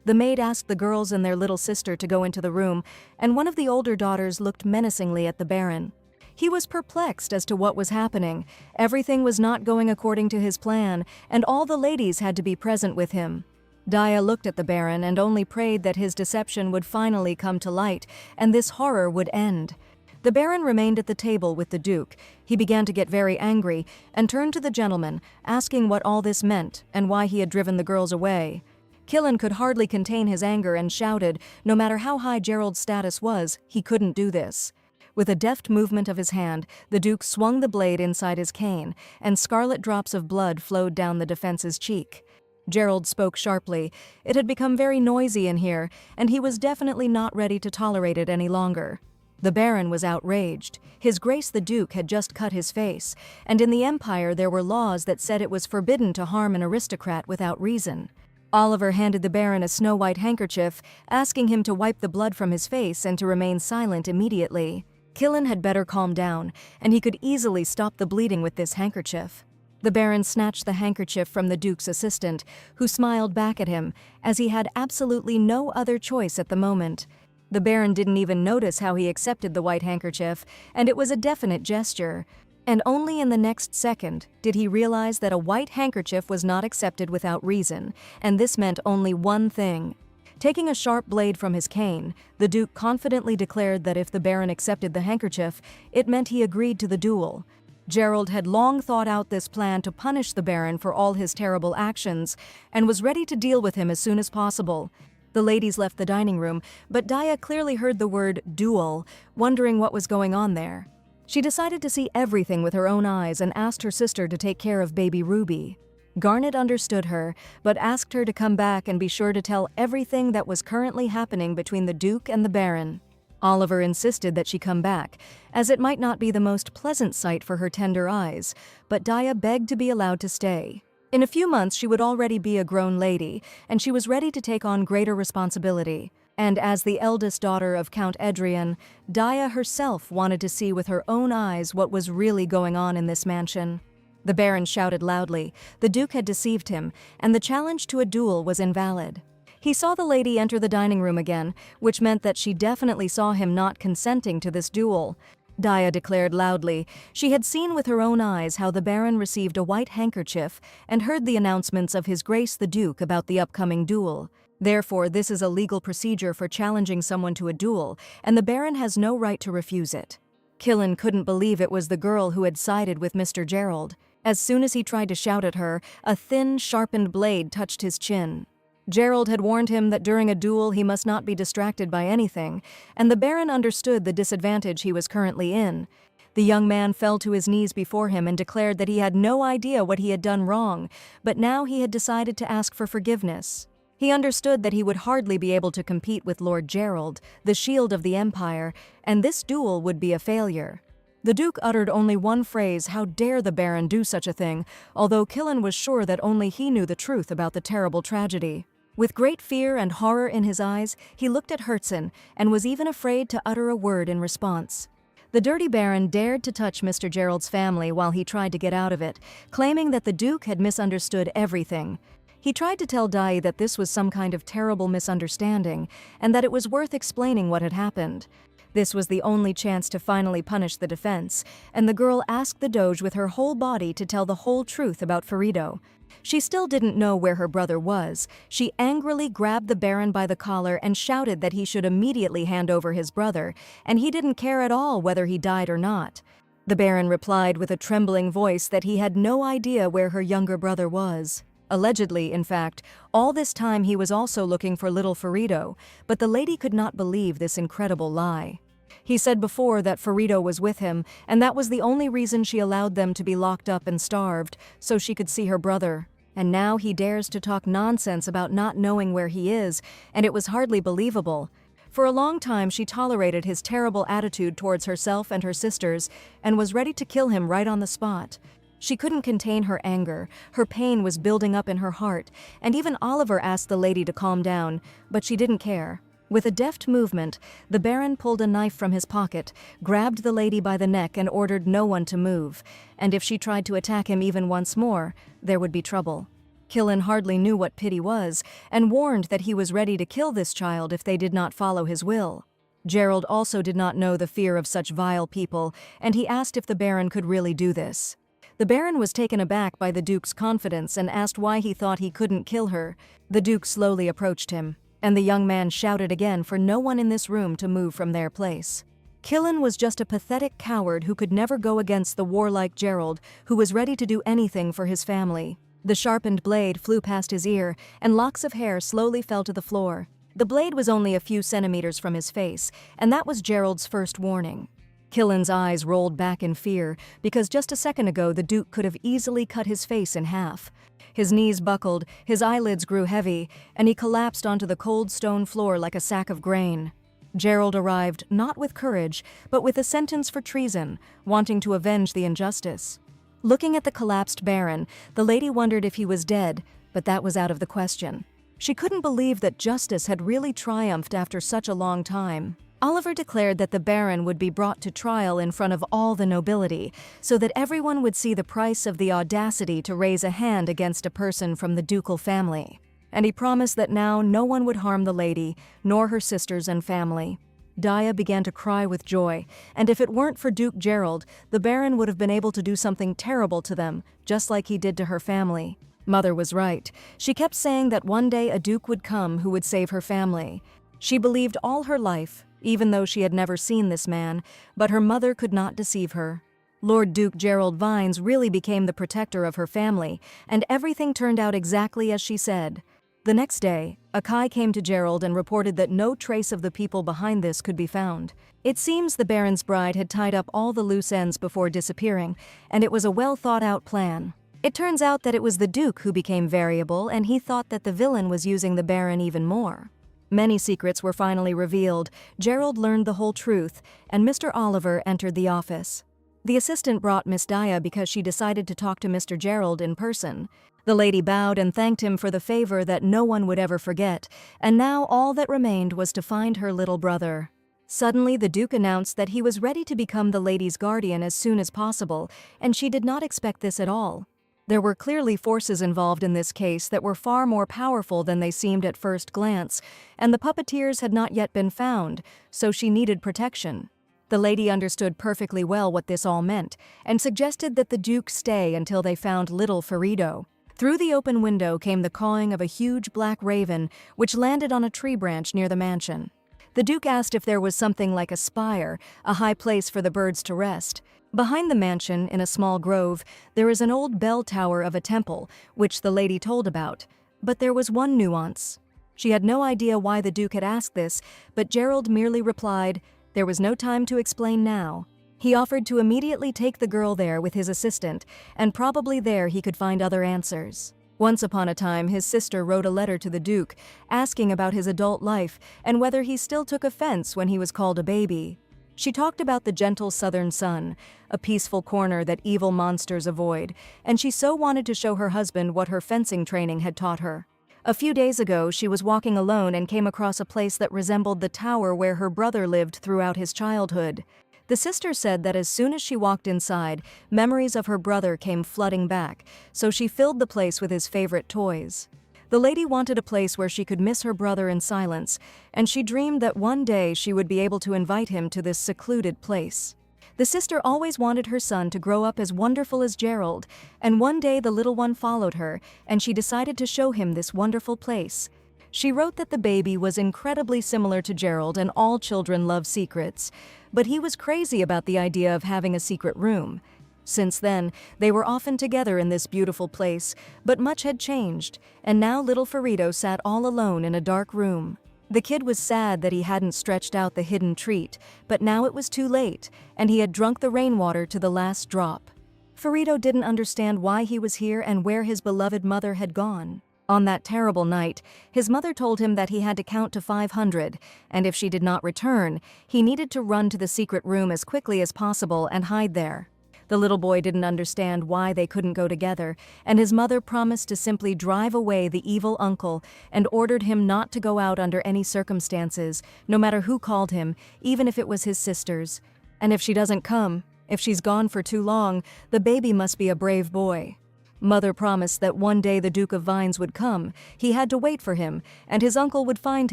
The maid asked the girls and their little sister to go into the room, and one of the older daughters looked menacingly at the Baron. He was perplexed as to what was happening. Everything was not going according to his plan, and all the ladies had to be present with him. Daya looked at the Baron and only prayed that his deception would finally come to light, and this horror would end. The Baron remained at the table with the Duke. He began to get very angry and turned to the gentleman, asking what all this meant and why he had driven the girls away. Killen could hardly contain his anger and shouted, no matter how high Gerald's status was, he couldn't do this. With a deft movement of his hand, the Duke swung the blade inside his cane, and scarlet drops of blood flowed down the defense's cheek. Gerald spoke sharply. It had become very noisy in here, and he was definitely not ready to tolerate it any longer. The Baron was outraged. His Grace the Duke had just cut his face, and in the Empire there were laws that said it was forbidden to harm an aristocrat without reason. Oliver handed the Baron a snow-white handkerchief, asking him to wipe the blood from his face and to remain silent immediately. Killen had better calm down, and he could easily stop the bleeding with this handkerchief. The Baron snatched the handkerchief from the Duke's assistant, who smiled back at him, as he had absolutely no other choice at the moment. The Baron didn't even notice how he accepted the white handkerchief, and it was a definite gesture. And only in the next second did he realize that a white handkerchief was not accepted without reason, and this meant only one thing. Taking a sharp blade from his cane, the Duke confidently declared that if the Baron accepted the handkerchief, it meant he agreed to the duel. Gerald had long thought out this plan to punish the Baron for all his terrible actions, and was ready to deal with him as soon as possible. The ladies left the dining room, but Daya clearly heard the word duel, wondering what was going on there. She decided to see everything with her own eyes and asked her sister to take care of baby Ruby. Garnet understood her, but asked her to come back and be sure to tell everything that was currently happening between the Duke and the Baron. Oliver insisted that she come back, as it might not be the most pleasant sight for her tender eyes, but Daya begged to be allowed to stay. In a few months she would already be a grown lady, and she was ready to take on greater responsibility. And as the eldest daughter of Count Edrian, Daya herself wanted to see with her own eyes what was really going on in this mansion. The Baron shouted loudly. The Duke had deceived him, and the challenge to a duel was invalid. He saw the lady enter the dining room again, which meant that she definitely saw him not consenting to this duel. Daya declared loudly. She had seen with her own eyes how the Baron received a white handkerchief and heard the announcements of His Grace the Duke about the upcoming duel. Therefore, this is a legal procedure for challenging someone to a duel, and the Baron has no right to refuse it. Killen couldn't believe it was the girl who had sided with Mr. Gerald. As soon as he tried to shout at her, a thin, sharpened blade touched his chin. Gerald had warned him that during a duel he must not be distracted by anything, and the Baron understood the disadvantage he was currently in. The young man fell to his knees before him and declared that he had no idea what he had done wrong, but now he had decided to ask for forgiveness. He understood that he would hardly be able to compete with Lord Gerald, the shield of the Empire, and this duel would be a failure. The Duke uttered only one phrase, "How dare the Baron do such a thing?" although Killen was sure that only he knew the truth about the terrible tragedy. With great fear and horror in his eyes, he looked at Herzen and was even afraid to utter a word in response. The dirty Baron dared to touch Mr. Gerald's family while he tried to get out of it, claiming that the Duke had misunderstood everything. He tried to tell Dai that this was some kind of terrible misunderstanding, and that it was worth explaining what had happened. This was the only chance to finally punish the defense, and the girl asked the Doge with her whole body to tell the whole truth about Farido. She still didn't know where her brother was. She angrily grabbed the Baron by the collar and shouted that he should immediately hand over his brother, and he didn't care at all whether he died or not. The Baron replied with a trembling voice that he had no idea where her younger brother was. Allegedly, in fact, all this time he was also looking for little Farido, but the lady could not believe this incredible lie. He said before that Farido was with him, and that was the only reason she allowed them to be locked up and starved, so she could see her brother. And now he dares to talk nonsense about not knowing where he is, and it was hardly believable. For a long time she tolerated his terrible attitude towards herself and her sisters, and was ready to kill him right on the spot. She couldn't contain her anger, her pain was building up in her heart, and even Oliver asked the lady to calm down, but she didn't care. With a deft movement, the Baron pulled a knife from his pocket, grabbed the lady by the neck and ordered no one to move, and if she tried to attack him even once more, there would be trouble. Killen hardly knew what pity was, and warned that he was ready to kill this child if they did not follow his will. Gerald also did not know the fear of such vile people, and he asked if the Baron could really do this. The Baron was taken aback by the Duke's confidence and asked why he thought he couldn't kill her. The Duke slowly approached him, and the young man shouted again for no one in this room to move from their place. Killen was just a pathetic coward who could never go against the warlike Gerald, who was ready to do anything for his family. The sharpened blade flew past his ear, and locks of hair slowly fell to the floor. The blade was only a few centimeters from his face, and that was Gerald's first warning. Killen's eyes rolled back in fear, because just a second ago the Duke could have easily cut his face in half. His knees buckled, his eyelids grew heavy, and he collapsed onto the cold stone floor like a sack of grain. Gerald arrived not with courage, but with a sentence for treason, wanting to avenge the injustice. Looking at the collapsed Baron, the lady wondered if he was dead, but that was out of the question. She couldn't believe that justice had really triumphed after such a long time. Oliver declared that the Baron would be brought to trial in front of all the nobility, so that everyone would see the price of the audacity to raise a hand against a person from the ducal family. And he promised that now no one would harm the lady, nor her sisters and family. Dia began to cry with joy, and if it weren't for Duke Gerald, the Baron would have been able to do something terrible to them, just like he did to her family. Mother was right. She kept saying that one day a duke would come who would save her family. She believed all her life, even though she had never seen this man, but her mother could not deceive her. Lord Duke Gerald Vines really became the protector of her family, and everything turned out exactly as she said. The next day, Akai came to Gerald and reported that no trace of the people behind this could be found. It seems the Baron's bride had tied up all the loose ends before disappearing, and it was a well-thought-out plan. It turns out that it was the Duke who became variable, and he thought that the villain was using the Baron even more. Many secrets were finally revealed. Gerald learned the whole truth, and Mr. Oliver entered the office. The assistant brought Miss Dia because she decided to talk to Mr. Gerald in person. The lady bowed and thanked him for the favor that no one would ever forget, and now all that remained was to find her little brother. Suddenly, the Duke announced that he was ready to become the lady's guardian as soon as possible, and she did not expect this at all. There were clearly forces involved in this case that were far more powerful than they seemed at first glance, and the puppeteers had not yet been found, so she needed protection. The lady understood perfectly well what this all meant, and suggested that the Duke stay until they found little Farido. Through the open window came the cawing of a huge black raven, which landed on a tree branch near the mansion. The Duke asked if there was something like a spire, a high place for the birds to rest. Behind the mansion, in a small grove, there is an old bell tower of a temple, which the lady told about. But there was one nuance. She had no idea why the Duke had asked this, but Gerald merely replied, there was no time to explain now. He offered to immediately take the girl there with his assistant, and probably there he could find other answers. Once upon a time, his sister wrote a letter to the Duke, asking about his adult life and whether he still took offense when he was called a baby. She talked about the gentle southern sun, a peaceful corner that evil monsters avoid, and she so wanted to show her husband what her fencing training had taught her. A few days ago, she was walking alone and came across a place that resembled the tower where her brother lived throughout his childhood. The sister said that as soon as she walked inside, memories of her brother came flooding back, so she filled the place with his favorite toys. The lady wanted a place where she could miss her brother in silence, and she dreamed that one day she would be able to invite him to this secluded place. The sister always wanted her son to grow up as wonderful as Gerald, and one day the little one followed her, and she decided to show him this wonderful place. She wrote that the baby was incredibly similar to Gerald, and all children love secrets, but he was crazy about the idea of having a secret room. Since then, they were often together in this beautiful place, but much had changed, and now little Farito sat all alone in a dark room. The kid was sad that he hadn't stretched out the hidden treat, but now it was too late, and he had drunk the rainwater to the last drop. Farito didn't understand why he was here and where his beloved mother had gone. On that terrible night, his mother told him that he had to count to 500, and if she did not return, he needed to run to the secret room as quickly as possible and hide there. The little boy didn't understand why they couldn't go together, and his mother promised to simply drive away the evil uncle and ordered him not to go out under any circumstances, no matter who called him, even if it was his sisters. And if she doesn't come, if she's gone for too long, the baby must be a brave boy. Mother promised that one day the Duke of Vines would come. He had to wait for him, and his uncle would find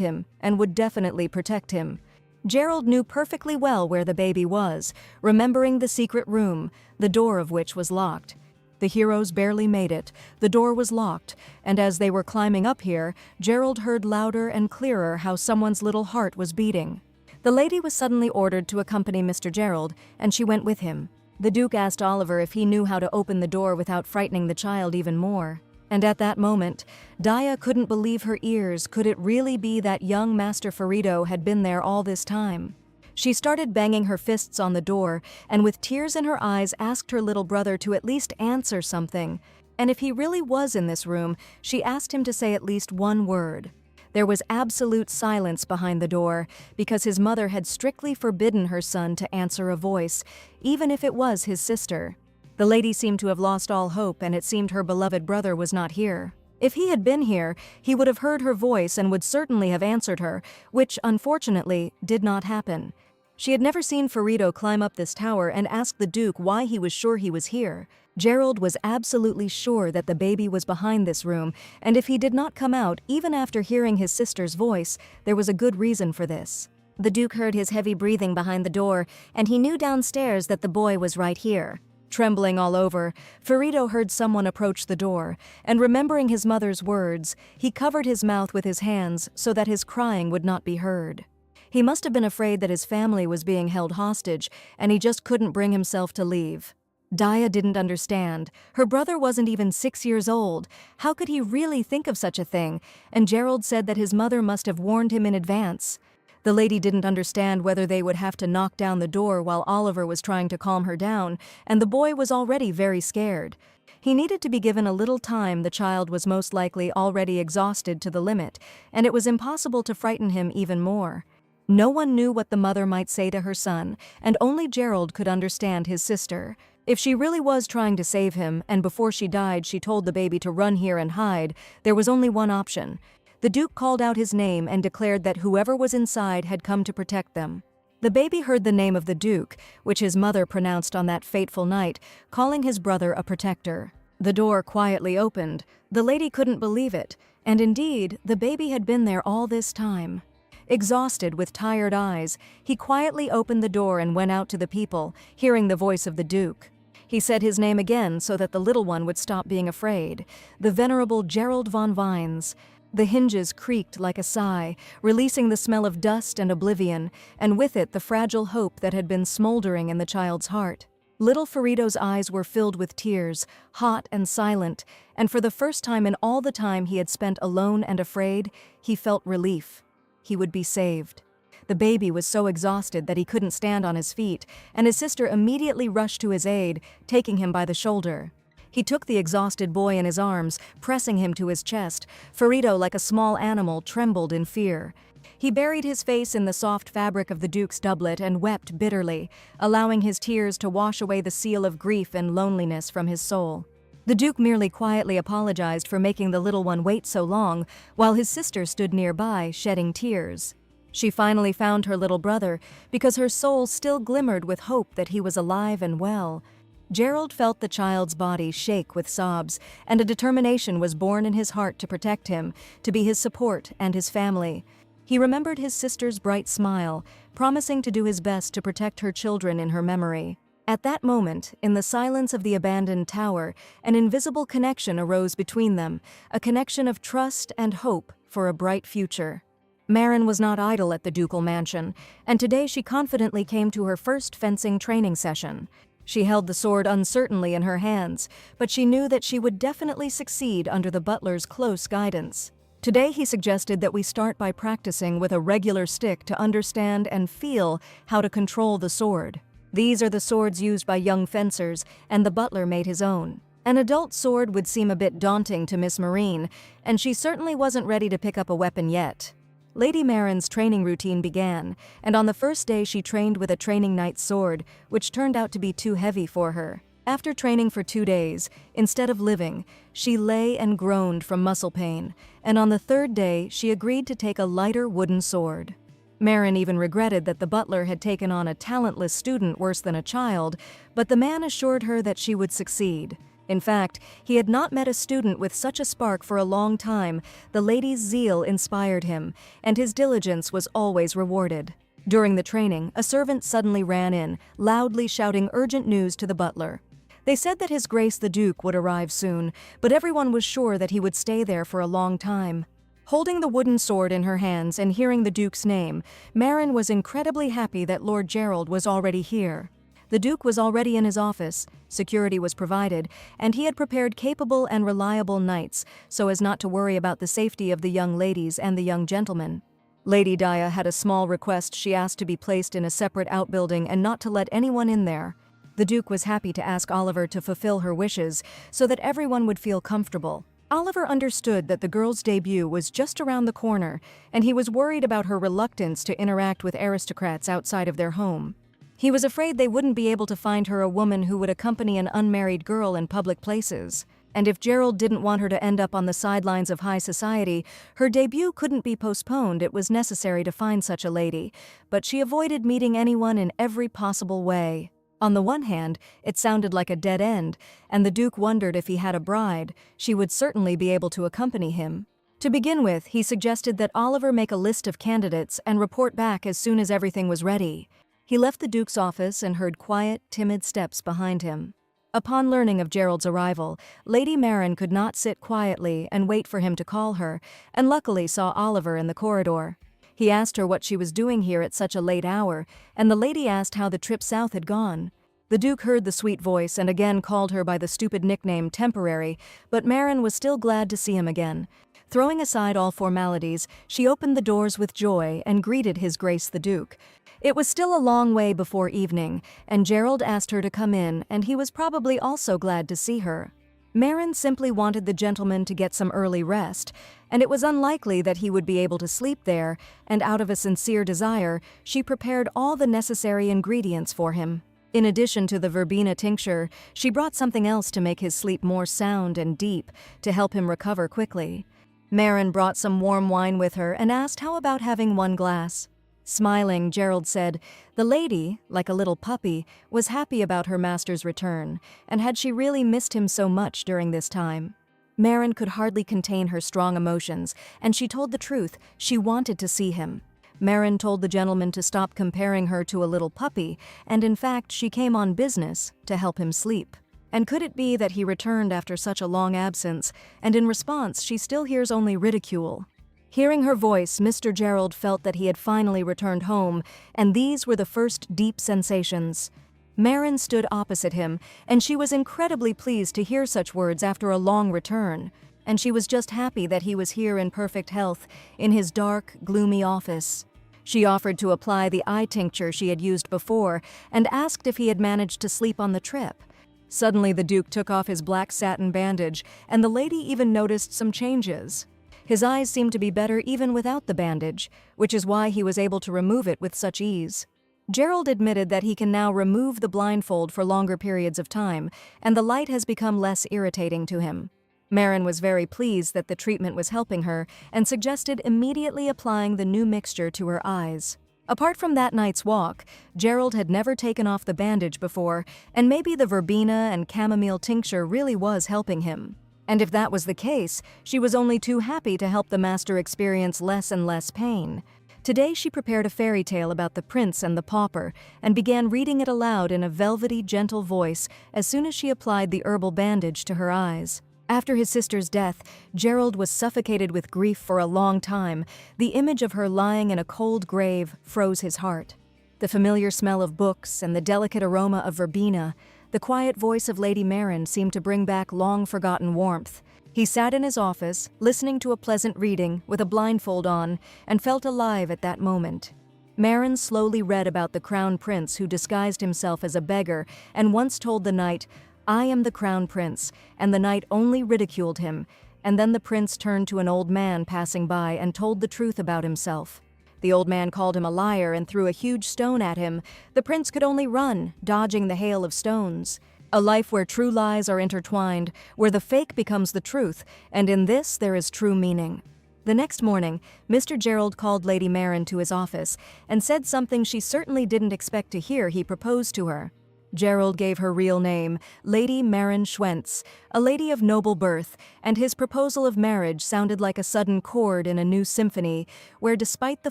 him and would definitely protect him. Gerald knew perfectly well where the baby was, remembering the secret room, the door of which was locked. The heroes barely made it. The door was locked, and as they were climbing up here, Gerald heard louder and clearer how someone's little heart was beating. The lady was suddenly ordered to accompany Mr. Gerald, and she went with him. The Duke asked Oliver if he knew how to open the door without frightening the child even more. And at that moment, Daya couldn't believe her ears. Could it really be that young Master Farito had been there all this time? She started banging her fists on the door, and with tears in her eyes asked her little brother to at least answer something. And if he really was in this room, she asked him to say at least one word. There was absolute silence behind the door, because his mother had strictly forbidden her son to answer a voice, even if it was his sister. The lady seemed to have lost all hope, and it seemed her beloved brother was not here. If he had been here, he would have heard her voice and would certainly have answered her, which, unfortunately, did not happen. She had never seen Farito climb up this tower and ask the Duke why he was sure he was here. Gerald was absolutely sure that the baby was behind this room, and if he did not come out, even after hearing his sister's voice, there was a good reason for this. The Duke heard his heavy breathing behind the door, and he knew downstairs that the boy was right here. Trembling all over, Farito heard someone approach the door, and remembering his mother's words, he covered his mouth with his hands so that his crying would not be heard. He must have been afraid that his family was being held hostage, and he just couldn't bring himself to leave. Daya didn't understand. Her brother wasn't even 6 years old. How could he really think of such a thing? And Gerald said that his mother must have warned him in advance. The lady didn't understand whether they would have to knock down the door while Oliver was trying to calm her down, and the boy was already very scared. He needed to be given a little time. The child was most likely already exhausted to the limit, and it was impossible to frighten him even more. No one knew what the mother might say to her son, and only Gerald could understand his sister. If she really was trying to save him, and before she died she told the baby to run here and hide, there was only one option. The Duke called out his name and declared that whoever was inside had come to protect them. The baby heard the name of the Duke, which his mother pronounced on that fateful night, calling his brother a protector. The door quietly opened. The lady couldn't believe it, and indeed, the baby had been there all this time. Exhausted, with tired eyes, he quietly opened the door and went out to the people, hearing the voice of the Duke. He said his name again so that the little one would stop being afraid. The venerable Gerald von Vines. The hinges creaked like a sigh, releasing the smell of dust and oblivion, and with it the fragile hope that had been smoldering in the child's heart. Little Farito's eyes were filled with tears, hot and silent, and for the first time in all the time he had spent alone and afraid, he felt relief. He would be saved. The baby was so exhausted that he couldn't stand on his feet, and his sister immediately rushed to his aid, taking him by the shoulder. He took the exhausted boy in his arms, pressing him to his chest. Farito, like a small animal, trembled in fear. He buried his face in the soft fabric of the Duke's doublet and wept bitterly, allowing his tears to wash away the seal of grief and loneliness from his soul. The Duke merely quietly apologized for making the little one wait so long, while his sister stood nearby, shedding tears. She finally found her little brother, because her soul still glimmered with hope that he was alive and well. Gerald felt the child's body shake with sobs, and a determination was born in his heart to protect him, to be his support and his family. He remembered his sister's bright smile, promising to do his best to protect her children in her memory. At that moment, in the silence of the abandoned tower, an invisible connection arose between them, a connection of trust and hope for a bright future. Maren was not idle at the ducal mansion, and today she confidently came to her first fencing training session. She held the sword uncertainly in her hands, but she knew that she would definitely succeed under the butler's close guidance. Today he suggested that we start by practicing with a regular stick to understand and feel how to control the sword. These are the swords used by young fencers, and the butler made his own. An adult sword would seem a bit daunting to Miss Marine, and she certainly wasn't ready to pick up a weapon yet. Lady Maren's training routine began, and on the first day she trained with a training knight's sword, which turned out to be too heavy for her. After training for 2 days, instead of living, she lay and groaned from muscle pain, and on the third day she agreed to take a lighter wooden sword. Maren even regretted that the butler had taken on a talentless student worse than a child, but the man assured her that she would succeed. In fact, he had not met a student with such a spark for a long time. The lady's zeal inspired him, and his diligence was always rewarded. During the training, a servant suddenly ran in, loudly shouting urgent news to the butler. They said that His Grace the Duke would arrive soon, but everyone was sure that he would stay there for a long time. Holding the wooden sword in her hands and hearing the Duke's name, Maren was incredibly happy that Lord Gerald was already here. The Duke was already in his office, security was provided, and he had prepared capable and reliable knights so as not to worry about the safety of the young ladies and the young gentlemen. Lady Dia had a small request. She asked to be placed in a separate outbuilding and not to let anyone in there. The Duke was happy to ask Oliver to fulfill her wishes so that everyone would feel comfortable. Oliver understood that the girl's debut was just around the corner, and he was worried about her reluctance to interact with aristocrats outside of their home. He was afraid they wouldn't be able to find her a woman who would accompany an unmarried girl in public places. And if Gerald didn't want her to end up on the sidelines of high society, her debut couldn't be postponed. It was necessary to find such a lady, but she avoided meeting anyone in every possible way. On the one hand, it sounded like a dead end, and the Duke wondered if he had a bride, she would certainly be able to accompany him. To begin with, he suggested that Oliver make a list of candidates and report back as soon as everything was ready. He left the Duke's office and heard quiet, timid steps behind him. Upon learning of Gerald's arrival, Lady Maren could not sit quietly and wait for him to call her, and luckily saw Oliver in the corridor. He asked her what she was doing here at such a late hour, and the lady asked how the trip south had gone. The Duke heard the sweet voice and again called her by the stupid nickname Temporary, but Maren was still glad to see him again. Throwing aside all formalities, she opened the doors with joy and greeted His Grace the Duke. It was still a long way before evening, and Gerald asked her to come in, and he was probably also glad to see her. Maren simply wanted the gentleman to get some early rest, and it was unlikely that he would be able to sleep there, and out of a sincere desire, she prepared all the necessary ingredients for him. In addition to the verbena tincture, she brought something else to make his sleep more sound and deep, to help him recover quickly. Maren brought some warm wine with her and asked how about having 1 glass. Smiling, Gerald said, the lady, like a little puppy, was happy about her master's return, and had she really missed him so much during this time? Maren could hardly contain her strong emotions, and she told the truth, she wanted to see him. Maren told the gentleman to stop comparing her to a little puppy, and in fact she came on business to help him sleep. And could it be that he returned after such a long absence, and in response she still hears only ridicule? Hearing her voice, Mr. Gerald felt that he had finally returned home, and these were the first deep sensations. Maren stood opposite him, and she was incredibly pleased to hear such words after a long return, and she was just happy that he was here in perfect health, in his dark, gloomy office. She offered to apply the eye tincture she had used before, and asked if he had managed to sleep on the trip. Suddenly the Duke took off his black satin bandage, and the lady even noticed some changes. His eyes seemed to be better even without the bandage, which is why he was able to remove it with such ease. Gerald admitted that he can now remove the blindfold for longer periods of time, and the light has become less irritating to him. Maren was very pleased that the treatment was helping her, and suggested immediately applying the new mixture to her eyes. Apart from that night's walk, Gerald had never taken off the bandage before, and maybe the verbena and chamomile tincture really was helping him. And if that was the case, she was only too happy to help the master experience less and less pain. Today she prepared a fairy tale about the prince and the pauper, and began reading it aloud in a velvety, gentle voice as soon as she applied the herbal bandage to her eyes. After his sister's death, Gerald was suffocated with grief for a long time. The image of her lying in a cold grave froze his heart. The familiar smell of books and the delicate aroma of verbena, the quiet voice of Lady Marin seemed to bring back long-forgotten warmth. He sat in his office, listening to a pleasant reading with a blindfold on, and felt alive at that moment. Marin slowly read about the crown prince who disguised himself as a beggar and once told the knight, "I am the crown prince," and the knight only ridiculed him, and then the prince turned to an old man passing by and told the truth about himself. The old man called him a liar and threw a huge stone at him. The prince could only run, dodging the hail of stones. A life where true lies are intertwined, where the fake becomes the truth, and in this there is true meaning. The next morning, Mr. Gerald called Lady Marin to his office and said something she certainly didn't expect to hear. He proposed to her. Gerald gave her real name, Lady Marin Schwentz, a lady of noble birth, and his proposal of marriage sounded like a sudden chord in a new symphony, where despite the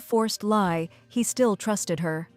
forced lie, he still trusted her.